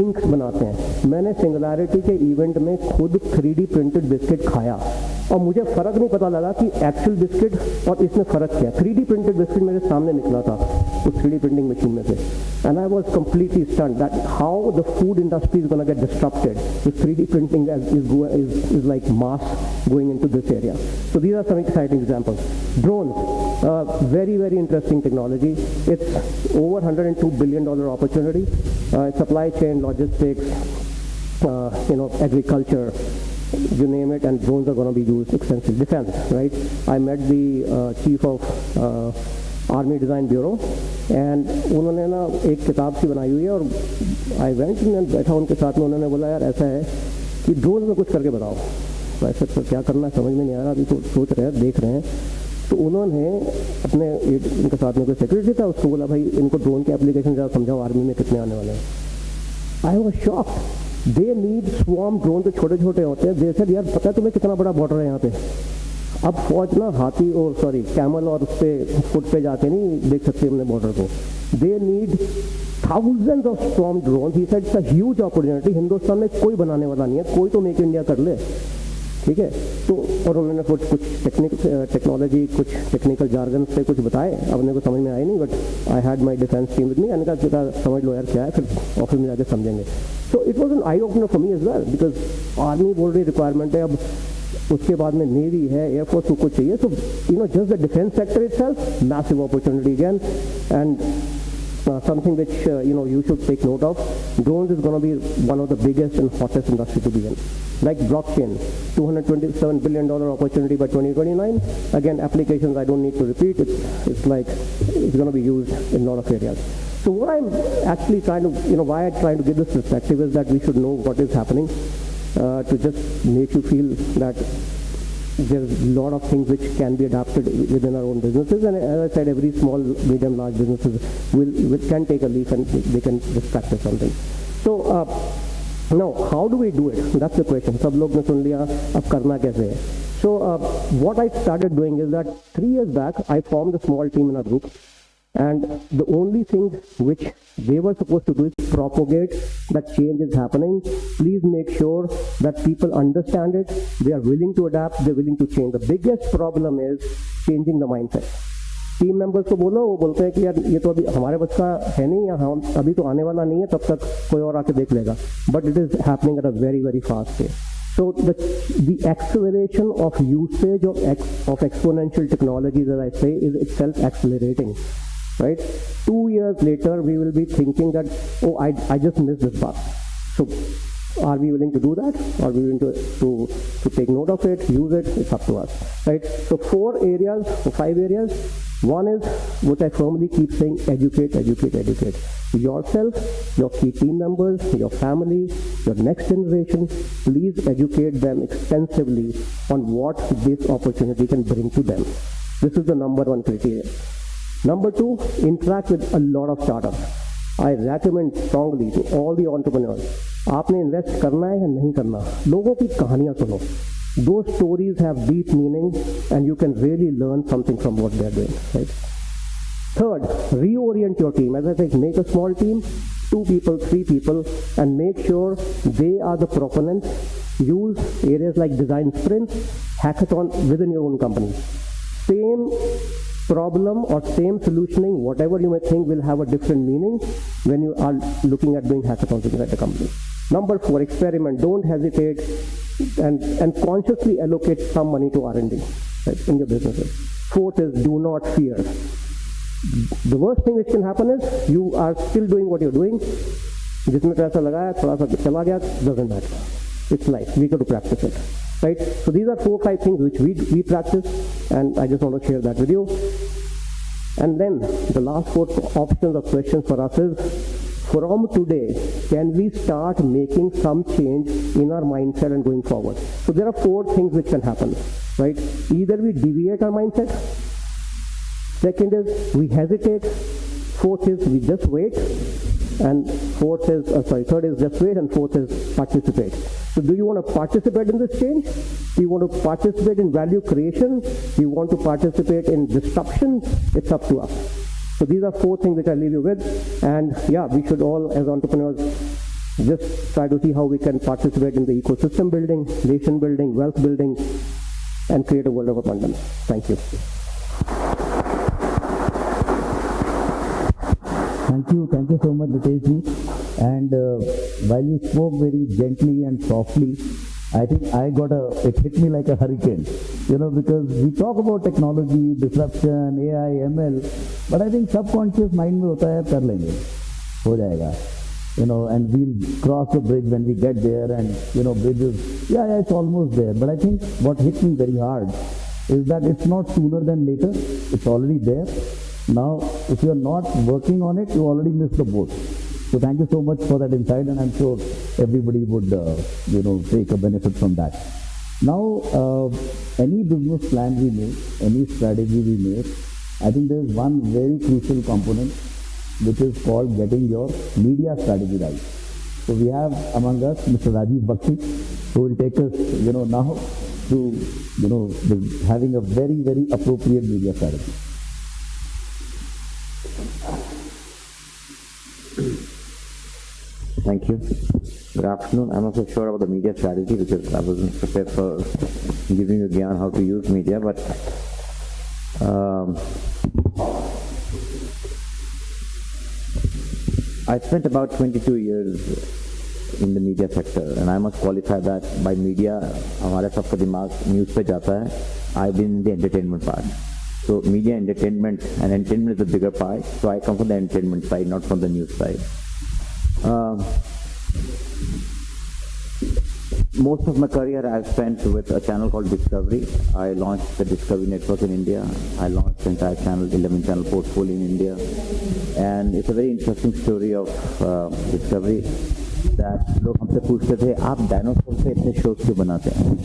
inks बनाते हैं. मैंने सिंगुलैरिटी के इवेंट में खुद 3D प्रिंटेड बिस्किट खाया और मुझे फर्क नहीं पता लगा कि एक्चुअल बिस्किट और इसमें फर्क क्या है. 3D प्रिंटेड बिस्किट मेरे सामने निकला था उस 3D प्रिंटिंग मशीन में से. And I was completely stunned that how the food industry is going to get disrupted if 3D printing is like mass going into this area. So these are some exciting examples. Drones, very, very interesting technology. It's over $102 billion opportunity. Supply chain, logistics, agriculture, you name it, and drones are going to be used extensively. Defense, right? I met the chief of Army Design Bureau, and उन्होंने ना एक किताब सी बनाई हुई है, और I went and बैठा उनके साथ में, उन्होंने बोला यार ऐसा है कि ड्रोन में कुछ करके बताओ। तो ऐसा तो क्या करना समझ में नहीं आ रहा, अभी तो सोच रहे हैं, देख रहे हैं। तो उन्होंने अपने इनके साथ में कोई सेक्रेटरी था, उसको बोला भाई इनको ड्रोन के एप्लीकेशन ज़रा समझाओ, आर्मी में कितने आने वाले हैं। I was shocked, they need swarm drone, तो छोटे छोटे होते हैं। दे सेड यार पता है तुम्हें कितना बड़ा बॉर्डर है यहाँ पे, अब फौज ना हाथी और कैमल और उस पे फुट पे जाके नहीं देख सकते हमने बॉर्डर को। They need thousands of swarm drones. He said it's a huge opportunity. Hindustan में कोई बनाने वाला नहीं है, कोई तो मेक इंडिया कर ले, ठीक है। तो और उन्होंने कुछ टेक्नोलॉजी, कुछ टेक्निकल जार्गन से कुछ बताए, अब मेरे को समझ में आया नहीं, but I had my defence team with me, मैंने कहा समझ लो यार क्या है, फिर ऑफिस में जाके समझेंगे। So it was an eye opener for me as well, because army बोल रही रिक्वायरमेंट है, अब उसके बाद में नेवी है, एयरफोर्स को कुछ चाहिए। So just the defence sector itself, massive opportunity again, and something which you should take note of. Drones is going to be one of the biggest and hottest industry to be in. Like blockchain, $227 billion opportunity by 2029. Again, applications I don't need to repeat. It's going to be used in a lot of areas. So what I'm actually trying to, why I'm trying to give this perspective is that we should know what is happening, to just make you feel that there's a lot of things which can be adapted within our own businesses, and as I said, every small, medium, large businesses can take a leaf and they can just practice something. So now, how do we do it? That's the question. सब लोग ने सुन लिया, अब करना कैसे है? So what I started doing is that 3 years back, I formed a small team in a group, and the only thing which they were supposed to do is propagate that change is happening. Please make sure that people understand it, they are willing to adapt, they're willing to change. The biggest problem is changing the mindset. Team members को बोलो, वो बोलते हैं कि यार ये तो अभी हमारे बस का है नहीं, या हम अभी तो आने वाला नहीं है, तब तक कोई और आके देख लेगा, but it is happening at a very very fast pace. So the acceleration of usage of exponential technologies, as I say, is itself accelerating, right? 2 years later, we will be thinking that, oh, I just missed this bus. So are we willing to do that? Are we willing to take note of it, use it? It's up to us, right? So 4 areas, or 5 areas. One is, which I firmly keep saying, educate, educate, educate. Yourself, your key team members, your family, your next generation. Please educate them extensively on what this opportunity can bring to them. This is the number 1 criteria. Number 2, interact with a lot of startups. I recommend strongly to all the entrepreneurs, आपने invest करना है या नहीं करना, लोगों की कहानियां सुनो. Those stories have deep meaning, and you can really learn something from what they're doing, right? Third, reorient your team. As I said, make a small team, 2 people, 3 people, and make sure they are the proponents. Use areas like design sprints, hackathon within your own company. Same problem or same solutioning, whatever you may think, will have a different meaning when you are looking at doing hackathons inside the company. Number 4, experiment. Don't hesitate, and consciously allocate some money to R&D, right, in your businesses. 4th is, do not fear. The worst thing which can happen is you are still doing what you're doing. जिसमें पैसा लगाया, थोड़ा सा चला गया, doesn't matter. It's life. We got to practice it, right? So these are 4-5 things which we practice, and I just want to share that with you. And then the last 4 options or questions for us is, from today, can we start making some change in our mindset and going forward? So there are 4 things which can happen, right? Either we deviate our mindset. Second is we hesitate. 4th is we just wait. And third is just wait, and 4th is participate. So do you want to participate in this change? Do you want to participate in value creation? Do you want to participate in disruption? It's up to us. So these are 4 things which I leave you with. And yeah, we should all, as entrepreneurs, just try to see how we can participate in the ecosystem building, nation building, wealth building, and create a world of abundance. Thank you. Thank you so much, Ritesh ji. And while you spoke very gently and softly, I think it hit me like a hurricane, because we talk about technology, disruption, AI, ML, but I think subconscious mind में होता है कर लेंगे, हो जाएगा, and we'll cross the bridge when we get there, and bridges, yeah, it's almost there. But I think what hit me very hard is that it's not sooner than later, it's already there. Now, if you're not working on it, you already missed the boat. So thank you so much for that insight, and I'm sure everybody would, take a benefit from that. Now, any business plan we make, any strategy we make, I think there's one very crucial component, which is called getting your media strategy right. So we have among us Mr. Rajiv Bakshi, who will take us, now to, having a very, very appropriate media strategy. Thank you. Good afternoon. I'm not so sure about the media strategy because I wasn't prepared for giving you gyan how to use media, but I spent about 22 years in the media sector, and I must qualify that by media, हमारा सबका दिमाग news पे जाता है. I've been in the entertainment part. So media entertainment, and entertainment is the bigger part. So I come from the entertainment side, not from the news side. Most of my career I've spent with a channel called Discovery. I launched the Discovery network in India. I launched the entire channel, 11 channel portfolio in India. And it's a very interesting story of Discovery that लोग हमसे पूछते थे आप dinosaur से इतने shows क्यों बनाते हैं?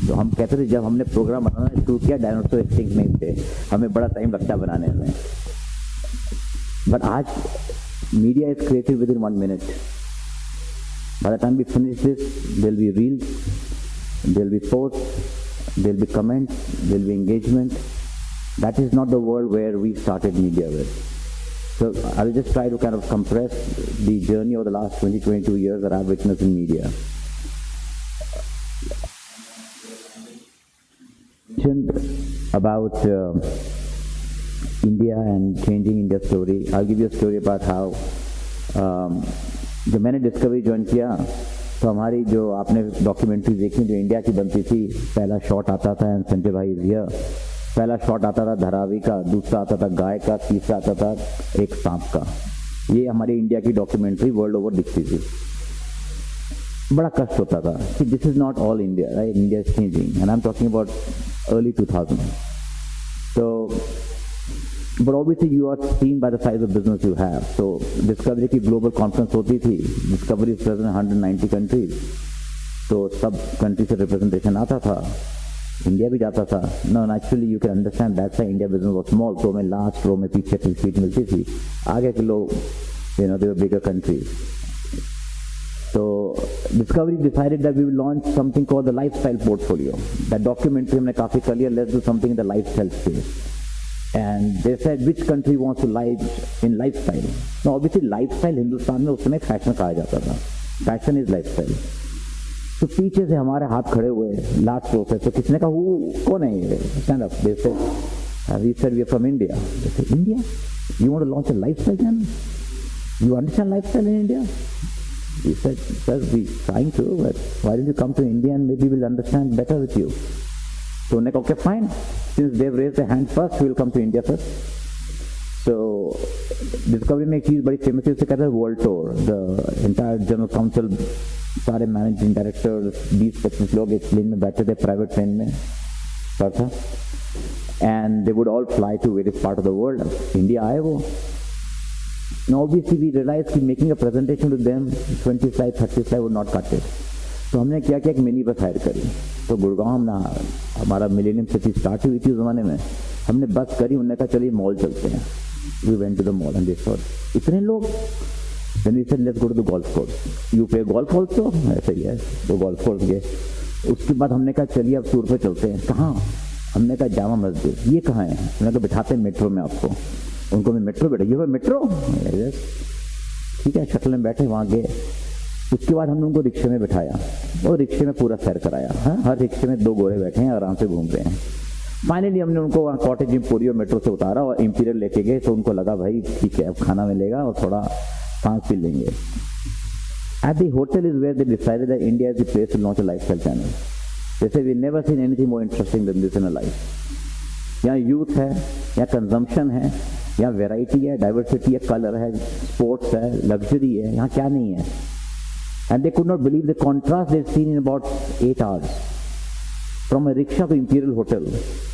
तो हम कहते थे जब हमने प्रोग्राम बनाना शुरू किया डायनासोर एक्सटिंक्ट नहीं थे, हमें बड़ा टाइम लगता बनाने में. But आज media is created within 1 minute. By the time we finish this, there'll be reels, there'll be posts, there'll be comments, there'll be engagement. That is not the world where we started media with. So I'll just try to kind of compress the journey over the last 22 years that I've witnessed in media. About India and changing India story. I'll give you a story about how जब मैंने discovery join किया तो हमारी जो आपने documentary देखी जो India की बनती थी, पहला शॉट आता था एंड संजय भाई हियर, पहला शॉट आता था धारावी का, दूसरा आता था गाय का, तीसरा आता था एक सांप का. ये हमारी इंडिया की डॉक्यूमेंट्री वर्ल्ड ओवर दिखती थी. बड़ा कष्ट होता था कि this is not all India, right? India is changing and I am talking about early 2000. So but obviously you are seen by the size of business you have. So Discovery की global conference होती थी. Discovery is present in 190 countries. तो सब country से representation आता था. India भी जाता था. No, actually you can understand that's why India business was small. तो मैं last row में पीछे की सीट मिलती थी. आगे के लोग, they were bigger countries. So Discovery decided that we will launch something called the lifestyle portfolio. That documentary हमने काफी कर लिया. Let's do something in the lifestyle space. And they said which country wants to live in lifestyle. Now obviously lifestyle Hindustan में उस समय fashion कहा जाता था. Fashion is lifestyle. तो पीछे से हमारे हाथ खड़े हुए लास्ट रो पे, तो किसने कहा कौन है ये? Stand up. They said, we said we are from India. They said, India? You want to launch a lifestyle channel? You understand lifestyle in India? We said, sir, we're trying to, but why don't you come to India and maybe we'll understand better with you. So उन्होंने कहा okay fine, since they've raised their hand first, we'll come to India first. So Discovery में एक चीज बड़ी famous है, उसे कहते हैं world tour. The entire general council, सारे मैनेजिंग डायरेक्टर्स, 20-25 लोग एक प्लेन में बैठे थे, प्राइवेट प्लेन में पर था, and they would all fly to various part of the world. India आए वो. Now obviously we realized कि making a presentation to them 20 slides 30 slides would not cut it. तो हमने क्या किया, एक मिनी बस हायर करी. तो गुड़गांव में हमारा मिलेनियम सिटी स्टार्ट हुई थी उस जमाने में. हमने बस करी, उन्होंने कहा चलिए मॉल चलते हैं. We went to the mall and they saw इतने लोग. Then we said let's go to the golf course. You play golf also? ऐसे ही है. तो golf course गए. उसके बाद हमने कहा चलिए अब टूर पे चलते हैं. कहाँ? हमने कहा जामा मस्जिद. ये कहाँ है? हमने कहा बिठाते हैं मेट्रो में आपको. उनको मैं मेट्रो बैठा, ये मेट्रो ठीक है. शटल में बैठे, वहाँ गए. उसके बाद हमने उनको रिक्शे में बिठाया और रिक्शे में पूरा सैर कराया. हाँ, हर रिक्शे में 2 गोरे बैठे हैं, आराम से घूम रहे हैं. फाइनली हमने उनको वहाँ कॉटेज एम्पोरियो मेट्रो से उतारा और इंपीरियल लेके गए, तो उनको लगा भाई ठीक है अब खाना मिलेगा और थोड़ा सांस पी लेंगे. At the hotel is where they decided that India is the place to launch a lifestyle channel. They said we've never seen anything more interesting than this in our life. यहाँ youth है, यहाँ consumption है, यहाँ variety है, diversity है, colour है, sports है, luxury है, यहाँ क्या नहीं है. And they could not believe the contrast they'd seen in about 8 hours. From a rickshaw to Imperial Hotel.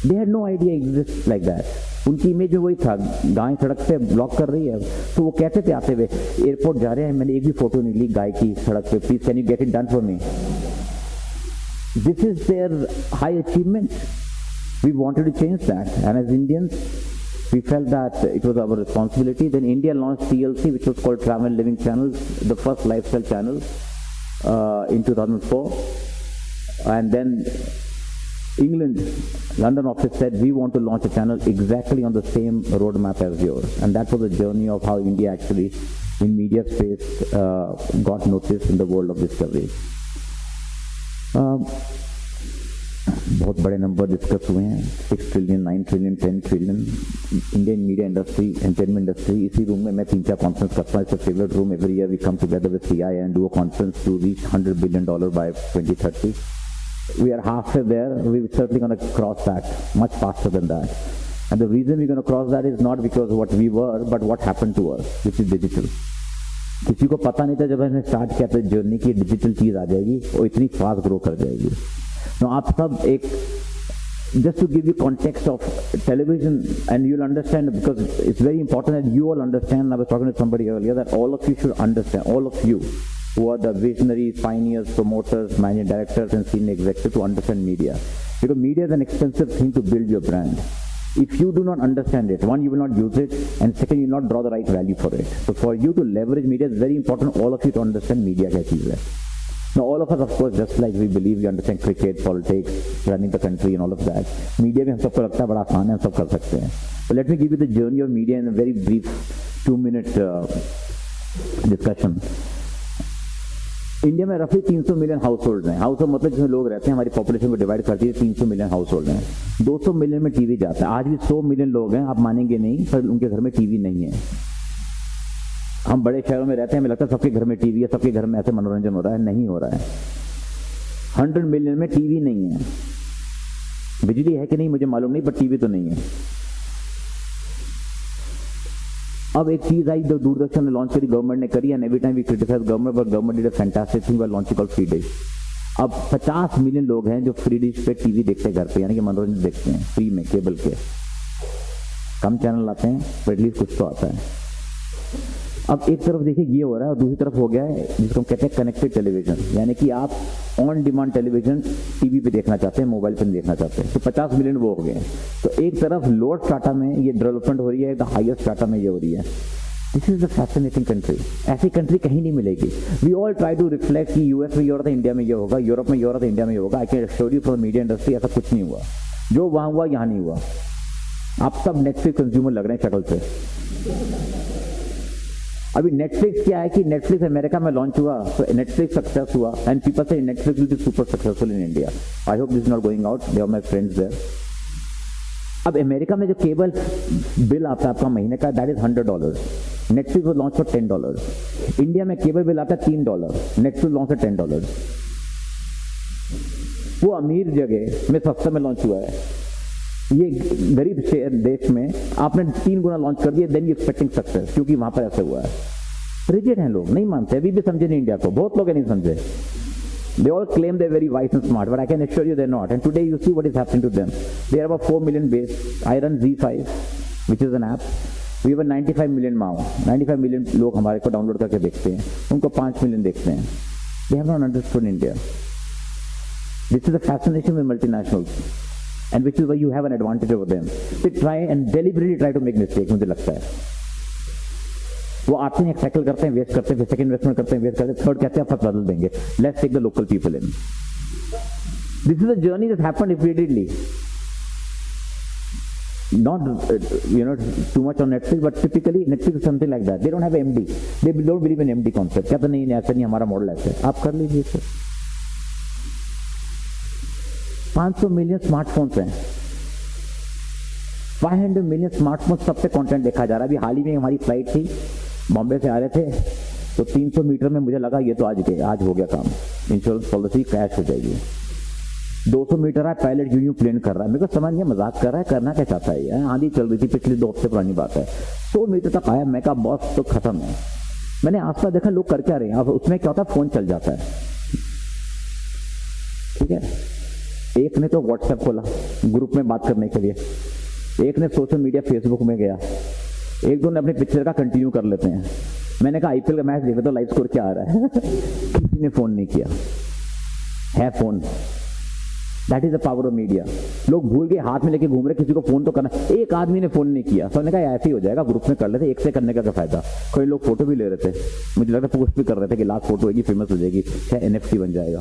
They had no idea it exists like that. उनकी इमेज में वही था, गाय सड़क पे ब्लॉक कर रही है, तो वो कहते थे आते हुए एयरपोर्ट जा रहे हैं, मैंने एक भी फोटो नहीं ली गाय की सड़क पे, please can you get it done for me. This is their high achievement. We wanted to change that, and as Indians we felt that it was our responsibility. Then India launched TLC, which was called Travel Living Channel, the first lifestyle channel in 2004. And then England, London office said, we want to launch a channel exactly on the same roadmap as yours. And that was the journey of how India actually, in media space, got noticed in the world of discovery. बहुत बड़े number discuss हुए हैं, 6 trillion, 9 trillion, 10 trillion. Indian media industry, entertainment industry, इसी room में मैं 3-4 conference करता हूँ. It's favourite room. Every year we come together with CI and do a conference to reach $100 billion by 2030. We are halfway there. We're certainly going to cross that much faster than that. And the reason we're going to cross that is not because what we were, but what happened to us, which is digital. किसी को पता नहीं था जब हमने start किया था journey की डिजिटल चीज आ जाएगी और इतनी फास्ट ग्रो कर जाएगी. तो आप सब एक just to give you context of television, and you'll understand because it's very important that you all understand. I was talking to somebody earlier that all of you should understand, all of you who are the visionaries, pioneers, promoters, managing directors and senior executives to understand media. Because media is an expensive thing to build your brand. If you do not understand it, one, you will not use it, and second, you will not draw the right value for it. So for you to leverage media, it's very important all of you to understand media क्या चीज़ है. Now all of us, of course, just like we believe we understand cricket, politics, running the country and all of that. Media में हम सबको लगता है बड़ा आसान है, हम सब कर सकते हैं. But let me give you the journey of media in a very brief 2-minute discussion. India में रफली 300 मिलियन हाउस होल्ड हैं. हाउस होल्ड मतलब जिसमें लोग रहते हैं, हमारी पॉपुलेशन को डिवाइड करती है, 300 मिलियन हाउस होल्ड हैं. 200 मिलियन में टीवी जाता है. आज भी 100 मिलियन लोग हैं, आप मानेंगे नहीं, पर उनके घर में टीवी नहीं है. हम बड़े शहरों में रहते हैं, हमें लगता है सबके घर में टीवी है, सबके घर में ऐसे मनोरंजन हो रहा है. नहीं हो रहा है. 100 मिलियन में टीवी नहीं है. बिजली है कि नहीं मुझे मालूम नहीं, पर टीवी तो नहीं है. अब एक चीज आई जो दूरदर्शन ने लॉन्च करी, गवर्नमेंट ने करी, and every time we criticise government, but government did a fantastic thing by launching called free dish. अब 50 मिलियन लोग हैं जो फ्री डिश पे टीवी देखते हैं घर पे, यानी कि मनोरंजन देखते हैं फ्री में, केबल के. कम चैनल आते हैं पर एटलीस्ट कुछ तो आता है. अब एक तरफ देखिए ये हो रहा है और दूसरी तरफ हो गया है जिसको हम कहते हैं कनेक्टेड टेलीविजन, यानी कि आप ऑन डिमांड टेलीविजन टीवी पे देखना चाहते हैं, मोबाइल पे नहीं देखना चाहते हैं. तो 50 मिलियन वो हो गए. तो एक तरफ लोअर स्ट्राटा में ये डेवलपमेंट हो रही है, तो हाईएस्ट स्ट्राटा में ये हो रही है. This is the fascinating country. ऐसी कंट्री कहीं नहीं मिलेगी. We all try to reflect कि यूएस में ये हो रहा था, इंडिया में ये होगा, यूरोप में ये हो रहा था, इंडिया में ये होगा. I can assure you from media industry ऐसा कुछ नहीं हुआ. जो वहां हुआ यहाँ नहीं हुआ. आप सब नेटफ्लिक्स कंज्यूमर लग रहे हैं शक्ल से. अभी नेटफ्लिक्स क्या है कि नेटफ्लिक्स अमेरिका में लॉन्च हुआ, तो नेटफ्लिक्स सक्सेस हुआ, एंड पीपल से Netflix will be super successful in India. I hope this is not going out, they are my friends there. अब अमेरिका में जो केबल बिल आता है आपका महीने का, दैट इज $100. नेटफ्लिक्स वो लॉन्च फॉर $10. इंडिया में केबल बिल आता है $3, नेटफ्लिक्स लॉन्च फॉर $10. वो अमीर जगह में सस्ता में लॉन्च हुआ है. ये गरीब देश में आपने 3 गुना लॉन्च कर दिया, देन यू एक्सपेक्टिंग सक्सेस, क्योंकि वहां पर ऐसे हुआ है. रिजिड हैं लोग, नहीं मानते, अभी भी समझे नहीं इंडिया को. बहुत लोग नहीं समझे. They all claim they're very wise and smart, but I can assure you they're not. And today you see what is happening to them. They are about 4 million base. I run Z5, which is an app. We have 95 million now. 95 million लोग हमारे को download करके देखते हैं, उनको 5 million देखते हैं. They have not understood India. This is the fascination with multinationals, and which is why you have an advantage over them. They try and deliberately try to make mistakes. मुझे लगता है वो आते हैं, साइकिल करते हैं, वेस्ट करते हैं, फिर सेकंड इन्वेस्टमेंट करते हैं, वेस्ट करते हैं, थर्ड कहते हैं आप बदल देंगे. Let's take the local people in. This is the journey that happened repeatedly. Not too much on Netflix, but typically Netflix is something like that. They don't have MD. They don't believe in MD concept. कहते नहीं ऐसा नहीं, हमारा model ऐसा है, आप कर लीजिए सर. 500 मिलियन स्मार्टफोन्स हैं. 500 मिलियन स्मार्टफोन सब पे कंटेंट देखा जा रहा है। अभी हाल ही में हमारी फ्लाइट थी, बॉम्बे से आ रहे थे, तो 300 मीटर में मुझे लगा ये तो आज हो गया काम, इंश्योरेंस पॉलिसी क्रैश हो जाएगी। 200 मीटर है, पायलट यूं प्लेन कर रहा है, मेरे को समझ नहीं मजाक कर रहा है, करना क्या चाहता है ये। आंधी चल रही थी, पिछले 2 हफ्ते पुरानी बात है। 100 मीटर तक आया, मैं कहा बॉस तो खत्म है। मैंने आसपास देखा लोग कर क्या रहे हैं, अब उसमें क्या होता है, फोन चल जाता है, ठीक है। एक ने तो व्हाट्सएप खोला ग्रुप में बात करने के लिए, एक ने सोशल मीडिया फेसबुक में गया, एक दो ने अपनी पिक्चर का कंटिन्यू कर लेते हैं। मैंने कहा आईपीएल का मैच देखा तो लाइव स्कोर क्या आ रहा है किसी ने फोन नहीं किया है phone. That is the power of media. लोग भूल के हाथ में लेके घूम रहे, किसी को फोन तो करना। एक आदमी ने फोन नहीं किया, सबने कहा ऐसे ही हो जाएगा, ग्रुप में कर लेते, एक से करने का क्या फायदा। कोई लोग फोटो भी ले रहे थे, मुझे लगता है पोस्ट भी कर रहे थे कि लास्ट फोटो होगी, फेमस हो जाएगी, क्या एनएफटी बन जाएगा।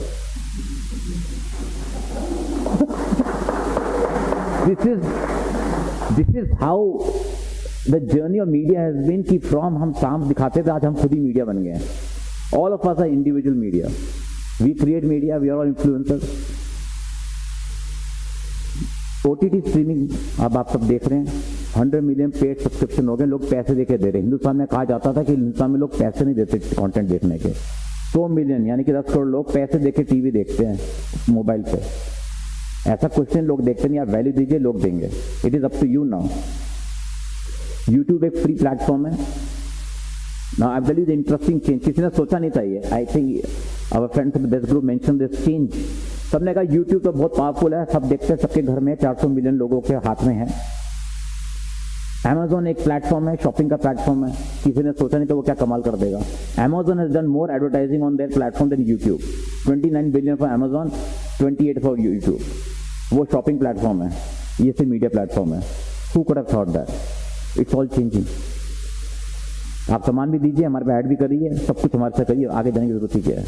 This is how the journey of media has been, कि फ्रॉम हम सांप दिखाते थे, आज हम खुद ही मीडिया बन गए हैं। All of us are individual media, we create media, we are all influencers. OTT streaming अब आप सब देख रहे हैं, 100 मिलियन पेड सब्सक्रिप्शन हो गए, लोग पैसे देके दे रहे हैं। हिंदुस्तान में कहा जाता था कि हिंदुस्तान में लोग पैसे नहीं देते कंटेंट देखने के। 100 मिलियन यानी कि 10 करोड़ लोग पैसे देके टीवी देखते हैं मोबाइल पे। ऐसा क्वेश्चन लोग देखते नहीं, आप वैल्यू दीजिए, लोग देंगे। It is up to you now. YouTube एक फ्री प्लेटफॉर्म है। Now I tell you the interesting change, किसी ने सोचा नहीं था ये। I think our friends of the best group mention this change. सबने कहा यूट्यूब तो बहुत पावरफुल है, सब देखते हैं, सबके घर में 400 मिलियन लोगों के हाथ में है। Amazon एक प्लेटफॉर्म है, शॉपिंग का प्लेटफॉर्म है, किसी ने सोचा नहीं तो वो क्या कमाल कर देगा। Amazon has done more advertising on their platform than YouTube. 29 billion for Amazon, 28 for YouTube. वो शॉपिंग प्लेटफॉर्म है, ये सिर्फ मीडिया प्लेटफॉर्म है। Who could have thought that? It's all changing. आप सामान भी दीजिए, हमारे पे ऐड भी करिए, सब कुछ हमारे से करिए, आगे जाने की जरूरत ही क्या है।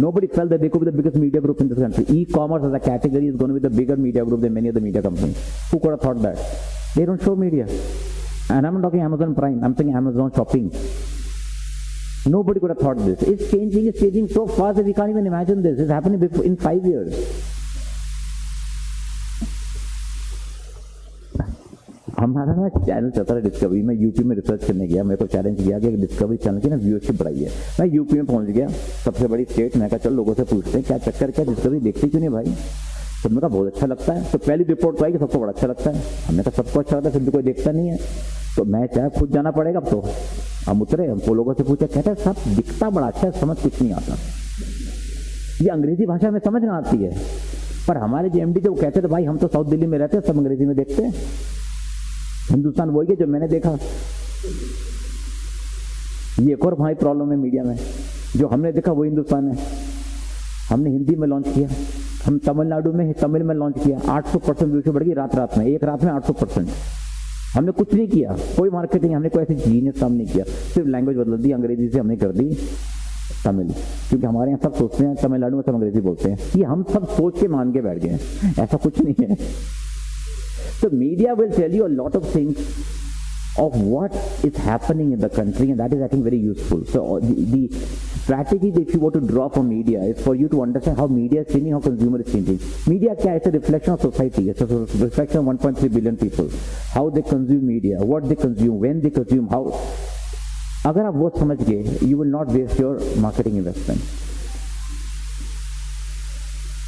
Nobody felt that they could be the biggest media group in this country. E-commerce as a category is going to be the bigger media group than many other media companies. Who could have thought that? They don't show media. And I'm not talking Amazon Prime, I'm saying Amazon Shopping. Nobody could have thought this. It's changing so fast that we can't even imagine this. It's happening in 5 years. हमारा ना channel चलता है discovery में, UP में research करने गया, मेरे को चैलेंज किया कि डिस्कवरी चैनल की ना व्यूअरशिप बढ़ाई है। मैं यूपी में पहुंच गया, सबसे बड़ी स्टेट, मैं कहा चल लोगों से पूछते हैं क्या चक्कर, क्या डिस्कवरी देखते क्यों नहीं भाई। तो मेरा बहुत अच्छा लगता है। तो पहली रिपोर्ट तो आई कि सबको बड़ा अच्छा लगता है। हमने कहा सबको अच्छा लगता है, फिर भी कोई देखता नहीं है, तो मैं चाहे खुद जाना पड़ेगा। अब तो हम उतरे, हमको लोगों से पूछा, कहते हैं सब दिखता बड़ा अच्छा है, समझ कुछ नहीं आता। ये अंग्रेजी भाषा में समझ ना आती है, पर हमारे जो एमडी जो कहते थे भाई हम तो साउथ दिल्ली में रहते हैं, सब अंग्रेजी में देखते हैं। हिंदुस्तान वही है जो मैंने देखा। ये एक और हमारी प्रॉब्लम है मीडिया में, जो हमने देखा वो हिंदुस्तान है। हमने हिंदी में लॉन्च किया, हम तमिलनाडु में तमिल में लॉन्च किया, 800% व्यूज़ बढ़ गई रात में, एक रात में 800%। हमने कुछ नहीं किया, कोई मार्केटिंग, हमने कोई ऐसी जीनियस काम नहीं किया, सिर्फ लैंग्वेज बदल दी, अंग्रेजी से हमने कर दी तमिल, क्योंकि हमारे यहाँ सब सोचते हैं तमिलनाडु में सब अंग्रेजी बोलते हैं। ये हम सब सोच के मान के बैठ गए, ऐसा कुछ नहीं है। So media will tell you a lot of things of what is happening in the country, and that is, I think, very useful. So the strategy that you want to draw from media is for you to understand how media is changing, how consumer is changing. Media क्या है? It's a reflection of society. It's a reflection of 1.3 billion people. How they consume media, what they consume, when they consume, how. अगर आप वो समझ गए, you will not waste your marketing investment.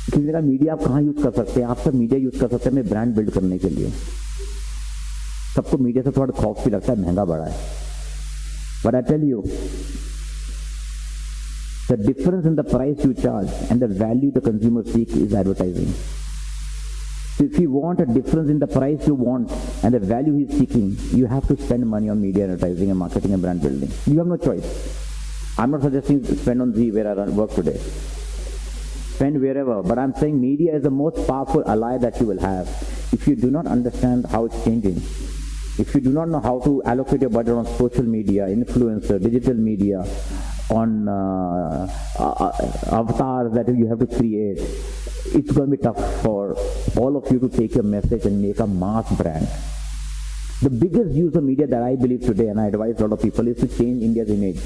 किसी जगह media आप कहाँ यूज कर सकते हैं? आप सब मीडिया यूज कर सकते हैं अपने ब्रांड बिल्ड करने के लिए। सबको मीडिया से थोड़ा खौफ भी लगता है, महंगा बड़ा है, but I tell you the difference in the price you charge and the value the consumer seek is advertising. If you want a difference in the price you want and the value he is seeking, you have to spend money on media advertising and marketing and brand building. You have no choice. I'm not suggesting spend on Z where I work today. Spend wherever, but I'm saying media is the most powerful ally that you will have. If you do not understand how it's changing, if you do not know how to allocate your budget on social media, influencer, digital media, on avatars that you have to create, it's going to be tough for all of you to take your message and make a mass brand. The biggest use of media that I believe today, and I advise a lot of people, is to change India's image.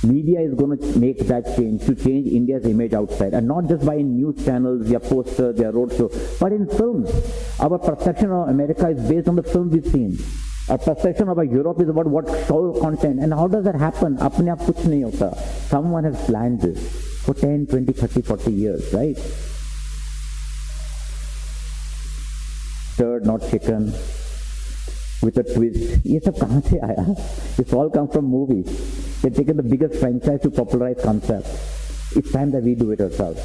Media is going to make that change, to change India's image outside, and not just by news channels, their posters, their roadshow, but in films. Our perception of America is based on the film we've seen. Our perception of Europe is about what show content. And how does that happen? Apne aap kuch nahi hota. Someone has planned this for 10, 20, 30, 40 years, right? Stirred, not chicken, with a twist. Ye sab kahan se aaya? It's all come from movies. They've taken the biggest franchise to popularize concepts. It's time that we do it ourselves.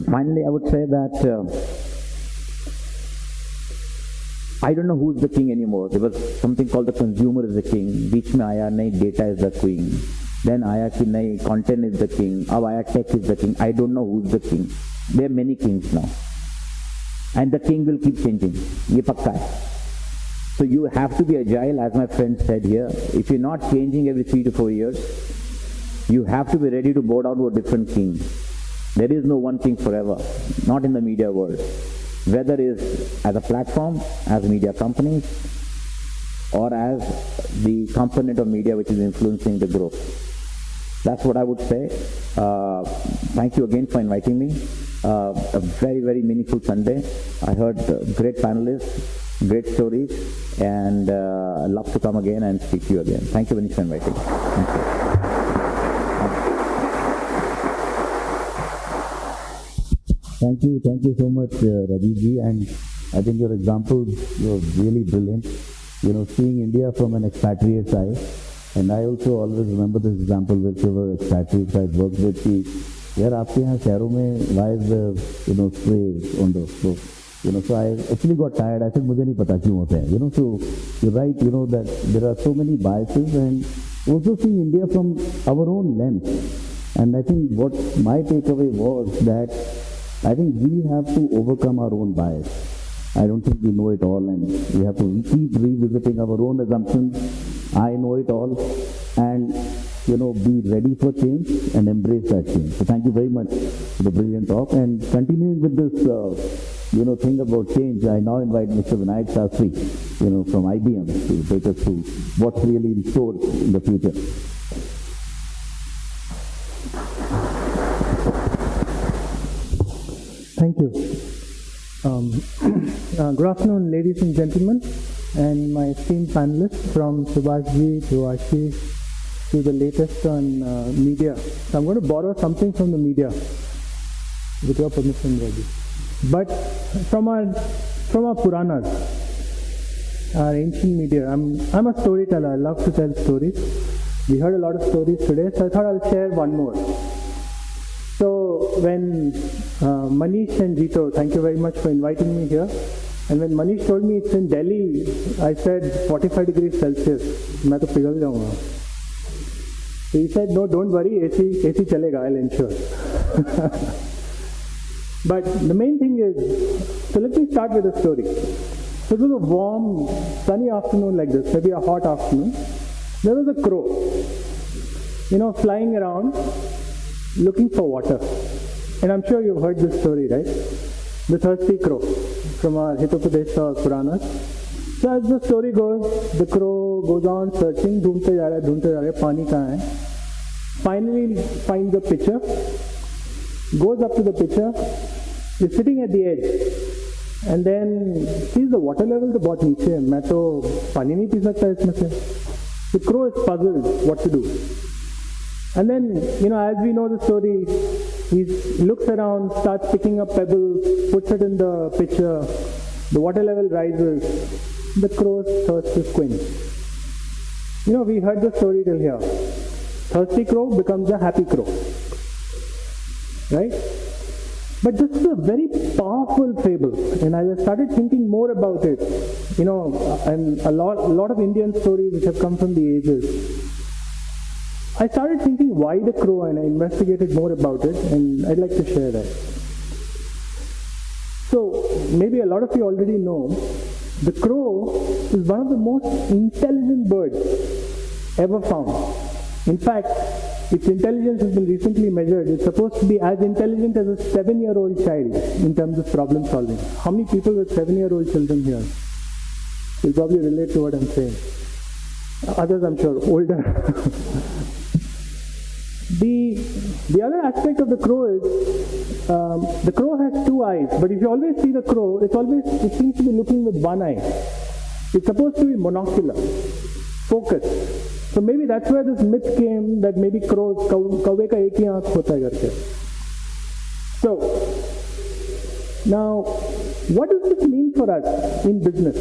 Finally, I would say that I don't know who's the king anymore. There was something called the consumer is the king. Beech mein aaya, nahi, data is the queen. Then aaya ki nahi, content is the king. Ab aaya, tech is the king. I don't know who's the king. There are many kings now. And the king will keep changing. Ye pakka hai. So you have to be agile, as my friend said here. If you're not changing every 3 to 4 years, you have to be ready to bow down to a different king. There is no one king forever, not in the media world. Whether it is as a platform, as media companies, or as the component of media which is influencing the growth. That's what I would say. Thank you again for inviting me. A very, very meaningful Sunday. I heard great panelists, great stories, and I'd love to come again and speak to you again. Thank you very much for inviting me. Thank you. Thank you so much, Rajiv ji, and I think your examples were really brilliant. You know, seeing India from an expatriate side, and I also always remember this example whichever expatriate side works with the, yaar aapke yahan shehron mein, why is the, spray on the floor? So I actually got tired. I said, mujhe nahi pata kyun hota hai. So you're right, that there are so many biases, and also seeing India from our own lens. And I think what my takeaway was that I think we have to overcome our own bias. I don't think we know it all, and we have to keep revisiting our own assumptions. I know it all, and be ready for change and embrace that change. So thank you very much for the brilliant talk. And continuing with this, thing about change, I now invite Mr. Vinayak Shastri, from IBM to take us through what's really in store in the future. Thank you. Good afternoon, ladies and gentlemen, and my esteemed panelists, from Subhashji to Ashish to the latest on media. So I'm going to borrow something from the media, with your permission, Raji. But from our Puranas, our ancient media. I'm a storyteller. I love to tell stories. We heard a lot of stories today, so I thought I'll share one more. So when Manish and JITO, thank you very much for inviting me here. And when Manish told me it's in Delhi, I said 45 degrees Celsius. मैं तो पिघल जाऊँगा. So he said, no, don't worry, AC chalega, I'll ensure. But the main thing is, so let me start with a story. So it was a warm, sunny afternoon like this, maybe a hot afternoon. There was a crow, flying around, looking for water. And I'm sure you've heard this story, right? The thirsty crow from our Hitopadesha Puranas. So as the story goes, the crow goes on searching, dhoondte ja raha hai, pani kahan hai. Finally finds a pitcher, goes up to the pitcher, is sitting at the edge, and then sees the water level to bahut niche hai. Main to pani nahi pee sakta isme se. The crow is puzzled what to do. And then, as we know the story, he looks around, starts picking up pebbles, puts it in the pitcher, the water level rises, the crow's thirst is quenched. We heard the story till here. Thirsty crow becomes a happy crow. Right? But this is a very powerful fable, and as I started thinking more about it, and a lot of Indian stories which have come from the ages, I started thinking why the crow, and I investigated more about it, and I'd like to share that. So, maybe a lot of you already know, the crow is one of the most intelligent birds ever found. In fact, its intelligence has been recently measured. It's supposed to be as intelligent as a 7-year-old child in terms of problem solving. How many people with 7-year-old children here will probably relate to what I'm saying? Others, I'm sure, older. The other aspect of the crow is, the crow has two eyes, but if you always see the crow, it seems to be looking with one eye. It's supposed to be monocular, focused. So maybe that's where this myth came that maybe crows, कौवे का एक ही आँख होता है करके. So, now, what does this mean for us in business?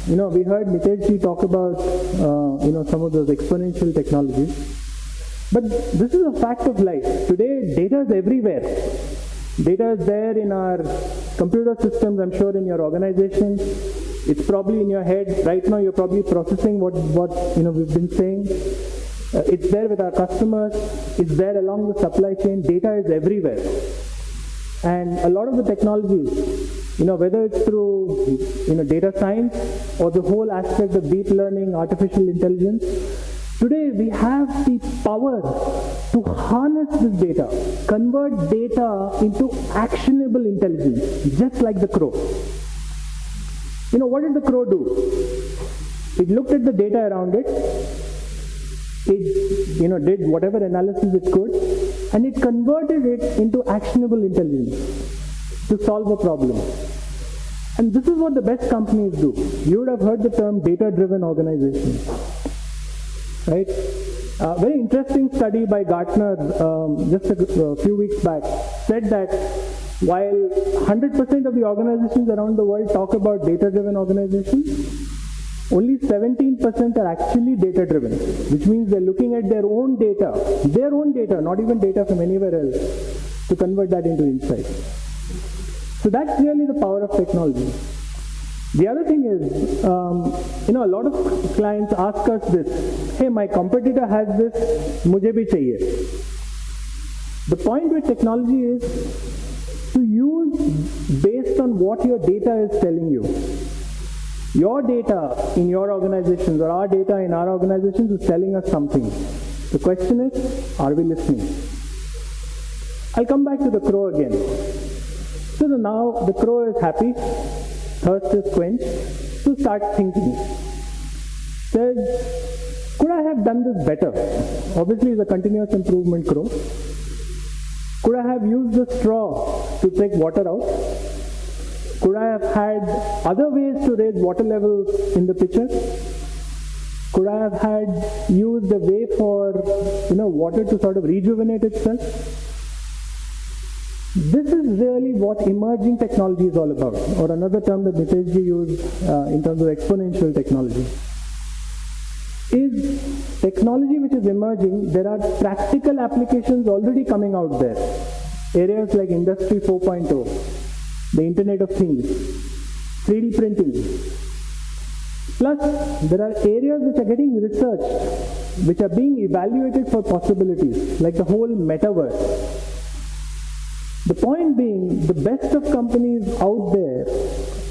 You know, we heard Niteshji talk about, some of those exponential technologies. But this is a fact of life. Today, data is everywhere. Data is there in our computer systems, I'm sure in your organization. It's probably in your head. Right now, you're probably processing what we've been saying. It's there with our customers. It's there along the supply chain. Data is everywhere. And a lot of the technologies, whether it's through, data science or the whole aspect of deep learning, artificial intelligence, today we have the power to harness this data, convert data into actionable intelligence, just like the crow. What did the crow do? It looked at the data around it, it did whatever analysis it could, and it converted it into actionable intelligence to solve a problem. And this is what the best companies do. You would have heard the term data-driven organization, right? Very interesting study by Gartner just a few weeks back said that while 100% of the organizations around the world talk about data-driven organizations, only 17% are actually data-driven, which means they're looking at their own data, not even data from anywhere else, to convert that into insight. So that's really the power of technology. The other thing is, a lot of clients ask us this, hey, my competitor has this, mujhe bhi chahiye. The point with technology is to use based on what your data is telling you. Your data in your organizations or our data in our organizations is telling us something. The question is, are we listening? I'll come back to the crow again. So now the crow is happy, thirst is quenched, so start thinking. Says, could I have done this better? Obviously it's a continuous improvement crow. Could I have used the straw to take water out? Could I have had other ways to raise water levels in the pitcher? Could I have had used a way for water to sort of rejuvenate itself? This is really what emerging technology is all about, or another term that Niteshji used in terms of exponential technology. Is technology which is emerging, there are practical applications already coming out there. Areas like Industry 4.0, the Internet of Things, 3D printing. Plus, there are areas which are getting researched, which are being evaluated for possibilities, like the whole metaverse. The point being, the best of companies out there,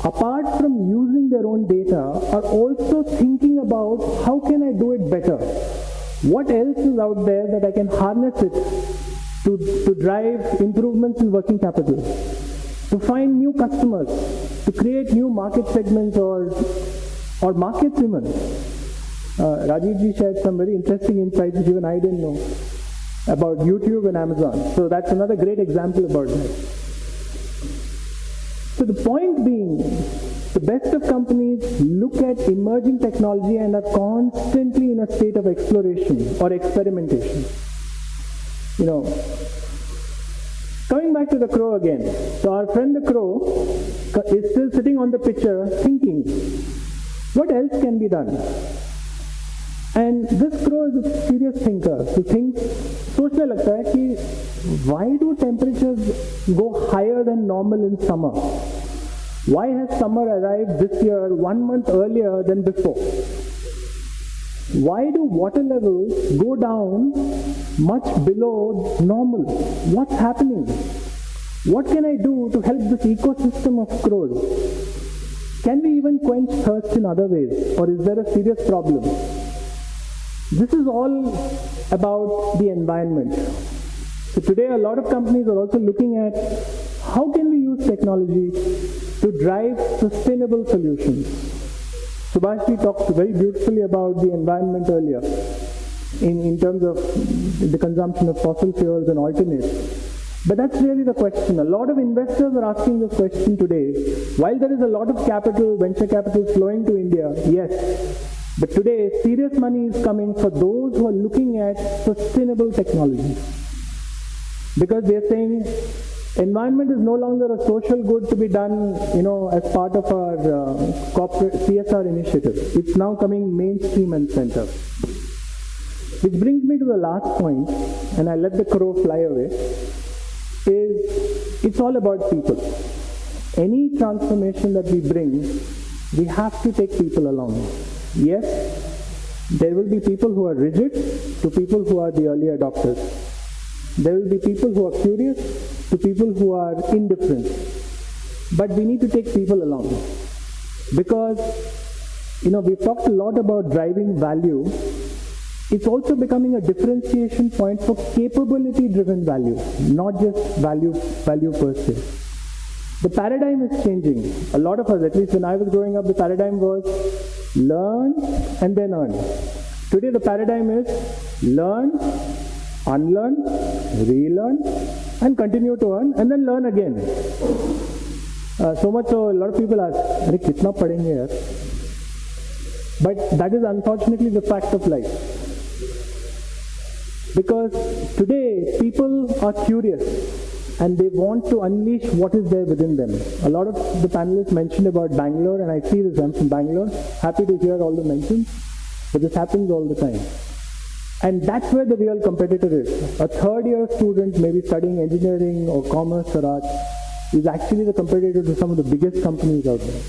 apart from using their own data, are also thinking about how can I do it better? What else is out there that I can harness it to drive improvements in working capital, to find new customers, to create new market segments or markets even. Rajivji shared some very interesting insights which even I didn't know about YouTube and Amazon. So that's another great example about that. So the point being, the best of companies look at emerging technology and are constantly in a state of exploration or experimentation. Coming back to the crow again. So our friend the crow is still sitting on the pitcher thinking, what else can be done? And this crow is a serious thinker who thinks, सोचने लगता है कि why do temperatures go higher than normal in summer? Why has summer arrived this year 1 month earlier than before? Why do water levels go down much below normal? What's happening? What can I do to help this ecosystem of crows? Can we even quench thirst in other ways, or is there a serious problem? This is all about the environment. So today a lot of companies are also looking at how can we use technology to drive sustainable solutions. Subhashji talked very beautifully about the environment earlier in terms of the consumption of fossil fuels and alternates. But that's really the question. A lot of investors are asking this question today. While there is a lot of capital, venture capital flowing to India, yes, but today serious money is coming for those who are looking at sustainable technology. Because they're saying environment is no longer a social good to be done, as part of our corporate CSR initiative. It's now coming mainstream and center. Which brings me to the last point, and I let the crow fly away, is it's all about people. Any transformation that we bring, we have to take people along. Yes, there will be people who are rigid to people who are the early adopters. There will be people who are curious to people who are indifferent. But we need to take people along. Because, we've talked a lot about driving value. It's also becoming a differentiation point for capability-driven value, not just value per se. The paradigm is changing. A lot of us, at least when I was growing up, the paradigm was learn and then earn. Today the paradigm is learn, unlearn, relearn, and continue to earn, and then learn again. So much so, a lot of people ask, "Arey, kitna padhenge yaar?" But that is unfortunately the fact of life. Because today people are curious and they want to unleash what is there within them. A lot of the panelists mentioned about Bangalore, and I see this, I'm from Bangalore. Happy to hear all the mentions, but this happens all the time. And that's where the real competitor is. A third-year student, maybe studying engineering or commerce or arts, is actually the competitor to some of the biggest companies out there.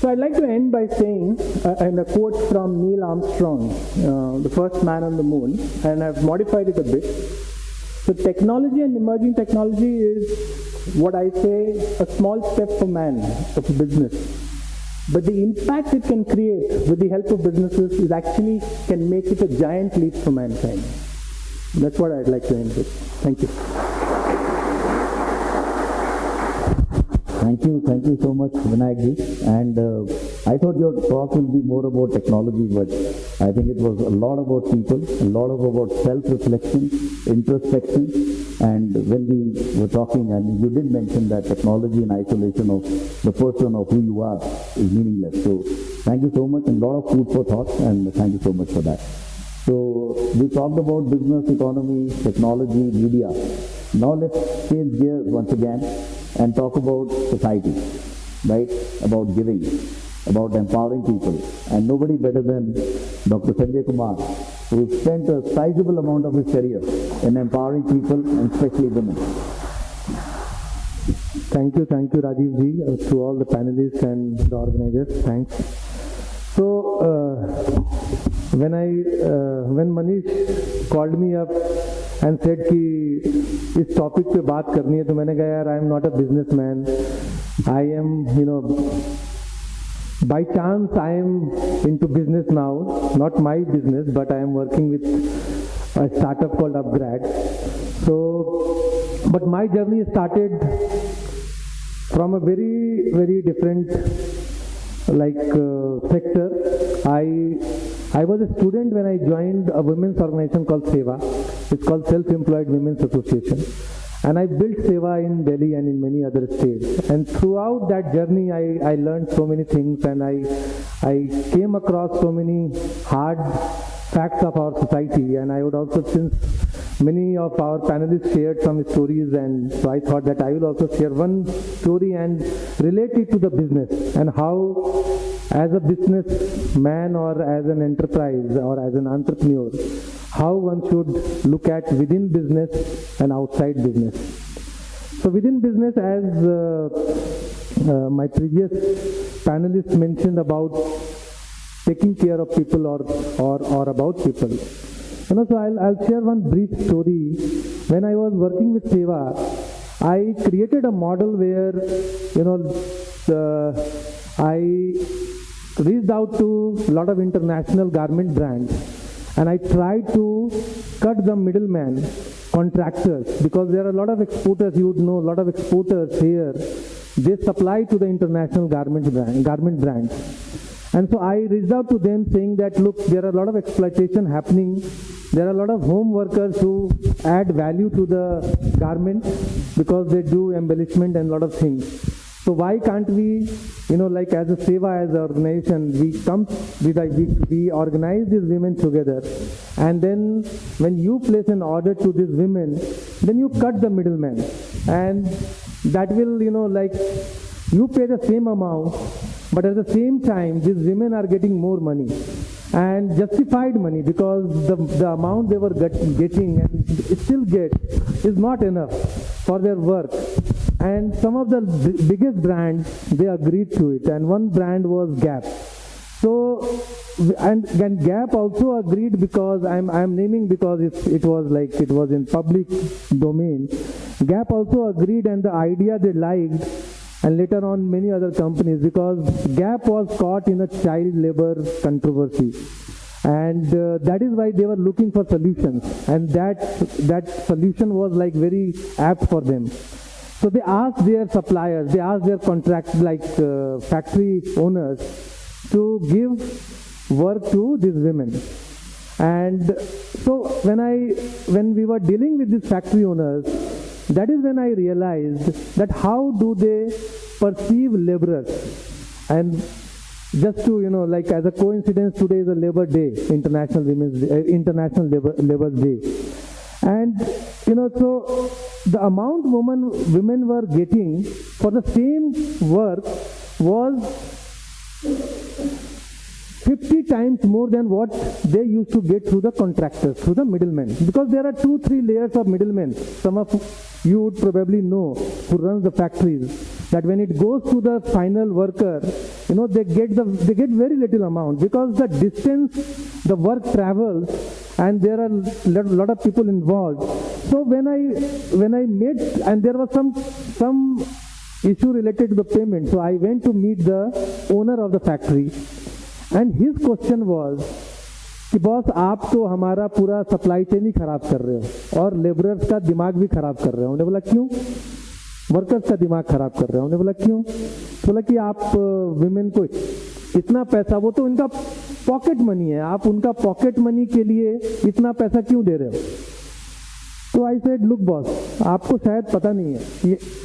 So I'd like to end by saying, and a quote from Neil Armstrong, the first man on the moon, and I've modified it a bit. So technology and emerging technology is what I say a small step for man, of business. But the impact it can create with the help of businesses is actually can make it a giant leap for mankind. That's what I'd like to end with. Thank you. Thank you so much, Vinayakji. And I thought your talk will be more about technology, but I think it was a lot about people, a lot about self-reflection, introspection. And when we were talking, and you did mention that technology in isolation of the person of who you are is meaningless. So thank you so much, and a lot of food for thought, and thank you so much for that. So we talked about business, economy, technology, media. Now let's change gears once again and talk about society, right? About giving, about empowering people. And nobody better than Dr. Sanjay Kumar, who spent a sizable amount of his career in empowering people, and especially women. Thank you, Rajiv ji, to all the panelists and the organizers. Thanks. So, when Manish called me up and said कि इस topic पे बात करनी है, तो मैंने कहा यार, I am not a businessman. I am, by chance I am into business now, not my business, but I am working with a startup called Upgrad. So, but my journey started from a very, very different sector. I was a student when I joined a women's organization called SEWA. It's called Self-Employed Women's Association. And I built SEWA in Delhi and in many other states. And throughout that journey, I learned so many things, and I came across so many hard facts of our society. And I would also, since many of our panelists shared some stories, and so I thought that I will also share one story and relate it to the business, and how as a businessman or as an enterprise or as an entrepreneur, how one should look at within business and outside business. So within business, as my previous panelists mentioned about taking care of people or about people. So I'll share one brief story. When I was working with SEWA, I created a model where, I reached out to a lot of international garment brands, and I tried to cut the middleman contractors, because there are a lot of exporters, you would know, a lot of exporters here they supply to the international garment brands. And so I reached out to them saying that, look, there are a lot of exploitation happening. There are a lot of home workers who add value to the garment because they do embellishment and a lot of things. So why can't we, like as a Seva, as an organization, we organize these women together, and then when you place an order to these women, then you cut the middleman, and that will, you pay the same amount, but at the same time, these women are getting more money, and justified money, because the amount they were getting and still get is not enough for their work. And some of the biggest brands, they agreed to it, and one brand was Gap. So, and Gap also agreed, because I'm naming because it was in public domain. Gap also agreed, and the idea they liked, and later on many other companies, because Gap was caught in a child labor controversy. And that is why they were looking for solutions, and that solution was like very apt for them. So they asked their suppliers, they asked their factory owners to give work to these women. And so when we were dealing with these factory owners, that is when I realized that how do they perceive laborers. And just to, as a coincidence, today is a Labor Day, International Labor Day. And, so the amount women were getting for the same work was 50 times more than what they used to get through the contractors, through the middlemen. Because there are 2-3 layers of middlemen. Some of you would probably know, who runs the factories, that when it goes to the final worker, they get very little amount, because the distance the work travels, and there are a lot of people involved. So when I met, and there was some issue related to the payment, so I went to meet the owner of the factory, and his question was कि boss आप तो हमारा पूरा supply chain ही खराब कर रहे हो और लेबरर्स का दिमाग भी खराब कर रहे हो। उन्होंने बोला क्यों? वर्कर्स का दिमाग खराब कर रहे हो। उन्होंने बोला क्यों? बोला कि आप विमेन को इतना पैसा, वो तो उनका पॉकेट मनी है, आप उनका पॉकेट मनी के लिए इतना पैसा क्यों दे रहे हो? तो आई सेड, लुक बॉस, आपको शायद पता नहीं है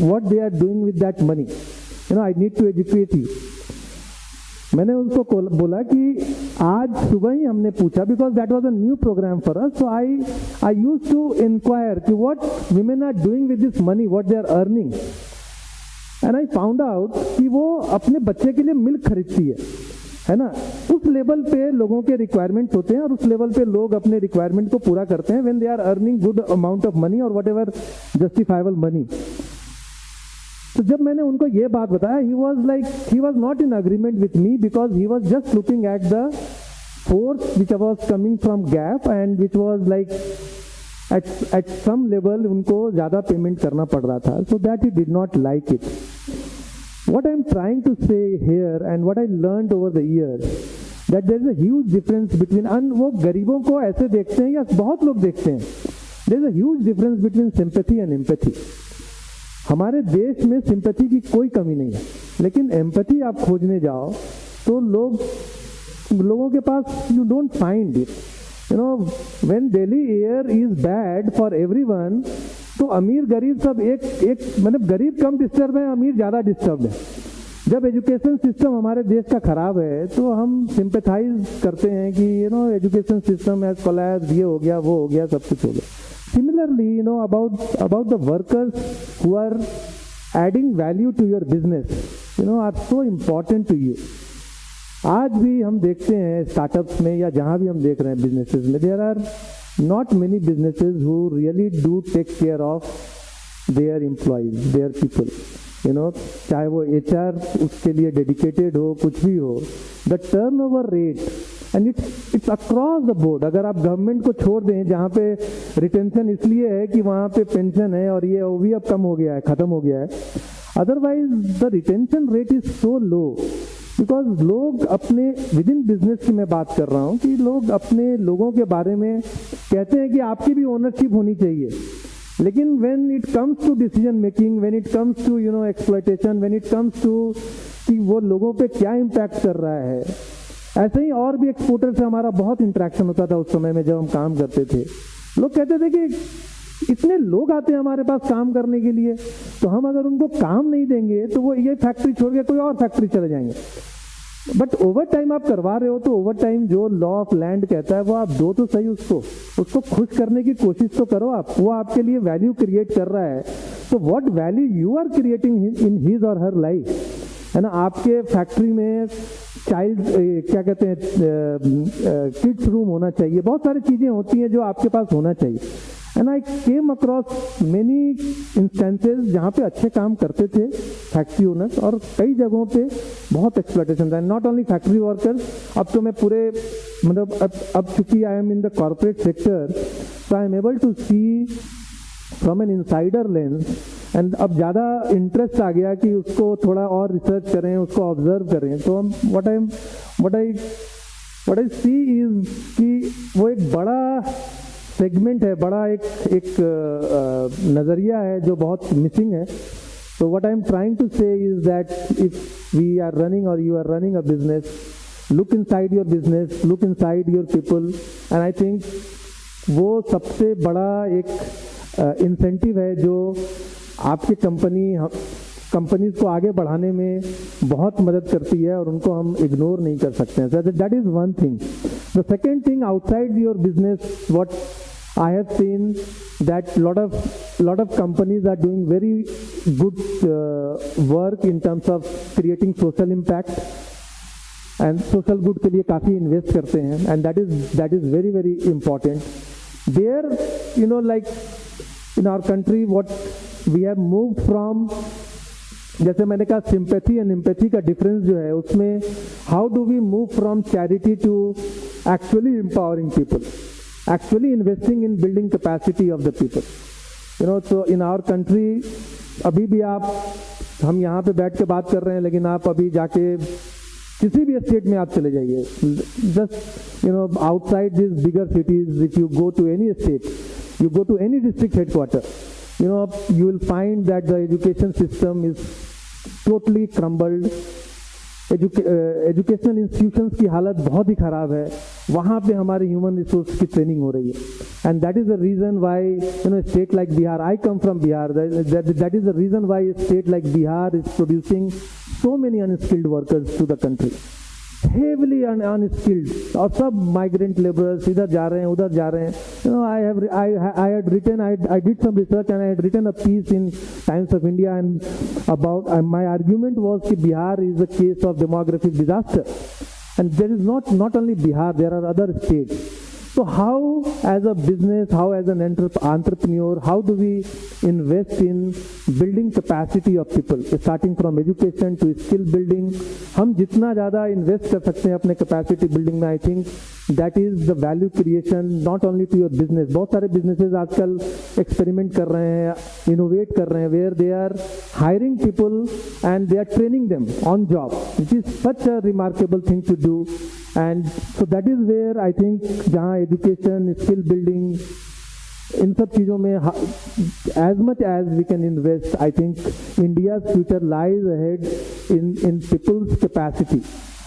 what they are doing with that money, I need to educate you. मैंने उसको बोला कि आज सुबह ही हमने पूछा, because that was a new programme for us, so I used to inquire कि what women are doing with this money, what they are earning, and I found out कि वो अपने बच्चे के लिए मिल्क खरीदती है ना। उस लेवल पे लोगों के रिक्वायरमेंट होते हैं, और उस लेवल पे लोग अपने रिक्वायरमेंट को पूरा करते हैं when they are earning good amount of money और व्हाटएवर जस्टिफाइबल मनी। तो जब मैंने उनको ये बात बताया, he was not in agreement with me, because he was just looking at the force which was coming from Gap, and which was like at some level उनको ज़्यादा पेमेंट करना पड़ रहा था, so that he did not like it. What I am trying to say here, and what I learned over the years, that there is a huge difference between, and वो गरीबों को ऐसे देखते हैं या बहुत लोग देखते हैं, there is a huge difference between sympathy and empathy. हमारे देश में सिंपैथी की कोई कमी नहीं है, लेकिन एम्पैथी आप खोजने जाओ तो लोगों के पास you don't find it. When Delhi air is bad for everyone, तो अमीर गरीब सब एक मतलब गरीब कम डिस्टर्ब है, अमीर ज़्यादा डिस्टर्ब है। जब एजुकेशन सिस्टम हमारे देश का खराब है तो हम सिंपैथाइज करते हैं कि एजुकेशन सिस्टम हैज कोलैप्स्ड, ये हो गया, वो हो गया, सब कुछ हो गया। Similarly, about the workers who are adding value to your business, are so important to you. आज भी हम देखते हैं स्टार्टअप्स में या जहाँ भी हम देख रहे हैं बिजनेसेस में, there are not many businesses who really do take care of their employees, their people. चाहे वो HR उसके लिए डेडिकेटेड हो, कुछ भी हो, the turnover rate, and it's across the board. अगर आप गवर्नमेंट को छोड़ दें, जहाँ पे रिटेंशन इसलिए है कि वहाँ पे पेंशन है और ये वो भी अब कम हो गया है, खत्म हो गया है, otherwise the retention rate is so low, because लोग अपने विद इन बिजनेस की मैं बात कर रहा हूँ कि लोग अपने लोगों के बारे में कहते हैं कि आपकी भी ओनरशिप होनी चाहिए, लेकिन when it comes to decision making, when it comes to exploitation, when it comes to कि वो लोगों पे क्या इम्पैक्ट कर रहा है, ऐसे ही और भी एक्सपोर्टर से हमारा बहुत इंटरेक्शन होता था उस समय में जब हम काम करते थे। लोग कहते थे कि इतने लोग आते हैं हमारे पास काम करने के लिए, तो हम अगर उनको काम नहीं देंगे तो वो ये फैक्ट्री छोड़ के कोई और फैक्ट्री चले जाएंगे। बट ओवर टाइम आप करवा रहे हो तो ओवर टाइम जो लॉ ऑफ लैंड कहता है वो आप दो तो सही, उसको खुश करने की कोशिश तो करो आप। वो आपके लिए वैल्यू क्रिएट कर रहा है, तो what value you are creating in his or her life, है ना। आपके फैक्ट्री में चाइल्ड क्या कहते हैं किड्स रूम होना चाहिए, बहुत सारी चीजें होती हैं जो आपके पास होना चाहिए। And I came across many instances जहाँ पे अच्छे काम करते थे फैक्ट्री ओनर्स, और कई जगहों पे बहुत एक्सप्लॉयटेशन था। नॉट ओनली फैक्ट्री वर्कर्स, अब तो मैं पूरे मतलब अब चूंकि I am in the corporate sector, so I am able to see from an insider lens, and अब ज़्यादा इंटरेस्ट आ गया कि उसको थोड़ा और रिसर्च करें, उसको ऑब्जर्व करें। तो हम व्हाट आई सी इज कि वो एक बड़ा सेगमेंट है, बड़ा एक नज़रिया है जो बहुत मिसिंग है। So what I am trying to say is that if we are running or you are running a business, look inside your business, look inside your people, and I think वो सबसे बड़ा एक incentive है जो आपकी companies को आगे बढ़ाने में बहुत मदद करती है, और उनको हम इग्नोर नहीं कर सकते हैं। That is one thing. The second thing, outside your business, what I have seen that lot of companies are doing very good work in terms of creating social impact, and social good के लिए काफी invest करते हैं, and that is very very important. There, like in our country, what we have moved from, जैसे मैंने कहा sympathy and empathy का difference जो है उसमें, how do we move from charity to actually empowering people, actually investing in building capacity of the people. So in our country, अभी भी हम यहाँ पे बैठ के बात कर रहे हैं, लेकिन आप अभी जाके किसी भी स्टेट में आप चले जाइए, just outside these bigger cities, if you go to any state, you go to any district headquarter, you will find that the education system is totally crumbled. Educational institutions की हालत बहुत ही खराब है, वहाँ पे हमारे ह्यूमन रिसोर्स की training हो रही है। And that is the reason why state like Bihar, I come from Bihar, that is the reason why state like Bihar is producing so many unskilled workers to the country, heavily unskilled, और सब migrant labourers इधर जा रहे हैं उधर जा रहे हैं। I did some research and I had written a piece in Times of India, and about my argument was that Bihar is a case of demographic disaster, and there is not only Bihar, there are other states. So how as a business, how as an entrepreneur, how do we invest in building capacity of people, starting from education to skill building? हम जितना ज़्यादा invest कर सकते हैं अपने capacity building में, I think that is the value creation not only to your business. बहुत सारे businesses आजकल experiment कर रहे हैं, innovate कर रहे हैं, where they are hiring people and they are training them on job, which is such a remarkable thing to do. And so that is where I think जहाँ education, skill building, इन सब चीज़ों में as much as we can invest, I think India's future lies ahead in people's capacity.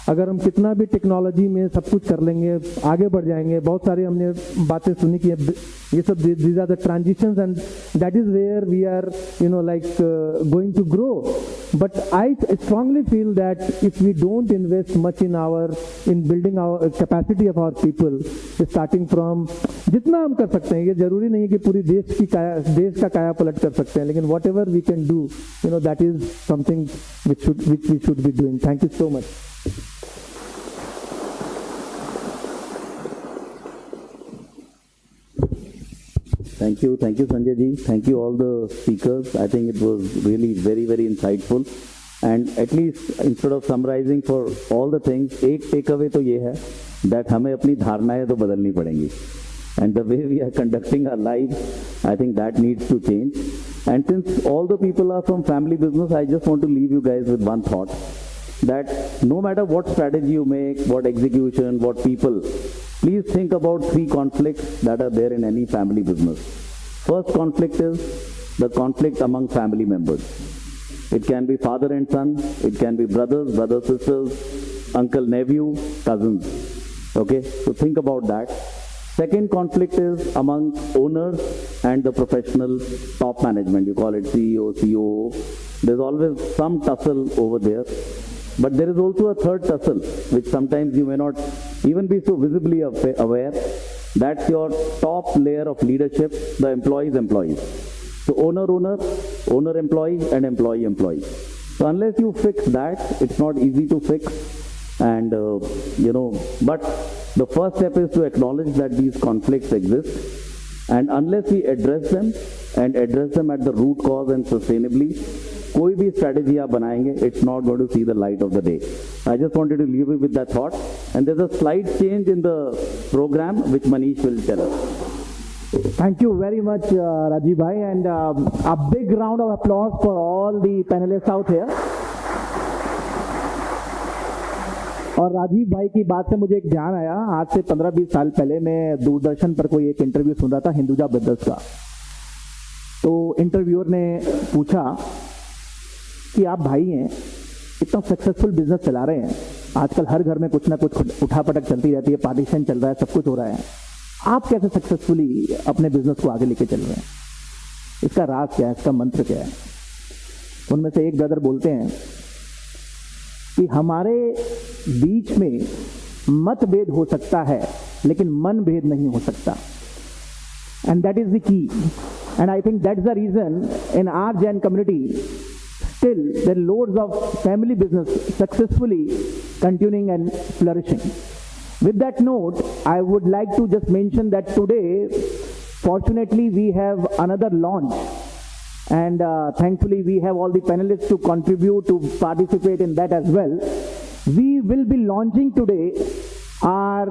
अगर हम कितना भी technology में सब कुछ कर लेंगे, आगे बढ़ जाएंगे, बहुत सारी हमने बातें सुनी कि ये सब these are the transitions, and that is where we are going to grow. But I strongly feel that if we don't invest much in building our capacity of our people, starting from जितना हम कर सकते हैं, ये जरूरी नहीं है कि पूरी देश का काया पलट कर सकते हैं, लेकिन whatever we can do, that is something which we should be doing. Thank you so much. Thank you, Sanjay ji. Thank you all the speakers. I think it was really very, very insightful. And at least instead of summarizing for all the things, एक takeaway तो ये है that हमें अपनी धारणाएं तो बदलनी पड़ेंगी. And the way we are conducting our lives, I think that needs to change. And since all the people are from family business, I just want to leave you guys with one thought, that no matter what strategy you make, what execution, what people, please think about 3 conflicts that are there in any family business. First conflict is the conflict among family members. It can be father and son, it can be brothers, sisters, uncle, nephew, cousins. Okay, so think about that. Second conflict is among owners and the professional top management. You call it CEO, COO. There's always some tussle over there. But there is also a third tussle, which sometimes you may not even be so visibly aware. That's your top layer of leadership, the employees. So owner, employee, and employee. So unless you fix that, it's not easy to fix. And, but the first step is to acknowledge that these conflicts exist. And unless we address them and address them at the root cause and sustainably, कोई भी strategy आप बनाएंगे, it's not going to see the light of the day. I just wanted to leave you with that thought. And there's a slight change in the program, which Manish will tell us. Thank you very much, Rajiv Bhai, and a big round of applause for all the panelists out here. और राजीव भाई की बात से मुझे एक ध्यान आया, आज से 15-20 साल पहले मैं दूरदर्शन पर कोई एक इंटरव्यू सुन रहा था हिंदुजा ब्रदर्स का। तो इंटरव्यूअर ने पूछा कि आप भाई हैं, इतना सक्सेसफुल बिजनेस चला रहे हैं, आजकल हर घर में कुछ ना कुछ उठापटक चलती रहती है, पार्टीशन चल रहा है, सब कुछ हो रहा है, आप कैसे सक्सेसफुली अपने बिजनेस को आगे लेके चल रहे हैं? इसका राज क्या है, इसका मंत्र क्या है? उनमें से एक ब्रदर बोलते हैं कि हमारे बीच में मतभेद हो सकता है लेकिन मन भेद नहीं हो सकता, and that is the key, and I think that is the reason in our Jain community still there are loads of family business successfully continuing and flourishing. With that note, I would like to just mention that today, fortunately, we have another launch, and thankfully we have all the panelists to contribute, to participate in that as well. We will be launching today our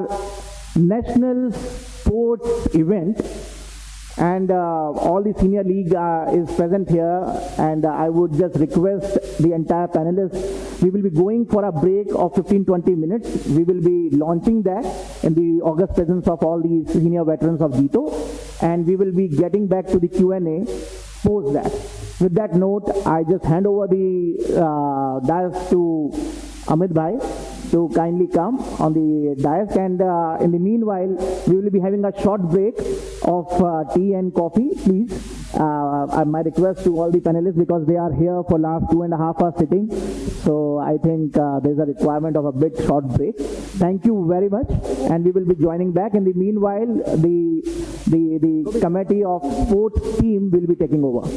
national sports event, and all the senior league is present here, and I would just request the entire panelists, we will be going for a break of 15-20 minutes. We will be launching that in the august presence of all the senior veterans of JITO, and we will be getting back to the Q&A post that. With that note, I just hand over the dais to Amit Bhai to kindly come on the dais, and in the meanwhile, we will be having a short break of tea and coffee, please. My request to all the panelists, because they are here for last 2.5 hours sitting, so I think there's a requirement of a bit short break. Thank you very much, and we will be joining back. In the meanwhile, the committee of sports team will be taking over.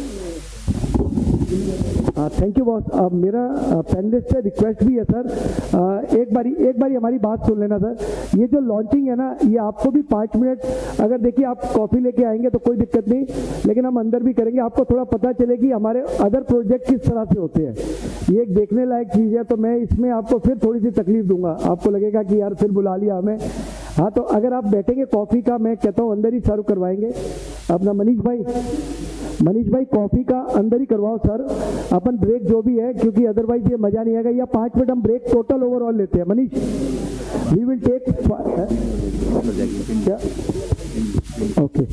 Thank you boss. मेरा panelist से request भी है sir, एक बारी हमारी बात सुन लेना sir. ये जो लॉन्चिंग है ना, ये आपको भी 5 मिनट, अगर देखिए आप कॉफ़ी लेके आएंगे तो कोई दिक्कत नहीं, लेकिन हम अंदर भी करेंगे, आपको थोड़ा पता चलेगी हमारे अदर प्रोजेक्ट किस तरह से होते हैं। ये एक देखने लायक चीज़ है, तो मैं इसमें आपको फिर थोड़ी सी तकलीफ दूंगा, आपको लगेगा कि यार फिर बुला लिया हमें। हाँ, तो अगर आप बैठेंगे कॉफ़ी का, मैं कहता हूँ अंदर ही सर्व करवाएंगे। अपना मनीष भाई कॉफ़ी का अंदर ही करवाओ सर, अपन ब्रेक जो भी है, क्योंकि अदरवाइज ये मजा नहीं आएगा। या 5 मिनट हम ब्रेक टोटल ओवरऑल लेते हैं। Manish, we will take okay.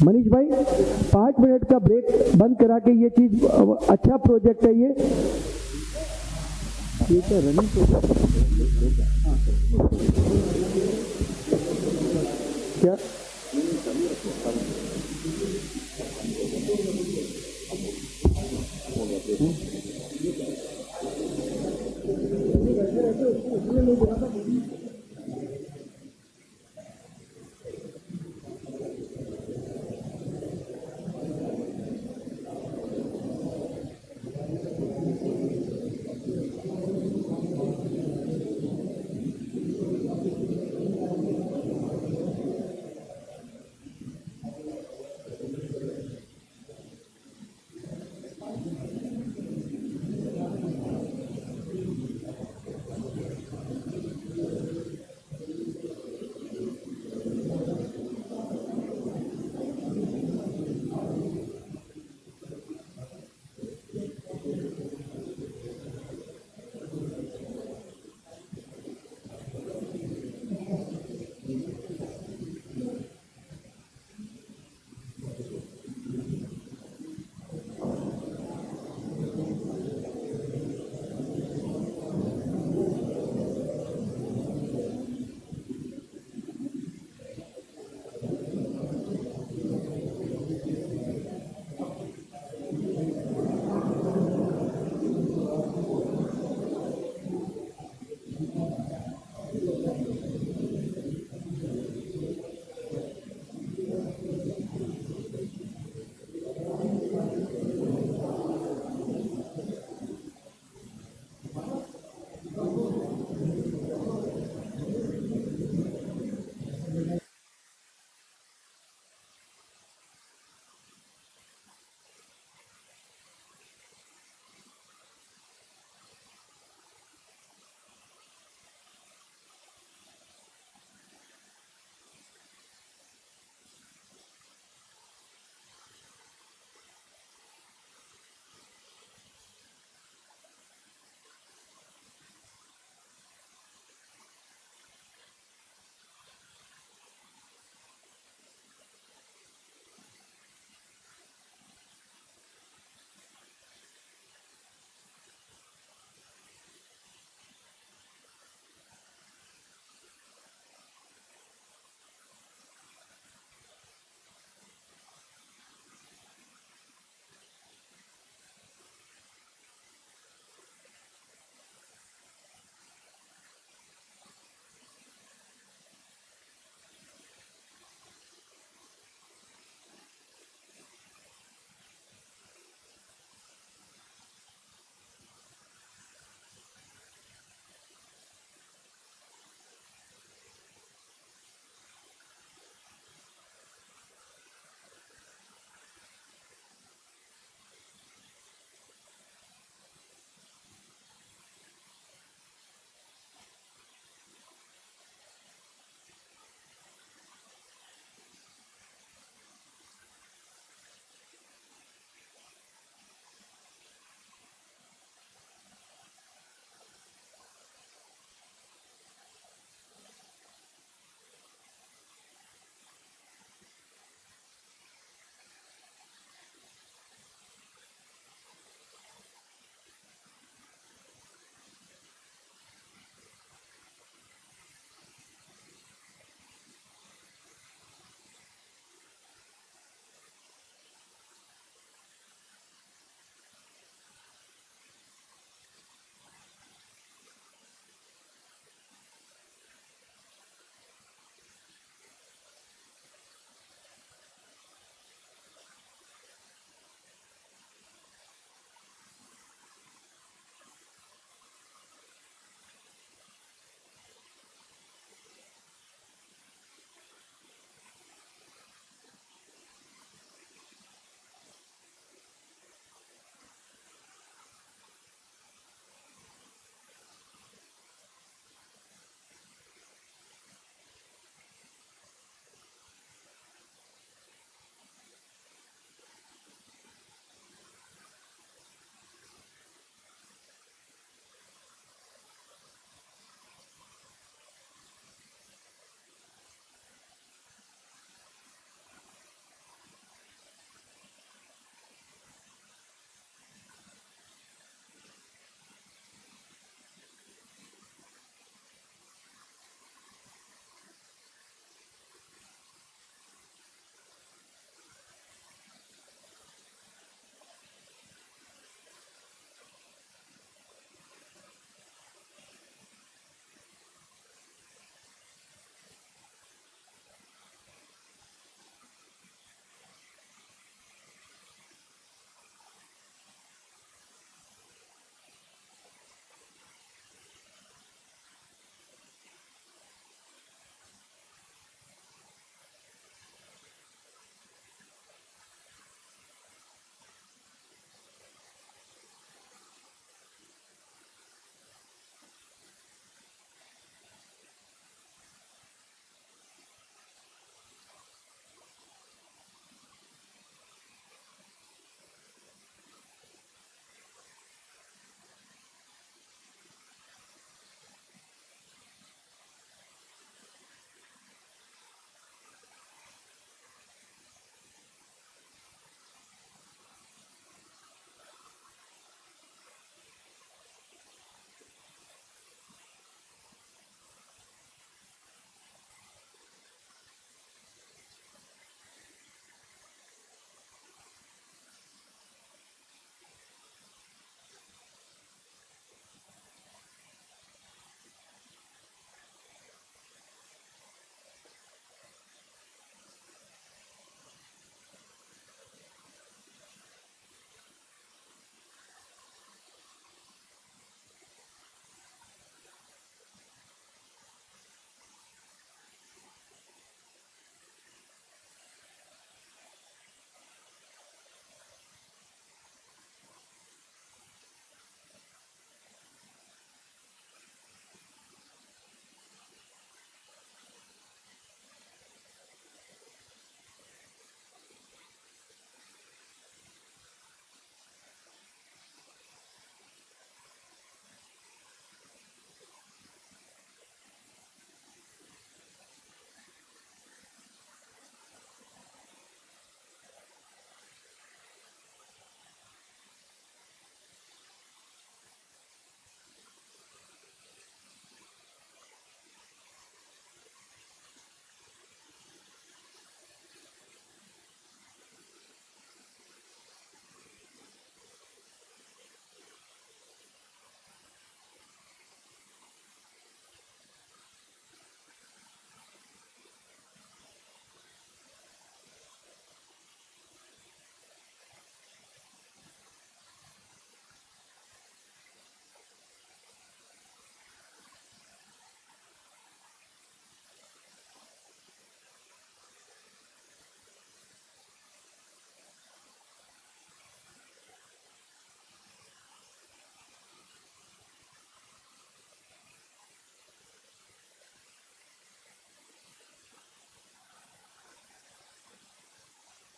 Manish भाई 5 मिनट का ब्रेक बंद करा के, ये चीज अच्छा प्रोजेक्ट है ये तो रनिंग क्या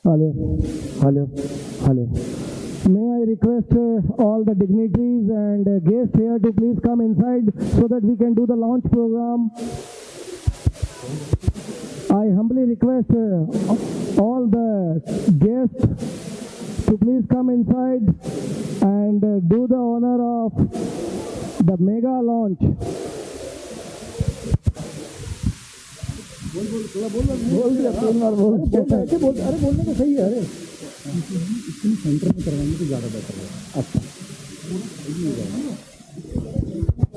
Hello, hello, hello. May I request all the dignitaries and guests here to please come inside so that we can do the launch program. I humbly request all the guests to please come inside and do the honor of the mega launch. बोल दिया तीन बार बोल ऐसे बोल अरे बोलने तो सही है अरे सेंटर में करवाने तो ज़्यादा बेटर है अच्छा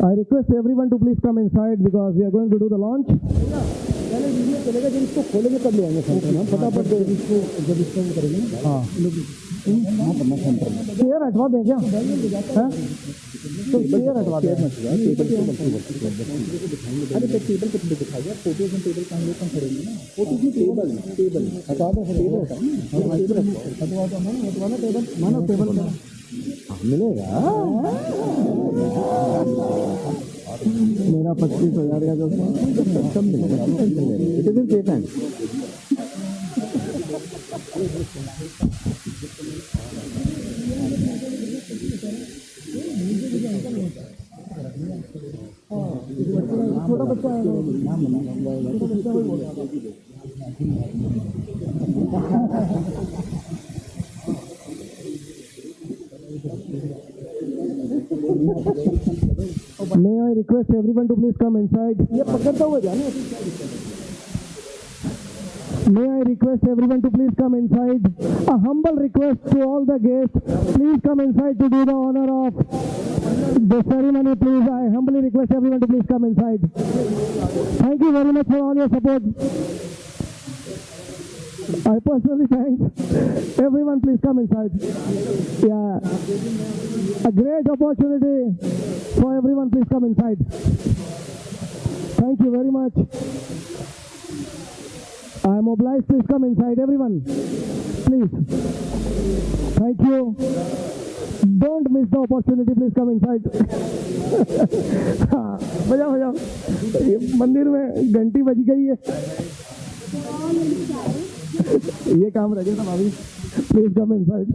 I request everyone to please come inside because we are going to do the launch. पहले वीडियो चलेगा जब इसको खोलेंगे तब ले आएंगे सेंटर में फटाफट जब इसको करेंगे ना हाँ चेयर हटवा दें क्या तो चेयर हटवा दें अरे तो टेबल पे दिखाइए फोटोज में टेबल कहाँ लोग खड़ेंगे ना फोटोज में टेबल हटवा दो हटवा टेबल मानो टेबल मिलेगा मेरा 25,000 का जो कम मिलेगा इट इज सेफ एंड छोटा बच्चा है May I request everyone to please come inside? ये पकड़ता हुआ जाने May I request everyone to please come inside? A humble request to all the guests, please come inside to do the honor of the ceremony. Please, I humbly request everyone to please come inside. Thank you very much for all your support. I personally thank everyone. Please come inside. Yeah, a great opportunity for everyone. Please come inside. Thank you very much. I am obliged. Please come inside, everyone. Please. Thank you. Don't miss the opportunity. Please come inside. बजाओ बजाओ मंदिर में घंटी बज गई है ये काम रह गया था भाभी प्लीज कम इनसाइड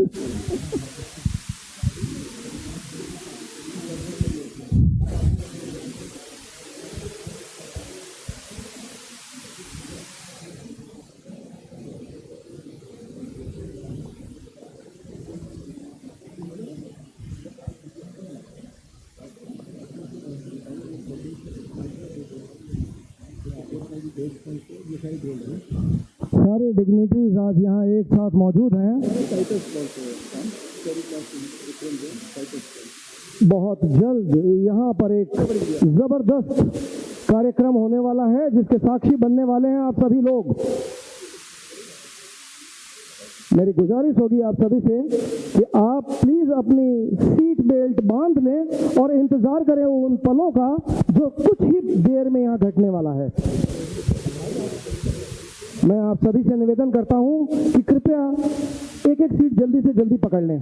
सारे डिग्निटरीज आज यहाँ एक साथ मौजूद हैं बहुत जल्द यहाँ पर एक जबरदस्त कार्यक्रम होने वाला है जिसके साक्षी बनने वाले हैं आप सभी लोग मेरी गुजारिश होगी आप सभी से कि आप प्लीज अपनी सीट बेल्ट बांध लें और इंतजार करें उन पलों का जो कुछ ही देर में यहाँ घटने वाला है मैं आप सभी से निवेदन करता हूं कि कृपया एक एक सीट जल्दी से जल्दी पकड़ लें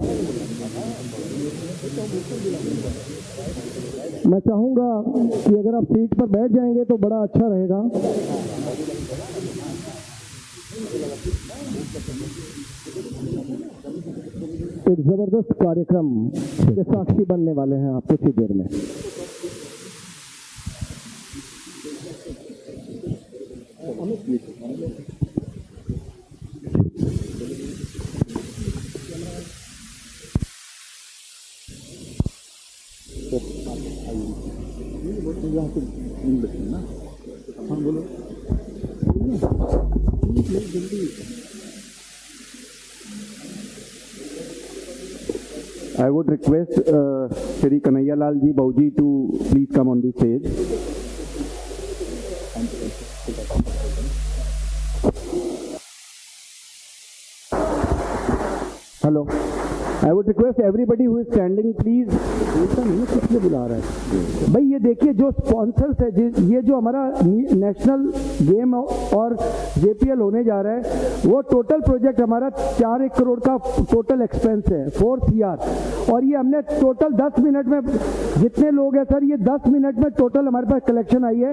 मैं चाहूंगा कि अगर आप सीट पर बैठ जाएंगे तो बड़ा अच्छा रहेगा एक जबरदस्त कार्यक्रम के साक्षी बनने वाले हैं आप कुछ ही देर में I would request Shri Kanhaiya Lal ji Bauji to please come on the stage. Hello. I would request everybody who is standing, please. किसने बुला रहा है भाई ये देखिए जो स्पॉन्सर्स है ये जो हमारा नेशनल गेम और JPL होने जा रहा है वो टोटल प्रोजेक्ट हमारा 4 करोड़ का टोटल एक्सपेंस है 4 CR और ये हमने टोटल 10 मिनट में, जितने लोग हैं सर, ये 10 मिनट में टोटल हमारे पास कलेक्शन आई है।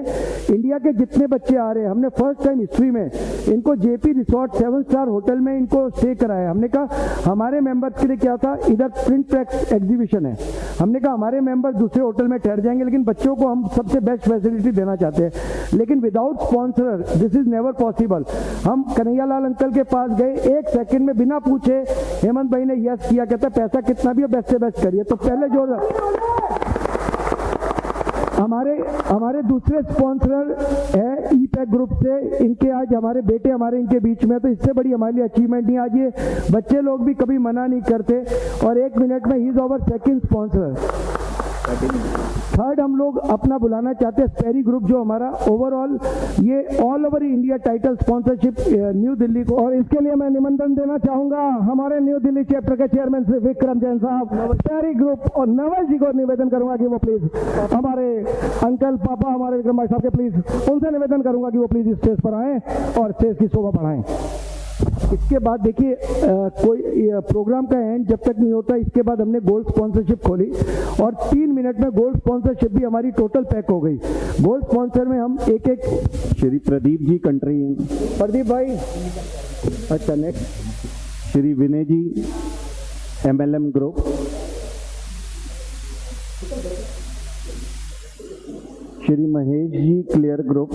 इंडिया के जितने बच्चे आ रहे हैं, हमने फर्स्ट टाइम हिस्ट्री में इनको जेपी रिसोर्ट 7 स्टार होटल में इनको स्टे कराया। हमने कहा हमारे मेंबर्स के लिए क्या था, इधर प्रिंट प्रेस एग्जीबिशन है, हमने कहा हमारे मेंबर दूसरे होटल में ठहर जाएंगे, लेकिन बच्चों को हम सबसे बेस्ट फैसिलिटी देना चाहते हैं, लेकिन without sponsor this is never possible. हम कन्हैयालाल अंकल के पास गए, 1 सेकंड में बिना पूछे हेमंत भाई ने यस किया, कहता पैसा कितना भी हो बेस्ट से बेस्ट करिए। तो पहले जो हमारे दूसरे स्पॉन्सर है ई-पैक ग्रुप से, इनके आज हमारे बेटे हमारे इनके बीच में, तो इससे बड़ी हमारे लिए अचीवमेंट नहीं। आज ये बच्चे लोग भी कभी मना नहीं करते, और 1 मिनट में ही is our second sponsor. Third हम लोग अपना बुलाना चाहते हैं स्पेरी ग्रुप, जो हमारा ओवरऑल ये all over India title sponsorship new Delhi को, और इसके लिए मैं निमंत्रण देना चाहूंगा हमारे न्यू दिल्ली चैप्टर के चेयरमैन श्री विक्रम जैन साहब, स्पेरी ग्रुप, और नवल जी को निवेदन करूंगा कि वो प्लीज हमारे अंकल पापा हमारे विक्रम भाई साहब के प्लीज उनसे निवेदन करूंगा कि वो प्लीज स्टेज पर आए और स्टेज की शोभा बढ़ाएं। इसके बाद देखिए कोई प्रोग्राम का एंड जब तक नहीं होता, इसके बाद हमने गोल्ड स्पॉन्सरशिप खोली और 3 मिनट में गोल्ड स्पॉन्सरशिप भी हमारी टोटल पैक हो गई। गोल्ड स्पॉन्सर में हम एक श्री प्रदीप जी कंट्री, प्रदीप भाई, अच्छा next Shri Vinay ji MLM group, Shri Mahesh ji clear group,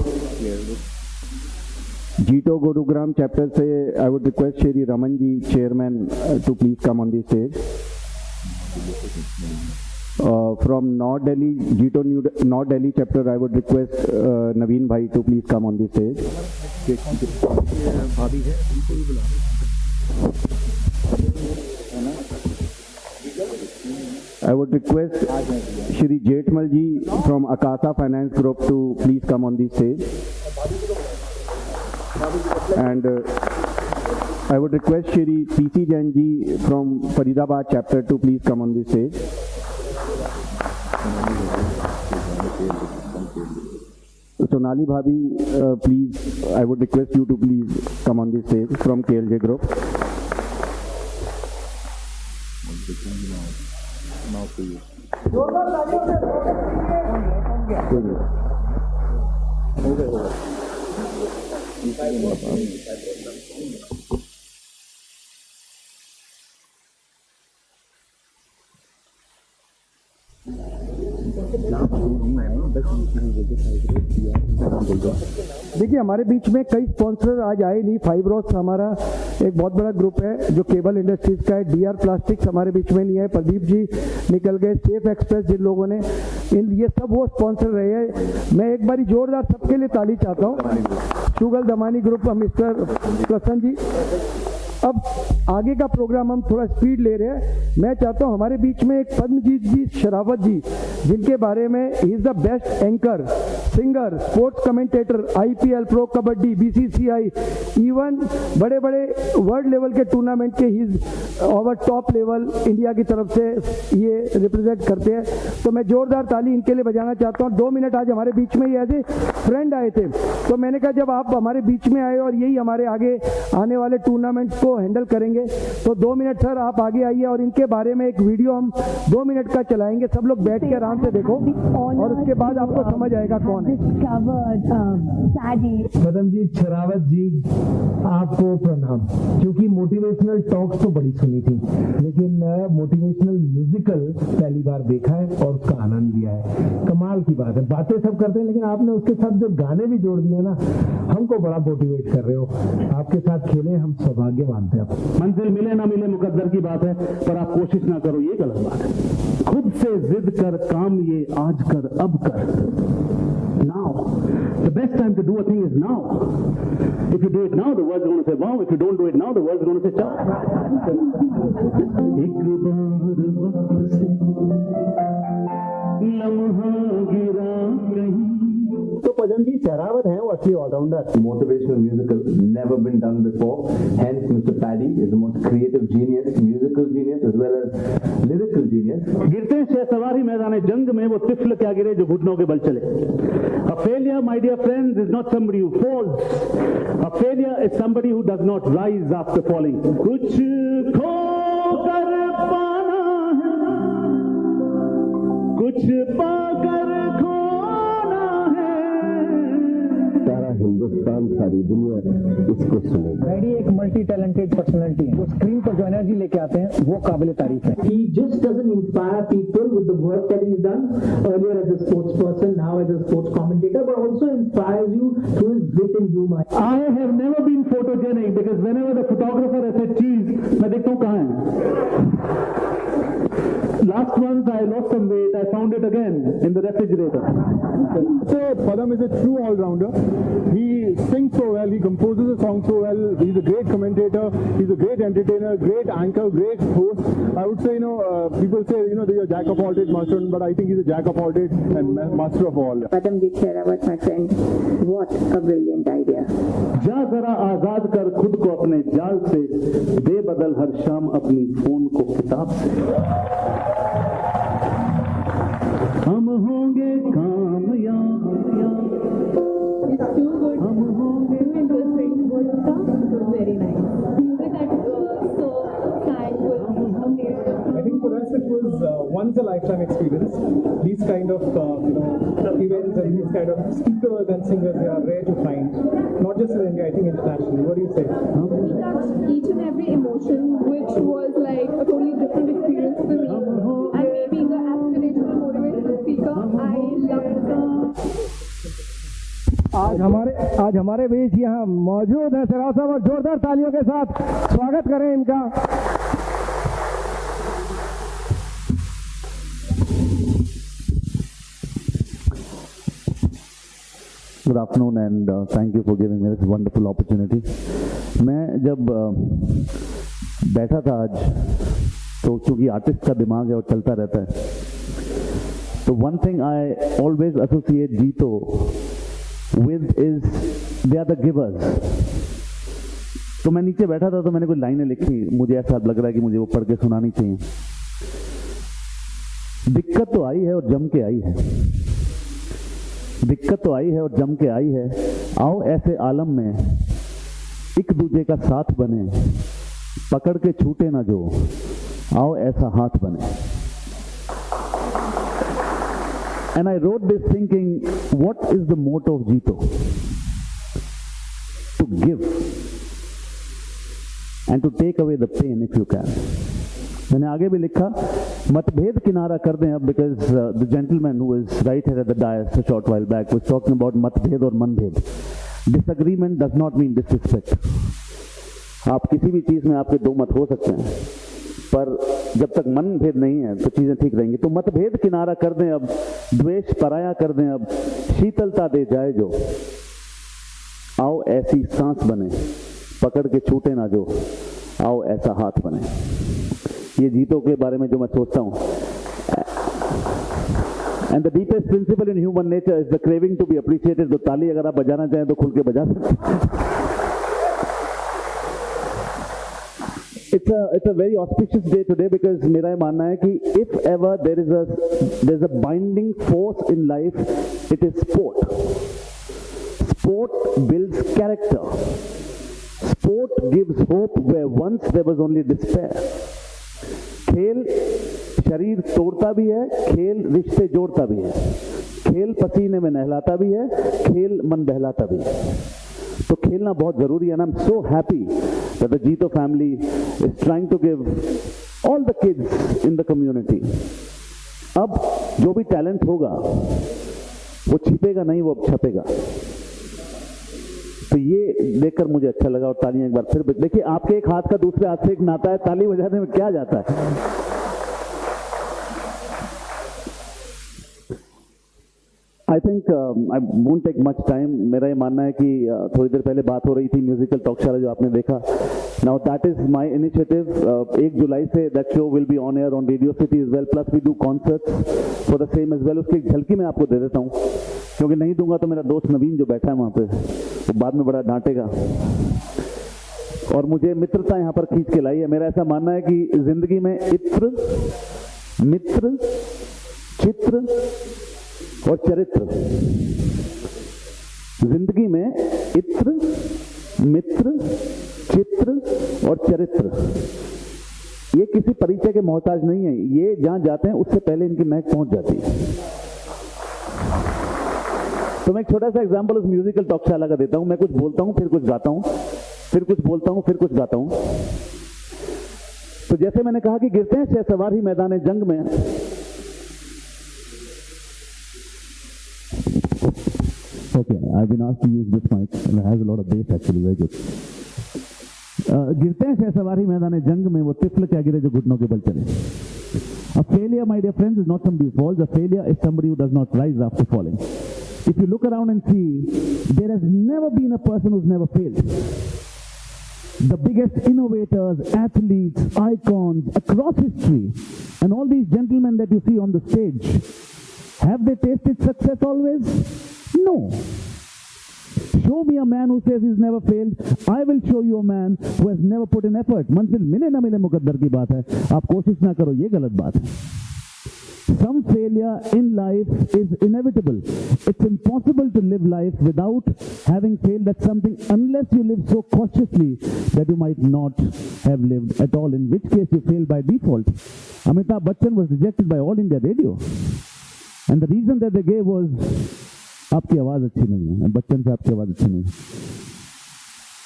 JITO Gurugram chapter से I would request Shri Raman ji chairman to please come on the stage. From North Delhi, JITO North Delhi chapter, I would request Naveen bhai to please come on the stage. I would request Shri Jetmal ji from Akasa Finance Group to please come on the stage. And I would request Shri PC Jain ji from Faridabad chapter to please come on the stage. Sonali Bhabhi, please, I would request you to please come on the stage from KLJ Group. देखिए हमारे बीच में कई sponsor आज आए नहीं। Fibrous हमारा एक बहुत बड़ा ग्रुप है जो केबल इंडस्ट्रीज का है। DR प्लास्टिक्स हमारे बीच में नहीं है, प्रदीप जी निकल गए। सेफ एक्सप्रेस जिन लोगों ने ये सब वो स्पॉन्सर रहे हैं। मैं एक बारी जोरदार सबके लिए ताली चाहता हूँ। शुगल दमानी ग्रुप, मिस्टर प्रसन्न जी। अब आगे का प्रोग्राम हम थोड़ा स्पीड ले रहे हैं। मैं चाहता हूं हमारे बीच में एक पद्मजीत जी शरावत जी, जिनके बारे में ही is the best anchor, singer, sports commentator, IPL, pro kabaddi, BCCI, even बड़े बड़े वर्ल्ड लेवल के टूर्नामेंट के ही ओवर टॉप लेवल इंडिया की तरफ से ये रिप्रेजेंट करते हैं। तो मैं जोरदार ताली इनके लिए बजाना चाहता हूँ। 2 मिनट आज हमारे बीच में ये ऐसे फ्रेंड आए थे, तो मैंने कहा जब आप हमारे बीच में आए और यही हमारे आगे आने वाले टूर्नामेंट को हैंडल करेंगे, तो 2 मिनट सर आप आगे आइए और इनके बारे में एक वीडियो हम 2 मिनट का चलाएंगे। सब लोग बैठ के आराम से देखो और उसके बाद आपको समझ आएगा कौन है। पद्मजीत शरावत जी, आपको प्रणाम। क्योंकि मोटिवेशनल टॉक्स तो बड़ी सुनी थी, लेकिन मोटिवेशनल म्यूजिकल पहली बार देखा है और उसका आनंद लिया है। कमाल की बात है। बातें सब करते हैं, लेकिन आपने उसके साथ जो गाने भी जोड़ दिए ना, हमको बड़ा मोटिवेट कर रहे हो। आपके साथ खेले, हम सौभाग्यवान थे। मंजिल मिले ना मिले मुकद्दर की बात है, पर आप कोशिश ना करो, ये गलत बात है। खुद से जिद कर काम ये आज कर, अब कर। Now, the best time to do a thing is now. If you do it now, the world's going to say wow. If you don't do it now, the world's going to say ciao. एक बार से लम्हा गिरा कहीं। तो पद्मजीत शरावत है वो असली allrounder. Motivational musical, never been done before. Hence, Mr. Paddy is the most creative genius, musical genius, as well as lyrical genius. गिरते से सवारी मैदान जंग में वो तिफल क्या गिरे जो घुटनों के बल चले। A failure, my dear friends, is not somebody who falls. A failure is somebody who does not rise after falling. कुछ खो कर पाना है कुछ पाकर खोना है। सारा हिंदुस्तान, सारी दुनिया इसको सुनेगा। डैडी एक मल्टी टैलेंटेड पर्सनालिटी है, जो स्क्रीन पर जो एनर्जी लेके आते हैं वो काबिल तारीफ है। He just doesn't inspire people with the work that he's done earlier as a sports person, now as a sports commentator, but also inspires you through his wit and humor. I have never been photogenic because whenever the photographer has said cheese, मैं देखता हूँ कहाँ है। Last month I lost some weight. I found it again in the refrigerator. So Padam is a true all-rounder. He sings so well. He composes a song so well. He's a great commentator. He's a great entertainer, great anchor, great host. I would say, people say, that you're a jack of all trades, master, but I think he's a jack of all trades and master of all. Padam Diksharavat, my friend, what a brilliant idea. जा जरा आजाद कर खुद को अपने जाल से, दे बदल हर शाम अपनी फोन को किताब से। हम होंगे कामयाब, हम होंगे। Very nice. Music that so sang was amazing. I think for us it was once a lifetime experience. These kind of events and these kind of speakers and singers, they are rare to find. Not just in India, I think internationally. What do you say? We touched each and every emotion, which was like a totally different experience for me. And me being an aspirational motivational speaker, I loved it. आज हमारे बीच यहाँ मौजूद है सराव साहब, और जोरदार तालियों के साथ स्वागत करें इनका। Good afternoon and thank you for giving me this wonderful opportunity. मैं जब बैठा था आज, तो क्योंकि आर्टिस्ट का दिमाग है और चलता रहता है, तो one thing I always associate JITO with is they are the givers. तो मैं नीचे बैठा था तो मैंने कुछ लाइनें लिखी, मुझे ऐसा लग रहा है कि मुझे वो पढ़ के सुनानी चाहिए। दिक्कत तो आई है और जम के आई है, दिक्कत तो आई है और जम के आई है, आओ ऐसे आलम में एक दूजे का साथ बने, पकड़ के छूटे ना जो, आओ ऐसा हाथ बने। And I wrote this thinking, what is the motto of JITO? To give and to take away the pain if you can. मैंने आगे भी लिखा, मतभेद किनारा कर दें अब, because the gentleman who is right here at the dais a short while back was talking about मतभेद और मनभेद. Disagreement does not mean disrespect. आप किसी भी चीज में आपके दो मत हो सकते हैं, पर जब तक मन भेद नहीं है तो चीजें ठीक रहेंगी। तो मतभेद किनारा कर दें अब, द्वेष पराया कर दें अब, शीतलता दे जाए जो, आओ ऐसी सांस बने, पकड़ के छूटे ना जो, आओ ऐसा हाथ बने। ये JITO के बारे में जो मैं सोचता हूँ। And the deepest principle in human nature is the craving to be appreciated. तो ताली अगर आप बजाना चाहें तो खुल के बजा सकते हैं। It's a very auspicious day today because मेरा ये मानना है कि if ever there's a binding force in life, it is sport. Sport builds character. Sport gives hope where once there was only despair. खेल शरीर तोड़ता भी है, खेल रिश्ते जोड़ता भी है, खेल पसीने में नहलाता भी है, खेल मन बहलाता भी है। तो खेलना बहुत जरूरी है। And I'm so happy that the JITO family is trying to give all the kids in the community, अब जो भी टैलेंट होगा वो छिपेगा नहीं, वो अब छपेगा। तो ये देखकर मुझे अच्छा लगा। और तालियां एक बार फिर देखिए, आपके एक हाथ का दूसरे हाथ से एक नाता है, ताली बजाने में क्या जाता है। I think I won't take much time. मेरा ये मानना है कि थोड़ी देर पहले बात हो रही थी म्यूजिकल टॉक शो जो आपने देखा। Now that is my initiative. 1 जुलाई से that show will be on air on Radio City as well. Plus we do concerts for the same as well. उसकी एक झलकी मैं आपको दे देता हूँ, क्योंकि नहीं दूंगा तो मेरा दोस्त नवीन जो बैठा है वहाँ पे वो बाद में बड़ा डांटेगा। और मुझे मित्रता यहाँ पर खींच के लाई है। मेरा ऐसा मानना है कि जिंदगी में इत्र, मित्र, चित्र और चरित्र, जिंदगी में इत्र, मित्र, चित्र और चरित्र, ये किसी परिचय के मोहताज नहीं है, ये जहां जाते हैं उससे पहले इनकी महक पहुंच जाती है। तो मैं एक छोटा सा एग्जांपल उस म्यूजिकल टॉकशाला का देता हूं। मैं कुछ बोलता हूं, फिर कुछ गाता हूं, फिर कुछ बोलता हूं, फिर कुछ गाता हूं। तो जैसे मैंने कहा कि गिरते हैं शहसवार ही मैदान जंग में। Okay, I've been asked to use this mic and it has a lot of bass actually, very good. गिरते हैं शहसवार ही मैदान जंग में, वो तिफल क्या गिरे जो घुटनों के बल चले। A failure, my dear friends, is not somebody who falls. A failure is somebody who does not rise after falling. If you look around and see, there has never been a person who's never failed. The biggest innovators, athletes, icons across history, and all these gentlemen that you see on the stage, have they tasted success always? No. Show me a man who says he's never failed. I will show you a man who has never put in effort. मंजिल मिले ना मिले मुकद्दर की बात है, आप कोशिश ना करो ये गलत बात है। Some failure in life is inevitable. It's impossible to live life without having failed at something unless you live so cautiously that you might not have lived at all, in which case you fail by default. Amitabh Bachchan was rejected by All India Radio. And the reason that they gave was, आपकी आवाज अच्छी नहीं है, बच्चन से आपकी आवाज अच्छी नहीं है।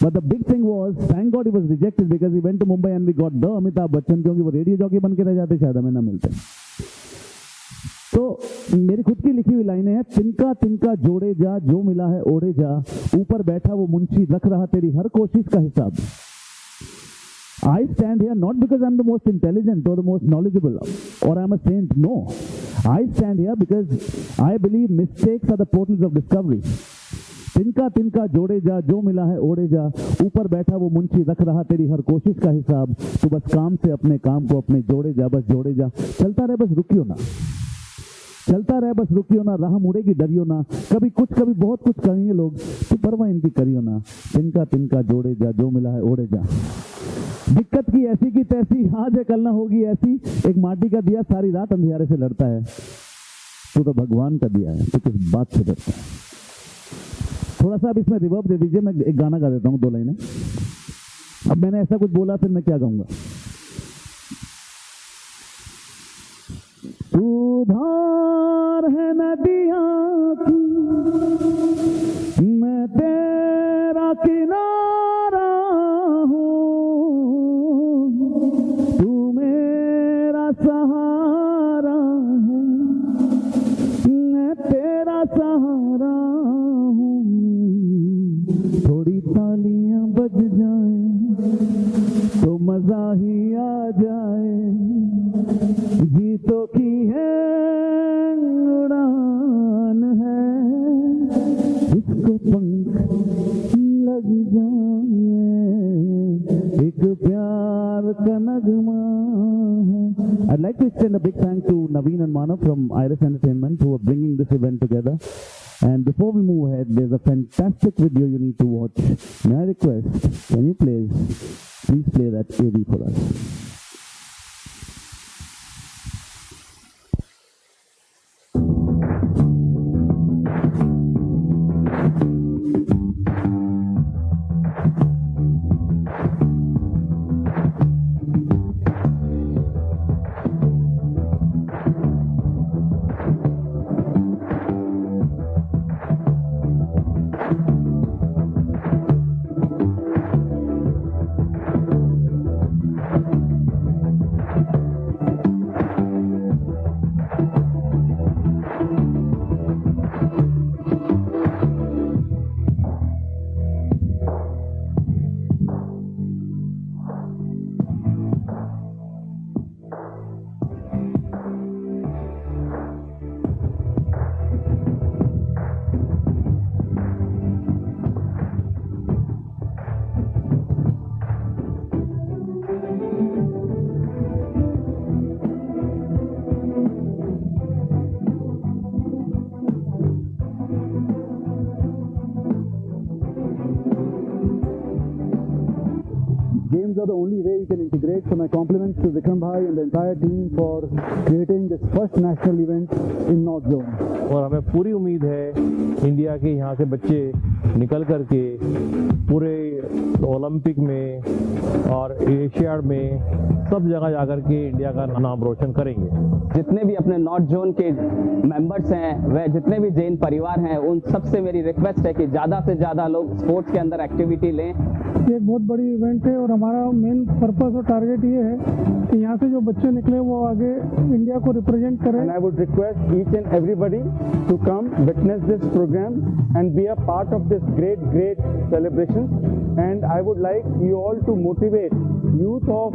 But the big thing was, thank God he was rejected because he went to Mumbai and we got the Amitabh Bachchan, क्योंकि वो रेडियो जॉकी बन के रह जाते शायद हमें ना मिलते। तो मेरी खुद की लिखी हुई लाइनें हैं, तिनका तिनका जोड़े जा, जो मिला है ओढ़े जा, ऊपर बैठा वो मुंशी रख रहा तेरी हर कोशिश का हिसाब। I stand here not because I'm the most intelligent or the most knowledgeable or I'm a saint. No. I stand here because I believe mistakes are the portals of discovery. तिनका तिनका जोड़े जा, जो मिला है ओढ़े जा, ऊपर बैठा वो मुंशी रख रहा तेरी हर कोशिश का हिसाब। तू बस काम से अपने काम को अपने जोड़े जा, बस जोड़े जा। चलता रहे बस रुकियो ना, चलता रहे बस रुकियो ना, राह मुड़ेगी डरियो ना। कभी कुछ कभी बहुत कुछ करेंगे लोग, तू परवाह इनकी करियो ना। तिनका तिनका जोड़े जा, जो मिला है ओढ़े जा। दिक्कत की ऐसी की तैसी, आज है कल ना होगी ऐसी। एक माटी का दिया सारी रात अंधियारे से लड़ता है, तू तो भगवान का दिया है, तू किस बात से डरता है। थोड़ा सा अब इसमें रिवर्ब दे दीजिए, मैं एक गाना गा देता हूँ, 2 लाइनें। अब मैंने ऐसा कुछ बोला, फिर मैं क्या गाऊंगा। सुधार है नदियां की, मैं तेरा किनारा सहारा है, मैं तेरा सहारा हूँ। थोड़ी तालियां बज जाए तो मजा ही आ जाए। जीतों की है उड़ान है, इसको पंख लग जाए, एक प्यार का नगमा है। I'd like to extend a big thank to Naveen and Manav from Iris Entertainment who are bringing this event together. And before we move ahead, there's a fantastic video you need to watch. May I request, can you please play that AV for us? Games are the only way you can integrate, so my compliments to Vikram Bhai and the entire team for creating this first national event in North Zone. और हमें पूरी उम्मीद है India के यहाँ से बच्चे निकल करके पूरे ओलंपिक में और एशियाड में सब जगह जाकर के इंडिया का नाम रोशन करेंगे। जितने भी अपने नॉर्थ जोन के मेंबर्स हैं व जितने भी जैन परिवार हैं उन सबसे मेरी रिक्वेस्ट है कि ज़्यादा से ज़्यादा लोग स्पोर्ट्स के अंदर एक्टिविटी लें। ये एक बहुत बड़ी इवेंट है और हमारा मेन पर्पस और टारगेट ये है कि यहाँ से जो बच्चे निकले वो आगे इंडिया को रिप्रेजेंट करें। And I would request each and everybody to come witness this program and be a part of this great celebration. And I would like you all to motivate youth of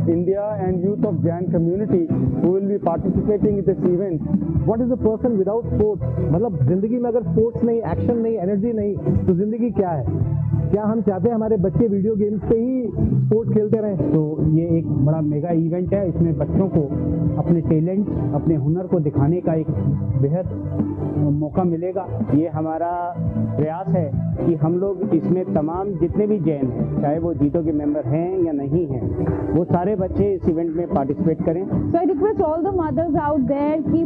India and youth of Jain community who will be participating in this event. What is a person without sports? मतलब जिंदगी में अगर sports नहीं, action नहीं, energy नहीं, तो जिंदगी क्या है? क्या हम चाहते हैं हमारे बच्चे वीडियो गेम्स पे ही स्पोर्ट्स खेलते रहें? तो ये एक बड़ा मेगा इवेंट है। इसमें बच्चों को अपने टैलेंट, अपने हुनर को दिखाने का एक बेहद मौका मिलेगा। ये हमारा प्रयास है कि हम लोग इसमें तमाम जितने भी जैन हैं, चाहे वो जीतो के मेंबर हैं या नहीं हैं, वो सारे बच्चे इस इवेंट में पार्टिसिपेट करें। So I request all the mothers out there कि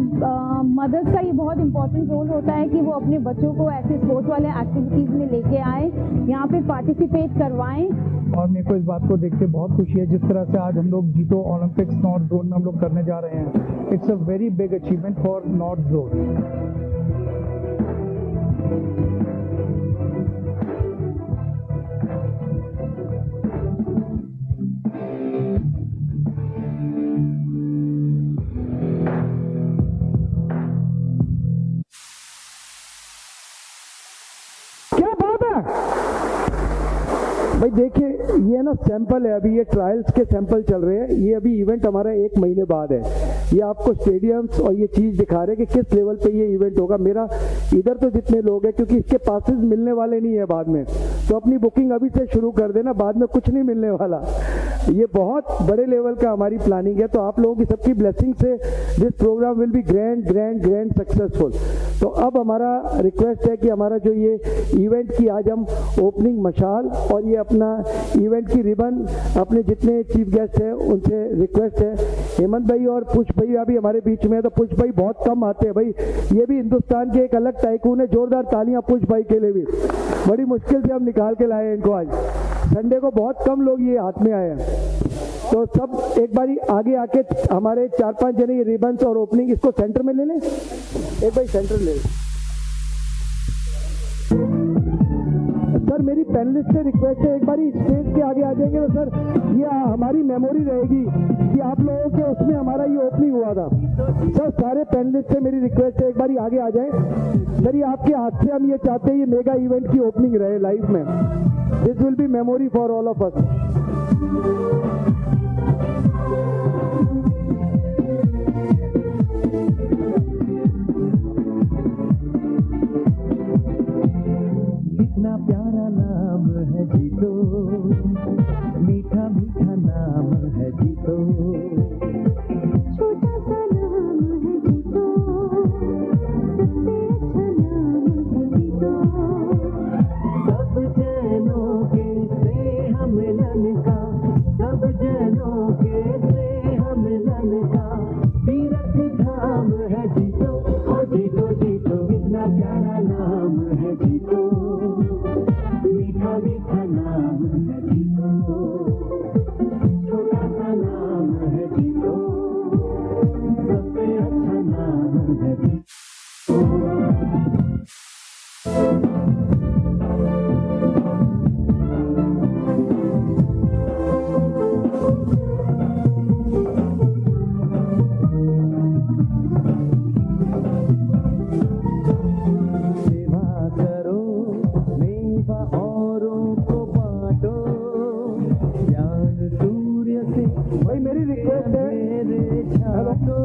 मदर्स का ये बहुत इंपॉर्टेंट रोल होता है कि वो अपने बच्चों को ऐसे स्पोर्ट्स वाले एक्टिविटीज़ में लेके आए, यहाँ पे पार्टिसिपेट करवाएं। और मेरे को इस बात को देख के बहुत खुशी है जिस तरह से आज हम लोग जीतो ओलंपिक्स नॉर्थ जोन में हम लोग करने जा रहे हैं। It's a very big achievement for north zone. भाई देखिए ये ना सैंपल है, अभी ये ट्रायल्स के सैंपल चल रहे हैं। ये अभी इवेंट हमारा 1 महीने बाद है। ये आपको स्टेडियम्स और ये चीज़ दिखा रहे हैं कि किस लेवल पे ये इवेंट होगा। मेरा इधर तो जितने लोग हैं, क्योंकि इसके पासेस मिलने वाले नहीं है बाद में, तो अपनी बुकिंग अभी से शुरू कर देना, बाद में कुछ नहीं मिलने वाला। ये बहुत बड़े लेवल का हमारी प्लानिंग है। तो आप लोगों की सबकी ब्लेसिंग से this programme will be grand successful. तो अब हमारा रिक्वेस्ट है कि हमारा जो ये इवेंट की आज हम ओपनिंग मशाल और ये अपना इवेंट की रिबन अपने जितने चीफ गेस्ट हैं उनसे रिक्वेस्ट है, हेमंत भाई और पुष्प भाई अभी हमारे बीच में है। तो पुष्प भाई बहुत कम आते हैं भाई, ये भी हिंदुस्तान के एक अलग टाइकून है। जोरदार तालियां पुष्प भाई के लिए भी, बड़ी मुश्किल से हम निकाल के लाए हैं इनको। आज संडे को बहुत कम लोग ये हाथ में आए हैं। तो सब एक बारी आगे आके हमारे 4-5 जने ये रिबन्स और ओपनिंग इसको सेंटर में ले लें। एक भाई सेंटर ले लें। सर मेरी पैनलिस्ट से रिक्वेस्ट है, एक बारी स्टेज के आगे आ जाएंगे तो सर ये हमारी मेमोरी रहेगी कि आप लोगों के उसमें हमारा ये ओपनिंग हुआ था। सर सारे पैनलिस्ट से मेरी रिक्वेस्ट है एक बारी आगे आ जाए। सर ये आपके हाथ से हम ये चाहते हैं ये मेगा इवेंट की ओपनिंग रहे लाइव में। This will be memory for all of अस। कितना प्यारा नाम है जीतो, मीठा मीठा नाम है जीतो, छोटा सा नाम है जीतो, सबसे अच्छा नाम है जीतो। सब जनों के स्नेह मिलन का, सब जनों के स्नेह मिलन का तीरथ धाम है जीतो। ओ जीतो जीतो कितना प्यारा नाम है जीतो, मीठा मीठा नाम है जीतो, छोटा सा नाम है जीतो, सबसे अच्छा नाम है जीतो। भाई मेरी रिक्वेस्ट है, हेलो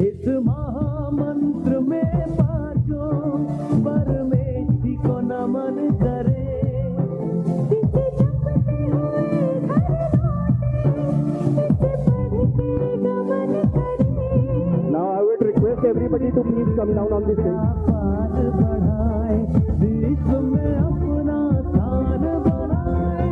इस महामंत्र में पांचों परमेष्टि को नमन करे। Now I would request everybody to please come down on this stage. बढ़ाए विश्व में अपना स्थान बनाए।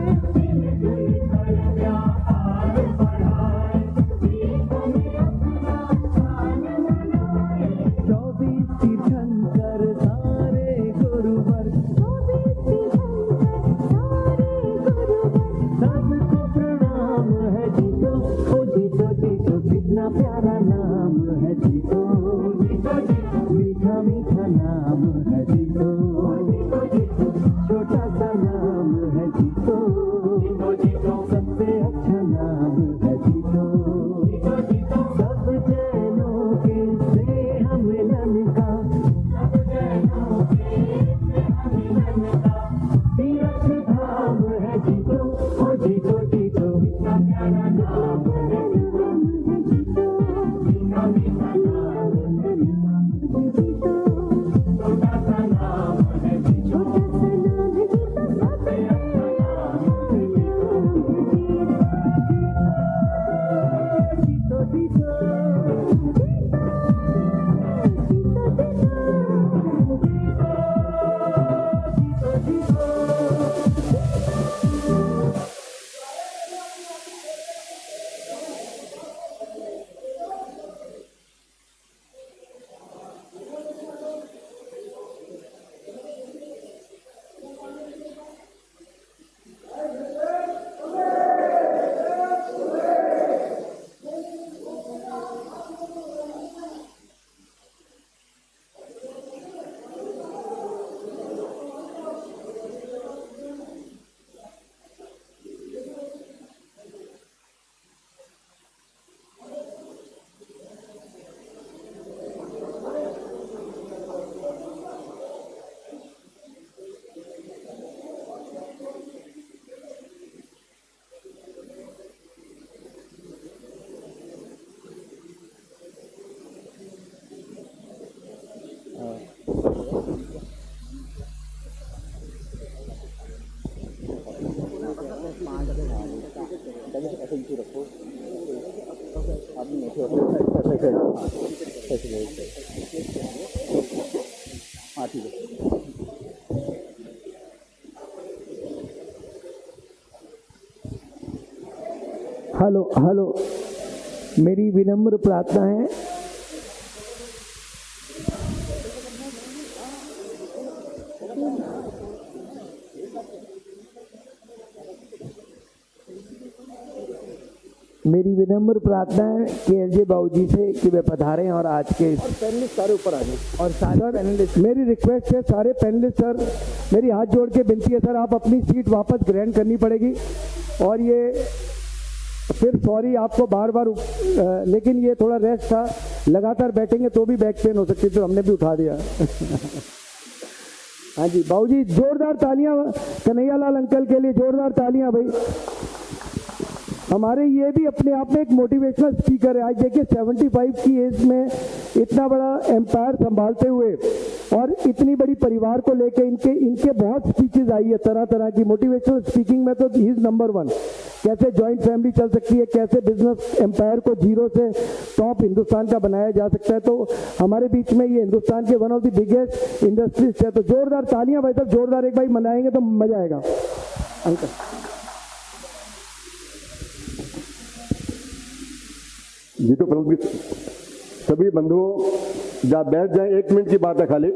चौबीस तीर्थंकर सारे गुरुवर, सबको प्रणाम है जीतो, ओ जीतो जीतो कितना प्यारा नाम है जीतो, मीठा मीठा नाम है जीतो, छोटा सा नाम है जीतो, सबसे अच्छा नाम है जीतो, सब जैनों के स्नेह मिलन का, तीर्थ धाम है जीतो, ओ जीतो जीतो हेलो हेलो, मेरी विनम्र प्रार्थना है मेरी विनम्र प्रार्थना है कि एलजे बाबूजी से कि वे पधारें और आज के पैनलिस्ट सारे ऊपर आ जाएं। और सारे पैनलिस्ट, मेरी रिक्वेस्ट है सारे पैनलिस्ट सर, मेरी हाथ जोड़ के विनती है सर, आप अपनी सीट वापस ग्रहण करनी पड़ेगी। और ये फिर सॉरी आपको बार बार, लेकिन ये थोड़ा रेस्ट था, लगातार बैठेंगे तो भी बैक पेन हो सकती है, तो हमने भी उठा दिया। हाँ जी बाबूजी, जोरदार तालियां कन्हैयालाल अंकल के लिए, जोरदार तालियां भाई। हमारे ये भी अपने आप में एक मोटिवेशनल स्पीकर है। आज देखिए 75 की एज में इतना बड़ा एम्पायर संभालते हुए और इतनी बड़ी परिवार को लेके इनके बहुत स्पीचेस आई है तरह तरह की। मोटिवेशनल स्पीकिंग में तो ही इज नंबर 1। कैसे जॉइंट फैमिली चल सकती है, कैसे बिजनेस एम्पायर को जीरो से टॉप हिंदुस्तान का बनाया जा सकता है। तो हमारे बीच में ये हिंदुस्तान के one of the biggest industries है। तो जोरदार तालियां भाई साहब, जोरदार एक भाई मनाएंगे तो मजा आएगा। अंकल जीतो प्रमुख सभी बंधुओं जहाँ बैठ जाएं, 1 मिनट की बात है खाली।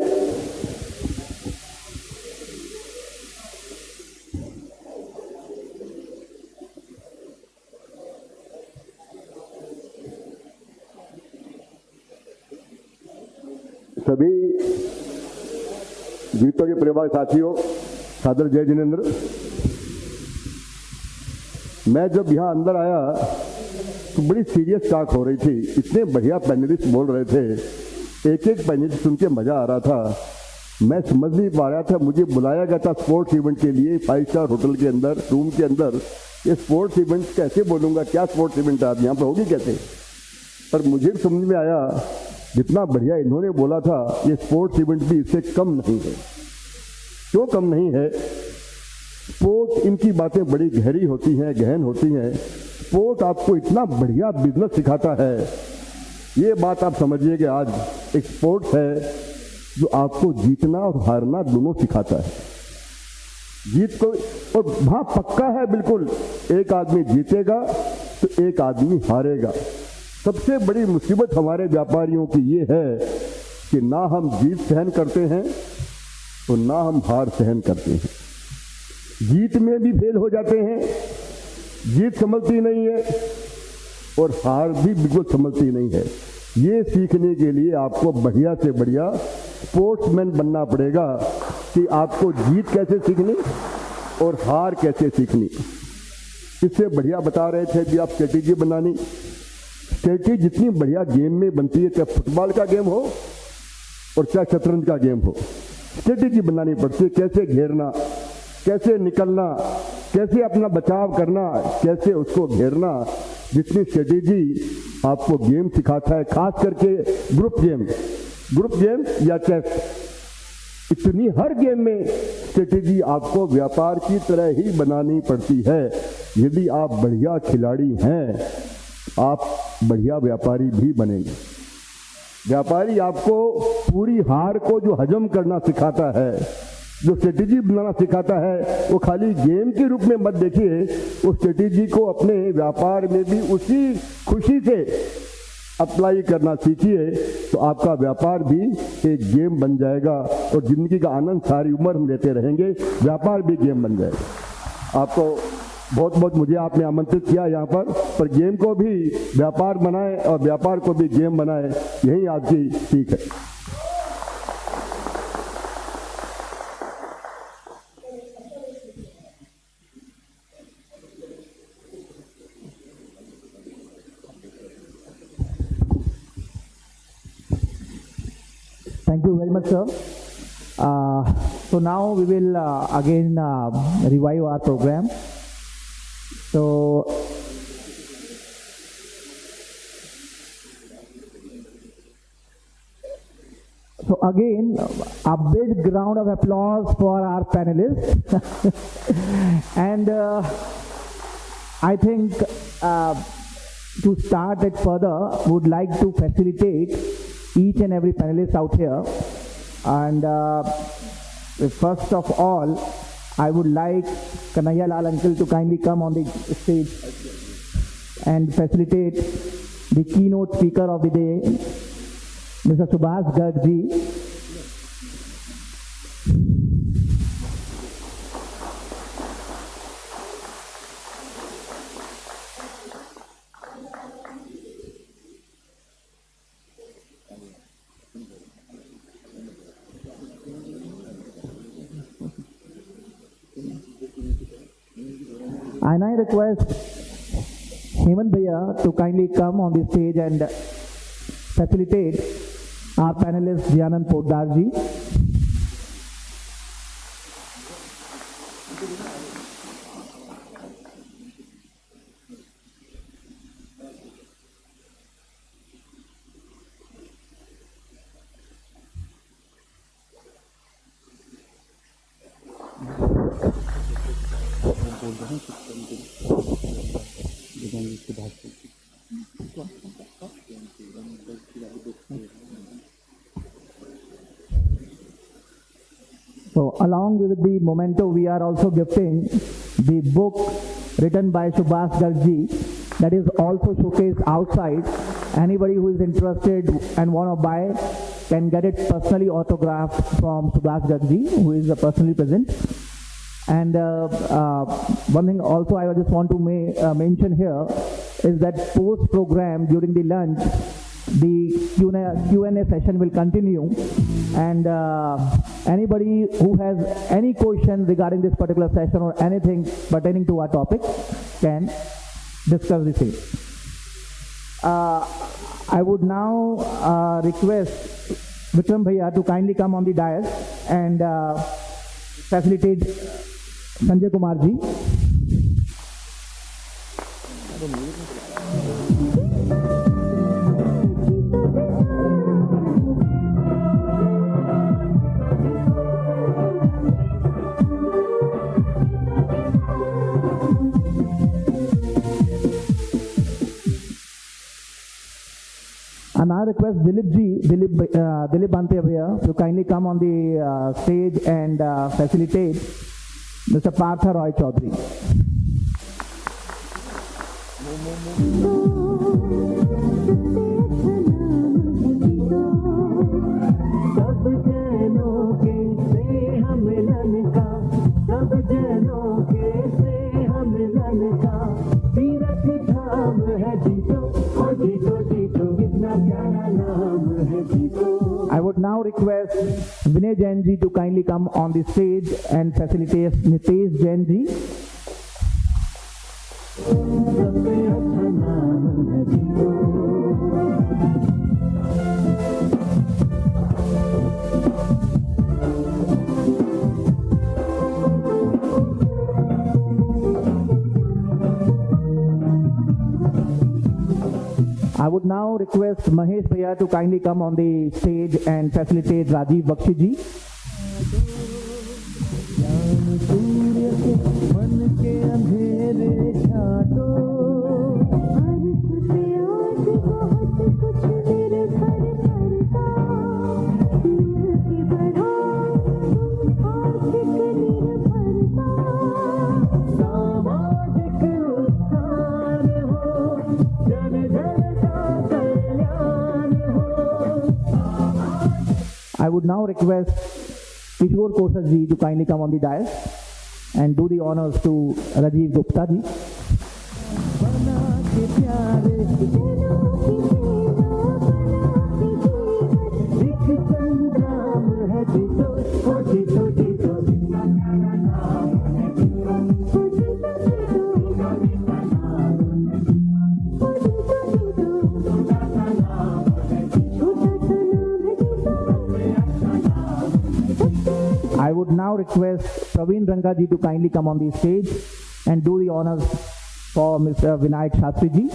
सभी जीतो के परिवार साथियों, सादर जय जिनेंद्र। मैं जब यहाँ अंदर आया तो बड़ी सीरियस टॉक हो रही थी, इतने बढ़िया पैनलिस्ट बोल रहे थे, एक एक पैनलिस्ट सुन के मजा आ रहा था। मैं समझ नहीं पा रहा था, मुझे बुलाया गया था स्पोर्ट्स इवेंट के लिए 5 स्टार होटल के अंदर, रूम के अंदर। ये स्पोर्ट्स इवेंट कैसे बोलूँगा, क्या स्पोर्ट्स इवेंट आज यहाँ पर होगी कैसे? पर मुझे समझ में आया जितना बढ़िया इन्होंने बोला था, ये स्पोर्ट्स इवेंट भी इससे कम नहीं है। क्यों कम नहीं है? स्पोर्ट, इनकी बातें बड़ी गहरी होती हैं, गहन होती हैं। स्पोर्ट आपको इतना बढ़िया बिजनेस सिखाता है, ये बात आप समझिए कि आज एक स्पोर्ट्स है जो आपको जीतना और हारना दोनों सिखाता है। जीत को, और वहां पक्का है बिल्कुल, एक आदमी जीतेगा तो एक आदमी हारेगा। सबसे बड़ी मुसीबत हमारे व्यापारियों की ये है कि ना हम जीत सहन करते हैं तो ना हम हार सहन करते हैं। जीत में भी फेल हो जाते हैं, जीत संभलती नहीं है, और हार भी बिल्कुल संभलती नहीं है। ये सीखने के लिए आपको बढ़िया से बढ़िया स्पोर्ट्समैन बनना पड़ेगा कि आपको जीत कैसे सीखनी और हार कैसे सीखनी। इससे बढ़िया बता रहे थे कि आप स्ट्रेटेजी बनानी। स्ट्रेटेजी जितनी बढ़िया गेम में बनती है, चाहे फुटबॉल का गेम हो और चाहे शतरंज का गेम हो, स्ट्रेटेजी बनानी पड़ती है। कैसे घेरना, कैसे निकलना, कैसे अपना बचाव करना, कैसे उसको घेरना। जितनी स्ट्रेटेजी आपको गेम सिखाता है, खास करके ग्रुप गेम या चेस, इतनी हर गेम में स्ट्रेटेजी आपको व्यापार की तरह ही बनानी पड़ती है। यदि आप बढ़िया खिलाड़ी हैं, आप बढ़िया व्यापारी भी बनेंगे। व्यापारी आपको पूरी हार को जो हजम करना सिखाता है, जो स्ट्रेटेजी बनाना सिखाता है, वो खाली गेम के रूप में मत देखिए, उस स्ट्रेटेजी को अपने व्यापार में भी उसी खुशी से अप्लाई करना सीखिए, तो आपका व्यापार भी एक गेम बन जाएगा और जिंदगी का आनंद सारी उम्र हम लेते रहेंगे। व्यापार भी गेम बन जाएगा। आपको बहुत बहुत, मुझे आपने आमंत्रित किया यहाँ पर गेम को भी व्यापार बनाए और व्यापार को भी गेम बनाए, यही आपकी सीख है। Thank you very much, sir. So now we will again revive our program. So again, a big round of applause for our panelists. And I think to start it further, would like to facilitate each and every panelist out here. And first of all, I would like Kanhaiya Lal uncle to kindly come on the stage and facilitate the keynote speaker of the day, Mr. Subhas Garg ji. And I request Hemant Bhaiya to kindly come on the stage and facilitate our panelist Jianand Poddar ji. So along with the memento, we are also gifting the book written by Subhas Garg ji, that is also showcased outside, Anybody who is interested and want to buy can get it personally autographed from Subhash Garg, who is personally present. And one thing also I just want to mention here is that post-program during the lunch, the Q&A session will continue, and anybody who has any question regarding this particular session or anything pertaining to our topic can discuss the same. I would now request Vikram Bhaiya to kindly come on the dais and facilitate Sanjay Kumar ji. And I request Dilip Bante here to kindly come on the stage and facilitate Mr. Partha Roy Chaudhary. I would now request Vinay Jain ji to kindly come on the stage and facilitate Nitesh Jain ji. I would now request Mahesh Bhaiya to kindly come on the stage and facilitate Rajiv Bakshi ji. I would now request Kishore Koshak ji to kindly come on the dais and do the honors to Rajiv Gupta ji. I would now request Praveen Ranga ji to kindly come on the stage and do the honors for Mr. Vinayak Shastri ji.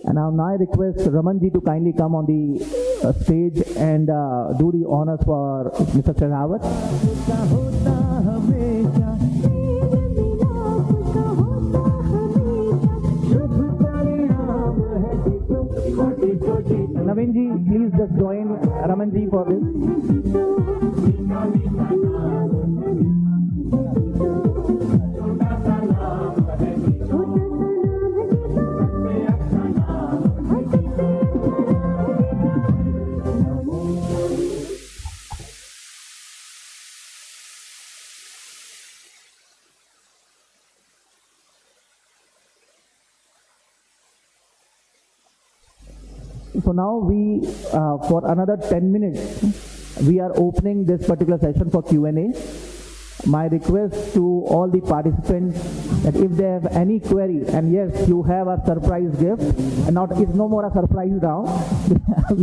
And now I request Raman ji to kindly come on the stage and do the honors for Mr. Sehrawat. Naveen ji, please just join Raman ji for this. So now we, for another 10 minutes, we are opening this particular session for Q&A. My request to all the participants that if they have any query, and yes, you have a surprise gift, and not it's no more a surprise now.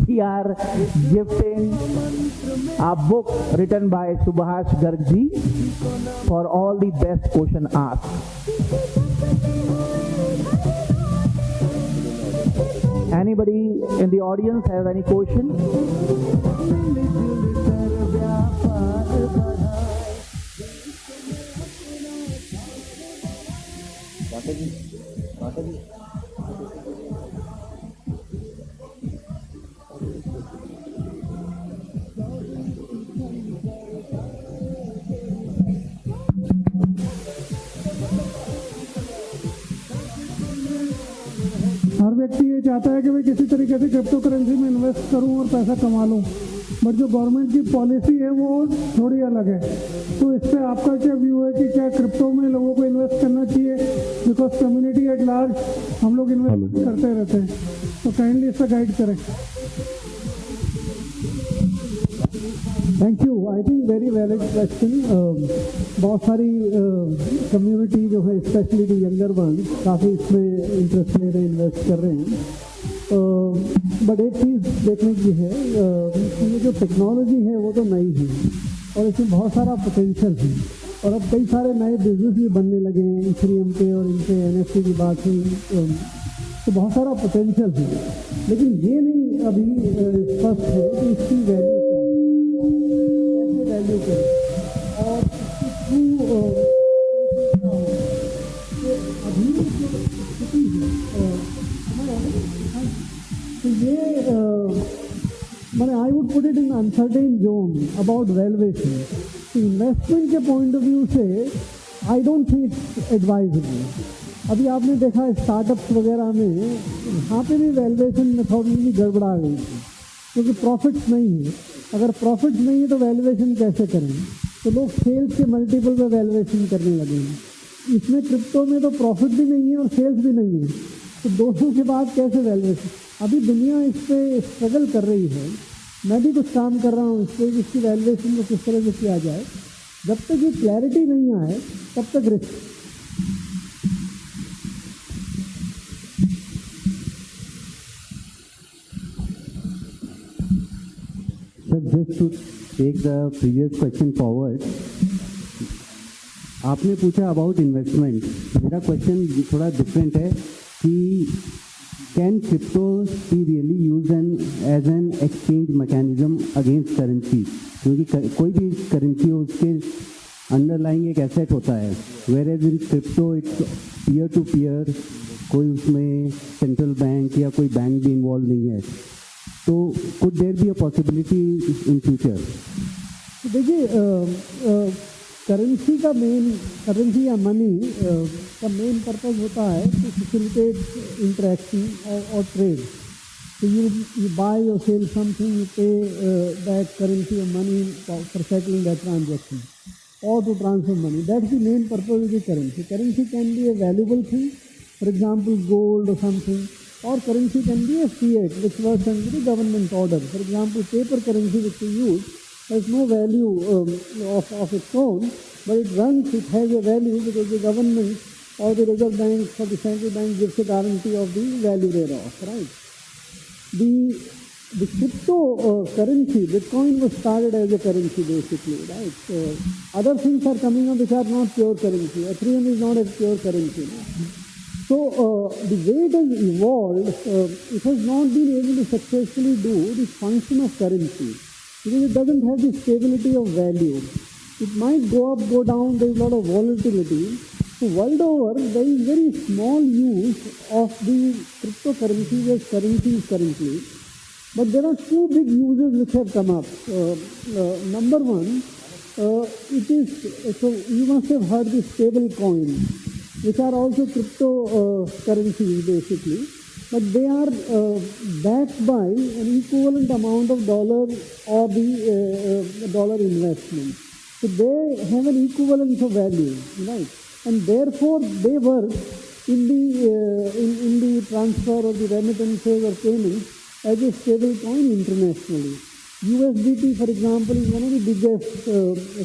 We are gifting a book written by Subhash Garg ji for all the best question asked. Anybody in the audience have any question? हर व्यक्ति ये चाहता है कि मैं किसी तरीके से crypto currency में इन्वेस्ट करूं और पैसा कमा लूं, बट जो गवर्नमेंट की पॉलिसी है वो थोड़ी अलग है। तो इस पर आपका क्या व्यू है कि क्या क्रिप्टो में लोगों को इन्वेस्ट करना चाहिए? बिकॉज कम्युनिटी एट लार्ज हम लोग इन्वेस्ट करते रहते हैं, तो काइंडली इसका गाइड करें। Thank you. I think very valid question. बहुत सारी कम्युनिटी जो है, स्पेशली दी यंगर वन, काफ़ी इसमें इंटरेस्ट ले रहे हैं, इन्वेस्ट कर रहे हैं। बट एक चीज़ देखने की है, ये जो टेक्नोलॉजी है वो तो नई है और इसमें बहुत सारा पोटेंशियल है, और अब कई सारे नए बिजनेस भी बनने लगे हैं इथेरियम के और इनके NFT की बात हुई, तो बहुत सारा पोटेंशियल है। लेकिन ये नहीं अभी स्पष्ट है कि इसकी वैल्यू वैल्यू करें और इसकी थ्रू अभी जो स्थिति है तो ये मैंने I would put it in uncertain zone about valuation. Investment के पॉइंट ऑफ व्यू से I don't think it's advisable. अभी आपने देखा स्टार्टअप्स वगैरह में यहाँ पे भी वैल्यूएशन मेथोडोलॉजी गड़बड़ा गई थी, क्योंकि प्रॉफिट्स नहीं है। अगर प्रॉफिट नहीं है तो वैल्यूएशन कैसे करें? तो लोग सेल्स के मल्टीपल पे वैल्यूएशन करने लगे हैं। इसमें क्रिप्टो में तो प्रॉफिट भी नहीं है और सेल्स भी नहीं है, तो दोनों के बाद कैसे वैल्यूएशन? अभी दुनिया इस पर स्ट्रगल कर रही है, मैं भी कुछ काम कर रहा हूँ इस पर, इसकी वैल्यूएशन को किस तरह से किया जाए। जब तक ये क्लैरिटी नहीं आए तब तक risk. Just to take the previous question forward, आपने पूछा अबाउट इन्वेस्टमेंट। मेरा क्वेश्चन थोड़ा डिफरेंट है कि can crypto be really use as an exchange mechanism against currency? क्योंकि कोई भी करेंसी हो उसके अंडरलाइंग एक एसेट होता है, where as in crypto it's peer to peer, कोई उसमें सेंट्रल बैंक या कोई बैंक भी इन्वॉल्व नहीं है। तो could there be a possibility in future? देखिए, करेंसी या मनी का मेन पर्पज होता है टू फैसिलिटेट इंटरेक्शन और trade. So you buy or sell something, you pay that currency or money for settling that transaction or to transfer money. That's the main purpose of the currency. Currency can be a valuable thing, for example, gold or something, or currency can be a fiat which works under the government order. For example, paper currency which we use has no value of its own, but it runs, it has a value because the government or the Reserve Bank or the central bank gives a guarantee of the value thereof, right? The crypto currency, Bitcoin was started as a currency basically, right? So other things are coming up which are not pure currency. Ethereum is not a pure currency. So the way it has evolved, it has not been able to successfully do the function of currency because it doesn't have the stability of value. It might go up, go down, there is a lot of volatility. So world over, there is very small use of the cryptocurrencies as currencies currently. But there are two big uses which have come up. Number one, it is, so you must have heard the stable coins, which are also cryptocurrencies basically. But they are backed by an equivalent amount of dollar or the dollar investment. So they have an equivalence of value, right? And therefore they work in the transfer or the remittances or payments as a stable coin internationally. USDT, for example, is one of the biggest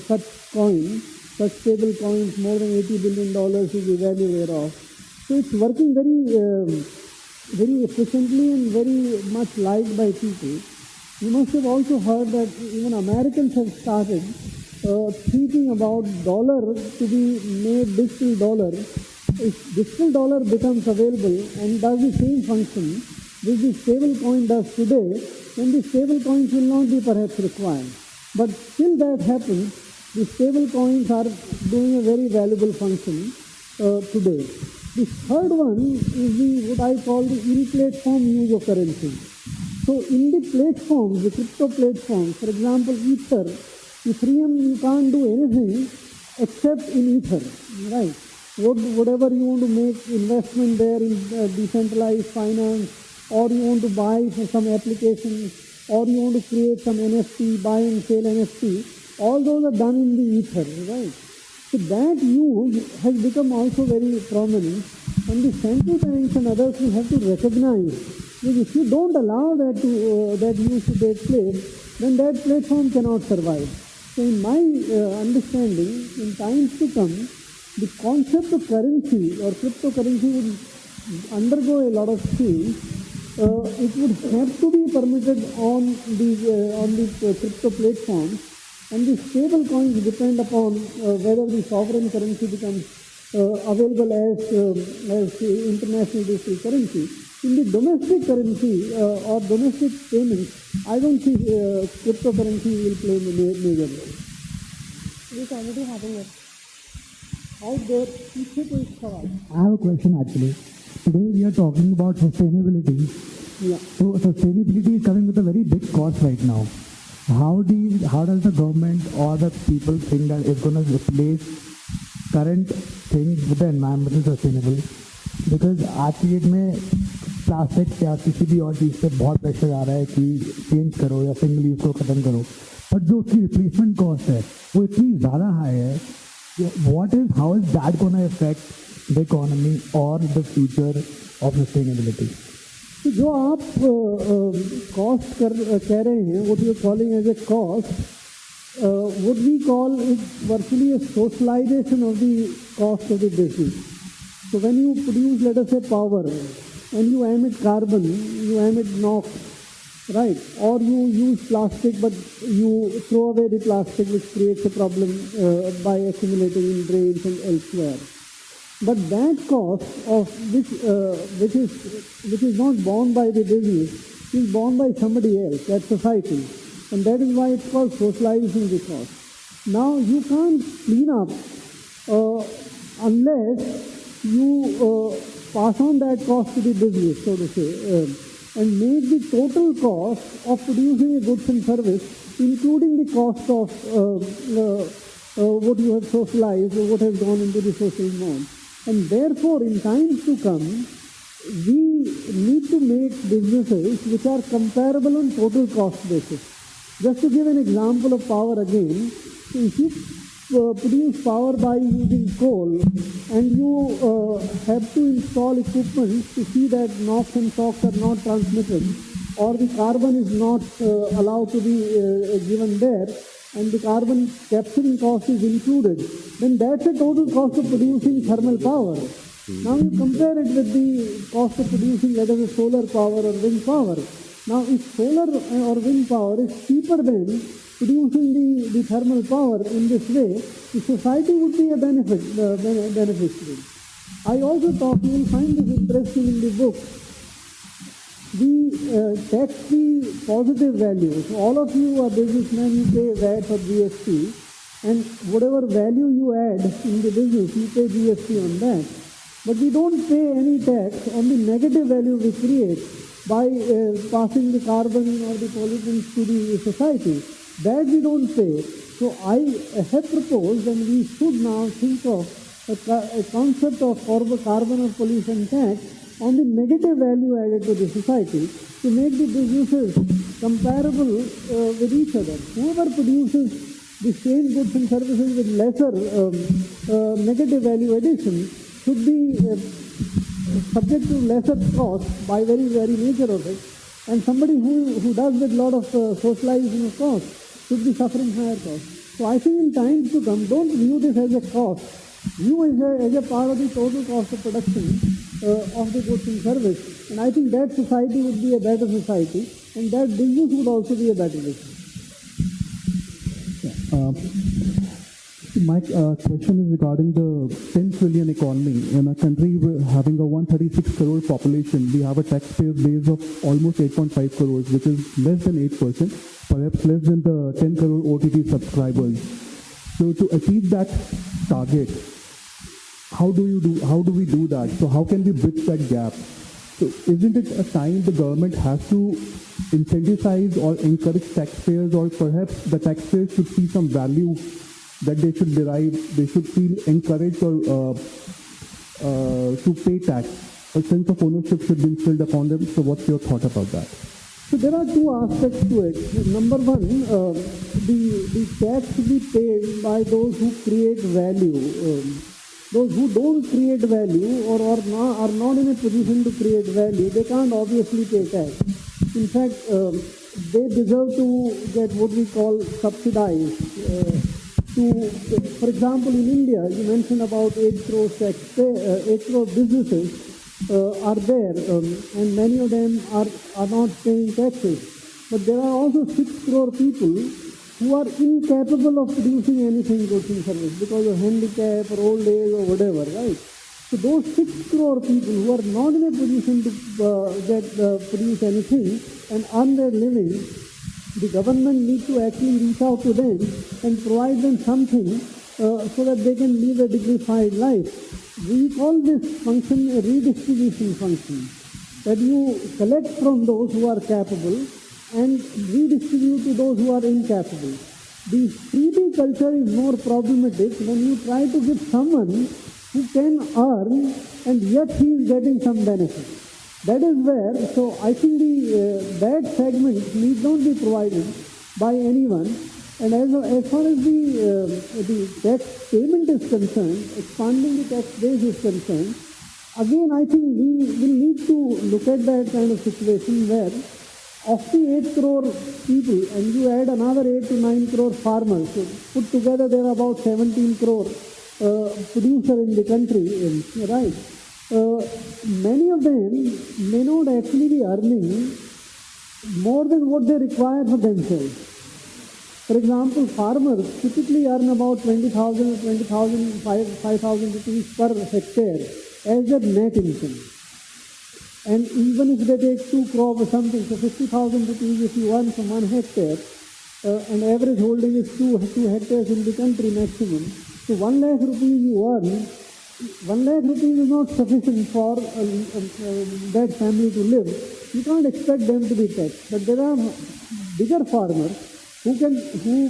such coins, such stable coins, more than $80 billion is the value thereof. So it's working very efficiently and very much liked by people. You must have also heard that even Americans have started thinking about dollar to be made digital dollar. If digital dollar becomes available and does the same function which the stable coin does today, then the stable coins will not be perhaps required. But till that happens, the stable coins are doing a very valuable function today. The third one is what I call the in-platform use of currency. So in the platforms, the crypto platforms, for example, Ether, Ethereum, you can't do anything except in Ether, right? Whatever you want to make investment there in decentralized finance, or you want to buy for some application, or you want to create some NFT, buy and sell NFT, all those are done in the Ether, right? So that use has become also very prominent, and the central banks and others will have to recognize that if you don't allow that use to take place, then that platform cannot survive. So in my understanding, in times to come, the concept of currency or cryptocurrency would undergo a lot of change. It would have to be permitted on the crypto platforms, and the stable coins depend upon whether the sovereign currency becomes available as international digital currency. In the domestic currency or domestic payments, I don't think cryptocurrency will play a major role. It's already having it. Out there, पीछे कोई सवाल? I have a question actually. Today we are talking about sustainability. Yeah. So sustainability is coming with a very big cost right now. How does the government or the people think that it's going to replace current things with the environmental sustainable? Because आज की date में plastic या किसी भी और चीज़ पे बहुत pressure आ रहा है कि चेंज करो या सिंगल यूज को ख़त्म करो, बट जो उसकी रिप्लेसमेंट कॉस्ट है वो इतनी ज़्यादा हाई है. How is that going to affect the economy or the future of sustainability? तो जो आप कॉस्ट कह रहे हैं, what you are calling as a cost, what we call is virtually a socialization of the cost of the business. So when you produce, let us say, power, and you emit carbon, you emit NOx, right? Or you use plastic, but you throw away the plastic, which creates a problem by accumulating in drains and elsewhere. But that cost of which is not borne by the business is borne by somebody else, that society, and that is why it's called socializing the cost. Now you can't clean up unless you pass on that cost to the business, so to say, and make the total cost of producing a goods and service, including the cost of what you have socialized or what has gone into the social norm. And therefore, in times to come, we need to make businesses which are comparable on total cost basis. Just to give an example of power again, if you produce power by using coal and you have to install equipment to see that NOx and SOx are not transmitted, or the carbon is not allowed to be given there, and the carbon capturing cost is included, then that's the total cost of producing thermal power. Now you compare it with the cost of producing, let us say, solar power or wind power. Now if solar or wind power is cheaper than producing the thermal power in this way, the society would be a beneficiary. I also thought you will find this interesting in the book. We tax the positive values. All of you are businessmen, you pay VAT or GST, and whatever value you add in the business, you pay GST on that. But we don't pay any tax on the negative value we create by passing the carbon or the pollutants to the society. That we don't pay. So I have proposed, and we should now think of a concept of carbon or pollution tax on the negative value added to the society to make the businesses comparable with each other. Whoever produces the same goods and services with lesser negative value addition should be subject to lesser cost by very nature of it. And somebody who does with a lot of socializing of cost should be suffering higher costs. So I think in times to come, don't view this as a cost. View as a part of the total cost of production of the goods and service. And I think that society would be a better society, and that business would also be a better business. My question is regarding the 10 trillion economy. In a country having a 136 crore population, we have a taxpayer base of almost 8.5 crores, which is less than 8%, perhaps less than the 10 crore OTT subscribers. So to achieve that target, how do we do that? So how can we bridge that gap? So isn't it a time the government has to incentivize or encourage taxpayers, or perhaps the taxpayers should see some value that they should derive, they should feel encouraged or to pay tax? A sense of ownership should be instilled upon them. So what's your thought about that? So there are two aspects to it. Number one, the tax to be paid by those who create value. Those who don't create value or are not in a position to create value, they can't obviously pay tax. In fact, they deserve to get what we call subsidized. For example, in India, you mentioned about 8 crore businesses are there, and many of them are not paying taxes. But there are also 6 crore people who are incapable of producing anything goods and service because of handicap or old age or whatever, right? So those 6 crore people who are not in a position to produce anything and earn their living, the government needs to actually reach out to them and provide them something so that they can live a dignified life. We call this function a redistribution function, that you collect from those who are capable and redistribute to those who are incapable. The freebie culture is more problematic when you try to give someone who can earn and yet he is getting some benefit. That is where, so I think that segment need not be provided by anyone. And as far as the tax payment is concerned, expanding the tax base is concerned, again I think we will need to look at that kind of situation where of the 8 crore people, and you add another 8 to 9 crore farmers, so put together there are about 17 crore producer in the country, right? Many of them may not actually be earning more than what they require for themselves. For example, farmers typically earn about 20,000 or 5,000 rupees per hectare as their net income. And even if they take 2 crop or something, so 50,000 rupees if you earn from 1 hectare, and average holding is 2 hectares in the country maximum. So 1 lakh rupees you earn, 1 lakh rupees is not sufficient for that family to live. You can't expect them to be taxed. But there are bigger farmers who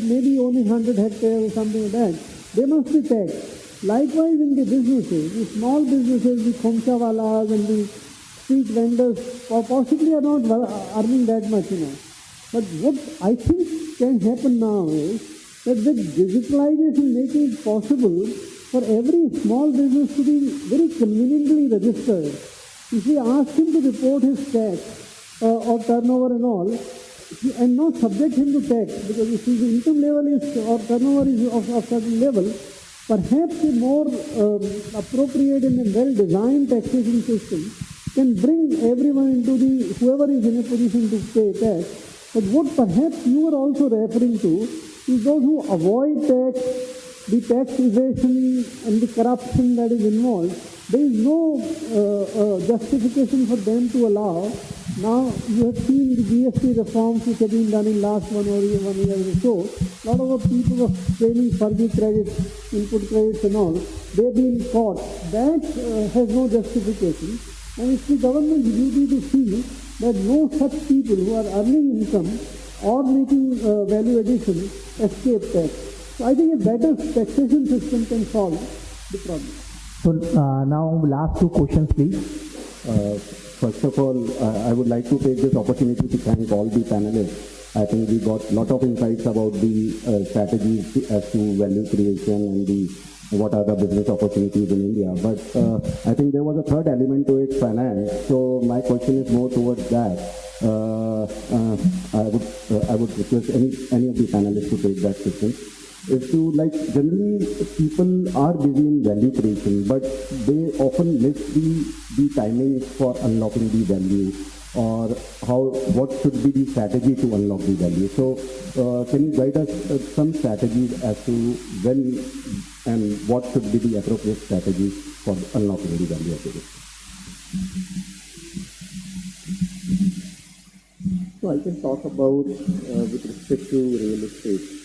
may be owning 100 hectares or something like that. They must be taxed. Likewise in the businesses, the small businesses, the khomchawalas and the street vendors possibly are not earning that much, But what I think can happen now is that with digitalization making it possible for every small business to be very conveniently registered. If we ask him to report his tax or turnover and all, and not subject him to tax, because if his income level is or turnover is of certain level, perhaps a more appropriate and well-designed taxation system can bring everyone into whoever is in a position to pay tax. But what perhaps you were also referring to is those who avoid tax, the tax evasion and the corruption that is involved. There is no justification for them to allow. Now you have seen the GST reforms which have been done in last 1 year or so. A lot of people were claiming further credits, input credits and all. They have been caught. That has no justification. And it's the government's duty to see that no such people who are earning income or making value addition escape tax. So I think a better taxation system can solve the problem. So now last 2 questions, please. First of all, I would like to take this opportunity to thank all the panelists. I think we got a lot of insights about the strategies as to value creation and what are the business opportunities in India. But I think there was a third element to it, finance. So my question is more towards that. I would request any of the panelists to take that question. Is to like generally people are busy in value creation, but they often miss the timing for unlocking the value, or what should be the strategy to unlock the value. So can you guide us some strategies as to when and what should be the appropriate strategies for unlocking the value of the business? So I can talk about with respect to real estate.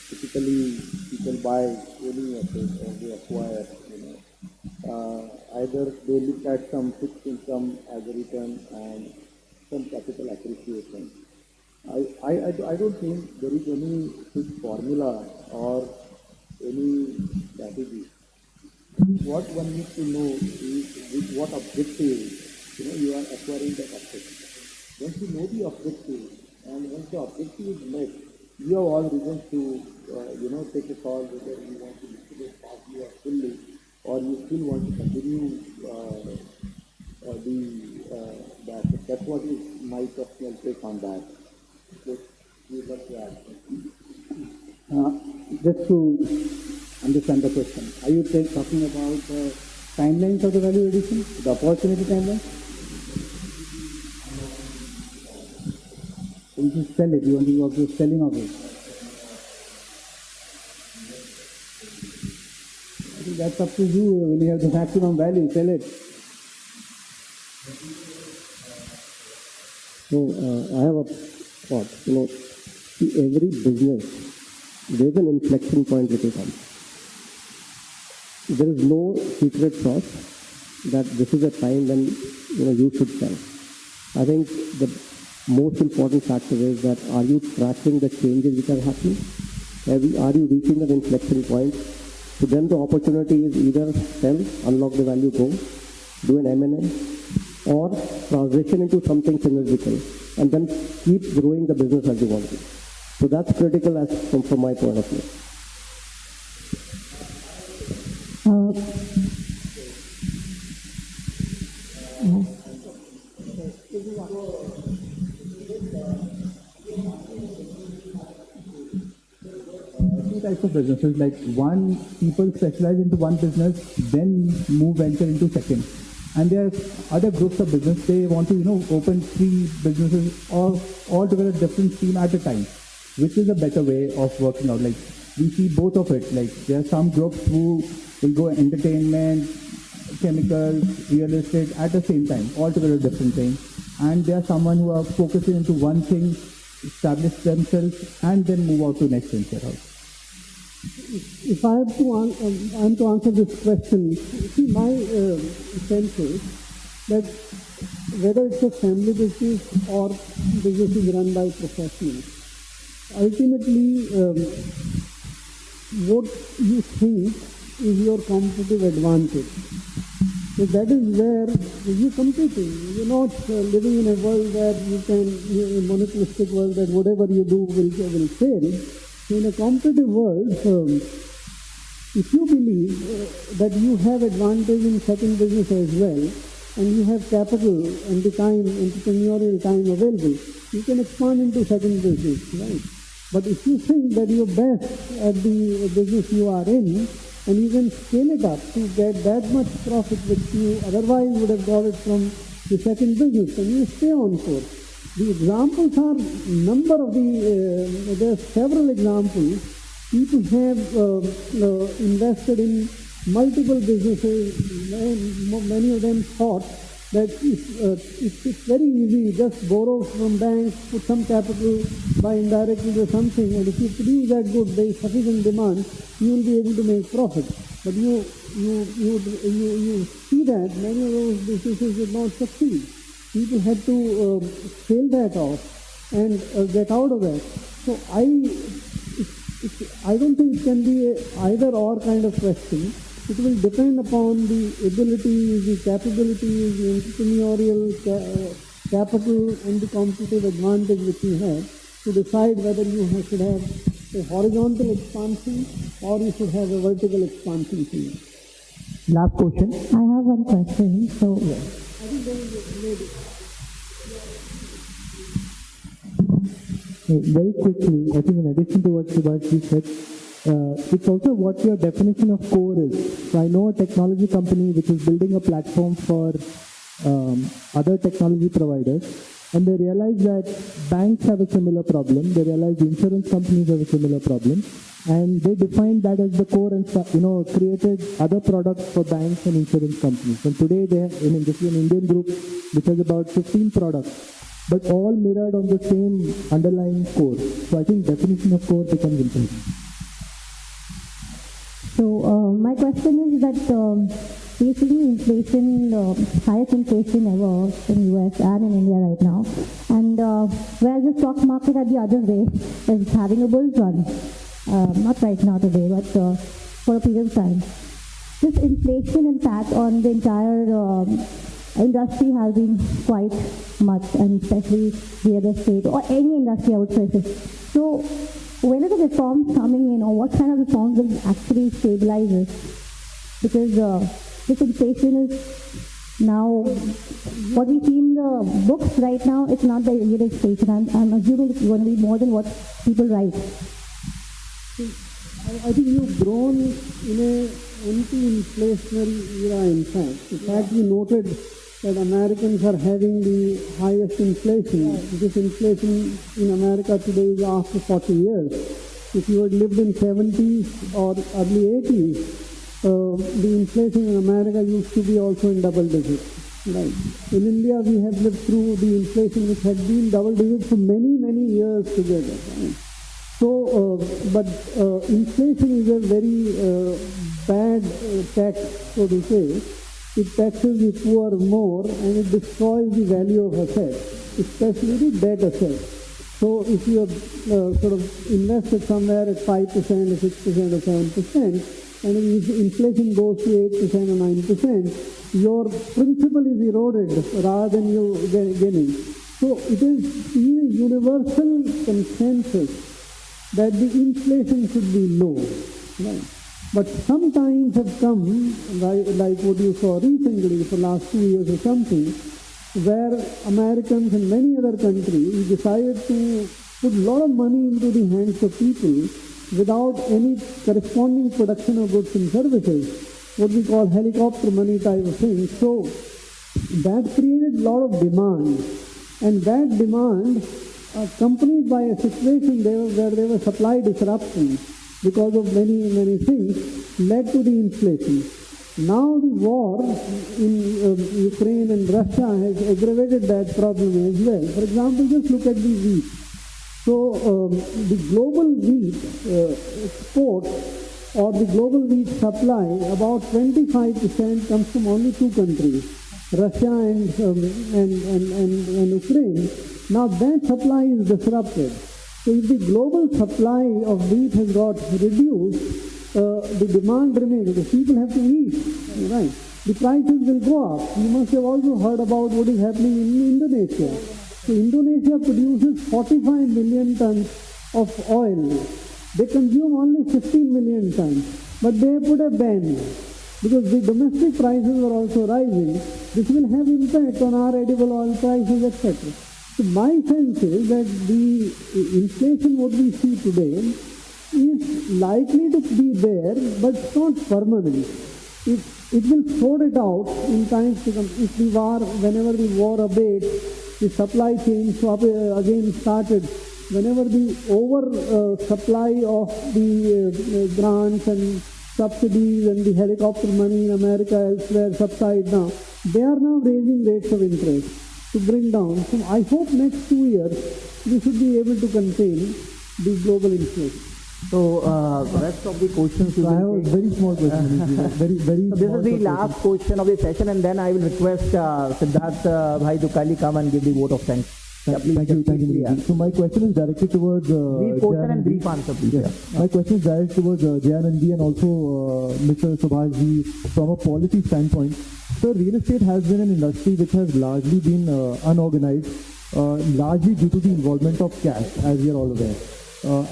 Typically, people buy any asset or they acquire, either they look at some fixed income as a return and some capital appreciation. I don't think there is any fixed formula or any strategy. What one needs to know is with what objective, you are acquiring that asset. Once you know the objective, and once the objective is met, you have all reasons to, take a call whether you want to liquidate partly or fully, or you still want to continue the asset. That's what is my personal take on that. Just to understand the question, are you talking about the timelines of the value addition, the opportunity timeline? You just sell it, you want to go to selling of it. I think that's up to you. When you have the maximum value, sell it. So I have a thought. See, every business, there's an inflection point which will come. There is no secret sauce that this is a time when you should sell. I think the most important factor is that are you tracking the changes which are happening? Are you reaching an inflection point? So then the opportunity is either sell, unlock the value, go, do an M&A, or transition into something synergical, and then keep growing the business as you want to. So that's critical as from my point of view. Two types of businesses, like one, people specialize into one business, then venture into second. And there are other groups of business, they want to, open 3 businesses or altogether different team at a time, which is a better way of working out. Like we see both of it. Like there are some groups who will go entertainment, chemicals, real estate at the same time, altogether different things. And there are someone who are focusing into one thing, establish themselves, and then move out to next venture house. If I have to answer this question, see, my sense is that whether it's a family business or business is run by professionals, ultimately what you think is your competitive advantage. So that is where you're competing. You're not living in a world where you can, a monopolistic world that whatever you do will fail. In a competitive world, if you believe that you have advantage in second business as well, and you have capital and the time, entrepreneurial time available, you can expand into second business, right? But if you think that you're best at the business you are in, and you can scale it up to get that much profit which you otherwise would have got it from the second business, and you stay on course. The examples are number of there are several examples. People have invested in multiple businesses. Many of them thought that it's very easy, just borrow from banks, put some capital, buy indirectly or something, and if you produce that good, there is sufficient demand, you will be able to make profit. But you see that many of those businesses did not succeed. People had to scale that off and get out of that. So I don't think it can be either or kind of question. It will depend upon the abilities, the capabilities, the entrepreneurial capital and the competitive advantage which you have to decide whether you should have a horizontal expansion or you should have a vertical expansion. Last question. I have one question. So, I think there is a lady. Very quickly, I think in addition to what Subhash said, it's also what your definition of core is. So I know a technology company which is building a platform for other technology providers, and they realize that banks have a similar problem. They realize insurance companies have a similar problem, and they defined that as the core and created other products for banks and insurance companies. And today they have, this is an Indian group which has about 15 products, but all mirrored on the same underlying core. So I think definition of core becomes important. So my question is that basically inflation, highest inflation ever in US and in India right now, and whereas the stock market at the other way is having a bull run, not right now today, but for a period of time. This inflation impact on the entire industry has been quite much, and especially real estate or any industry, I would say. So when are the reforms coming in, or what kind of reforms will actually stabilize it? Because this inflation is now, what we see in the books right now, it's not the real inflation. I'm assuming it's going to be more than what people write. I think you've grown in a anti-inflationary era, in fact. In fact, you noted that Americans are having the highest inflation. This inflation in America today is after 40 years. If you had lived in 70s or early 80s, the inflation in America used to be also in double digits. Right. In India, we have lived through the inflation which had been double digits for many, many years together. Right? So, but inflation is a very bad tax, so to say. It taxes the poor more and it destroys the value of assets, especially the debt assets. So if you have sort of invested somewhere at 5% or 6% or 7%, and if inflation goes to 8% or 9%, your principal is eroded rather than you gaining. So it is a universal consensus that the inflation should be low. Right? But some times have come, like what you saw recently for the last 2 years or something, where Americans and many other countries decided to put a lot of money into the hands of people without any corresponding production of goods and services, what we call helicopter money type of thing. So that created a lot of demand, and that demand accompanied by a situation where there were supply disruptions because of many, many things, led to the inflation. Now the war in Ukraine and Russia has aggravated that problem as well. For example, just look at the wheat. So the global wheat export or the global wheat supply, about 25% comes from only two countries, Russia and Ukraine. Now that supply is disrupted. So if the global supply of wheat has got reduced, the demand remains. The people have to eat, right? The prices will go up. You must have also heard about what is happening in Indonesia. So Indonesia produces 45 million tons of oil. They consume only 15 million tons, but they put a ban because the domestic prices are also rising. This will have impact on our edible oil prices, etc. So my sense is that the inflation what we see today is likely to be there, but it's not permanent. It will sort it out in times to come. If the war, whenever the war abates, the supply chain swap again started. Whenever the supply of the grants and subsidies and the helicopter money in America elsewhere subside now, they are now raising rates of interest to bring down. So I hope next 2 years we should be able to contain the global inflation. So rest of the questions. So I have a very small question. very so this is the last question of the session, and then I will request Siddharth Bhai Dukali come and give the vote of thanks. Thank you. So my question is directed towards brief question and brief answer, please. Yeah. My question is directed towards Jayanandi and also Mr. Subhash from a policy standpoint. So real estate has been an industry which has largely been unorganized, largely due to the involvement of cash, as we are all aware.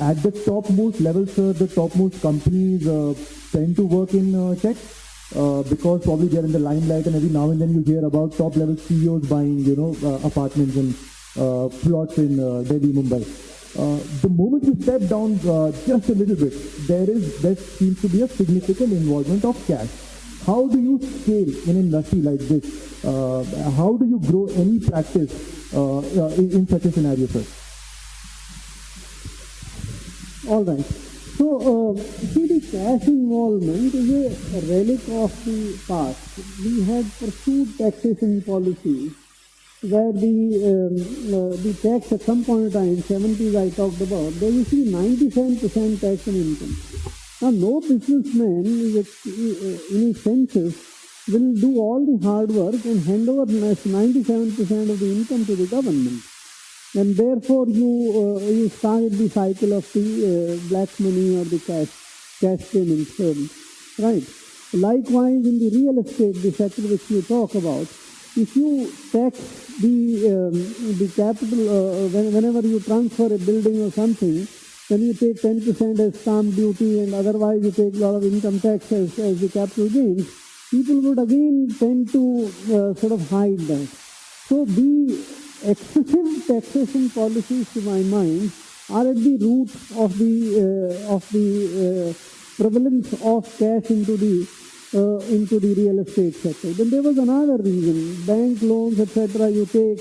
At the topmost level, sir, the topmost companies tend to work in tech because probably they are in the limelight, and every now and then you hear about top level CEOs buying, apartments and plots in Delhi, Mumbai. The moment you step down just a little bit, there seems to be a significant involvement of cash. How do you scale in an industry like this? How do you grow any practice in such a scenario, sir? All right. So, see, the cash involvement is a relic of the past. We had pursued taxation policies where the tax at some point in time, 70s I talked about, there used to be 97% tax on income. Now, no businessman in his senses will do all the hard work and hand over 97% of the income to the government. And therefore, you started the cycle of the black money or the cash payments, right? Likewise, in the real estate, the sector which you talk about, if you tax the capital whenever you transfer a building or something, then you take 10% as stamp duty, and otherwise you take a lot of income tax as the capital gains. People would again tend to sort of hide that. So the excessive taxation policies, to my mind, are at the root of the prevalence of cash into the real estate sector. Then there was another reason: bank loans, etc. You take,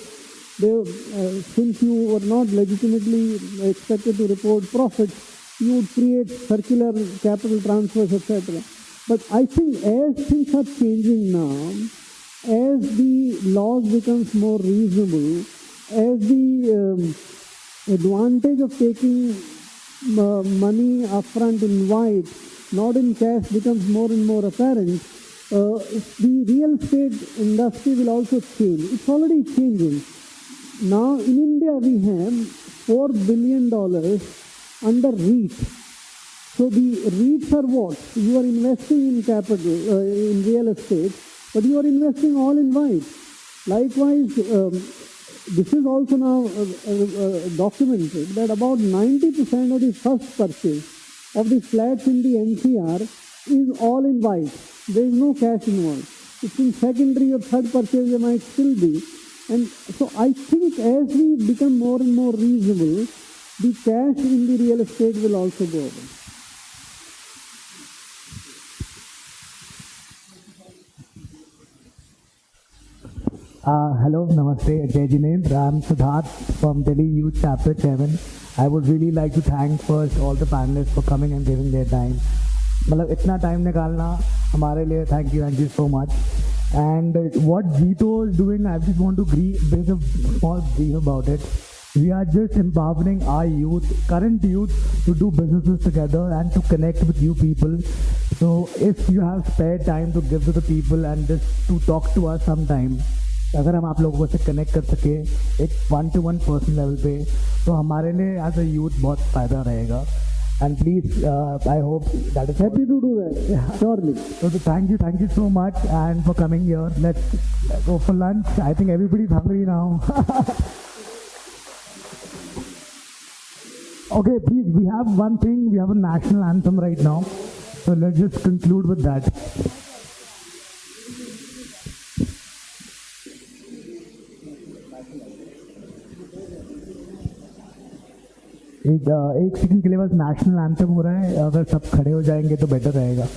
since you were not legitimately expected to report profits, you would create circular capital transfers, etc. But I think as things are changing now, as the laws becomes more reasonable, as the advantage of taking money upfront in white, not in cash, becomes more and more apparent, the real estate industry will also change. It's already changing. Now in India we have $4 billion under REIT. So the REITs are what? You are investing in capital, in real estate, but you are investing all in white. Likewise, this is also now documented that about 90% of the first purchase of the flats in the NCR is all in white. There is no cash involved. It's in secondary or third purchase there might still be. And so I think as we become more and more reasonable, the cash in the real estate will also go over. Hello, Namaste, Jai Jinendra. I'm Siddharth from Delhi Youth Chapter 7. I would really like to thank first all the panelists for coming and giving their time. मतलब इतना time निकालना हमारे लिए thank you so much. And what JITO is doing, I just want to bring a small brief about it. We are just empowering our youth, current youth, to do businesses together and to connect with you people. So if you have spare time to give to the people and just to talk to us sometime, अगर हम आप लोगों से connect कर सके एक 1-to-1 person level पे, तो हमारे लिए एज अ यूथ बहुत फ़ायदा रहेगा. And please, I hope that is happy to do that. Surely. So thank you so much and for coming here. Let's go for lunch. I think everybody's hungry now. Okay, please, we have one thing. We have a national anthem right now. So let's just conclude with that. एक second के लिए बस national anthem हो रहा है, अगर सब खड़े हो जाएंगे तो बेटर रहेगा.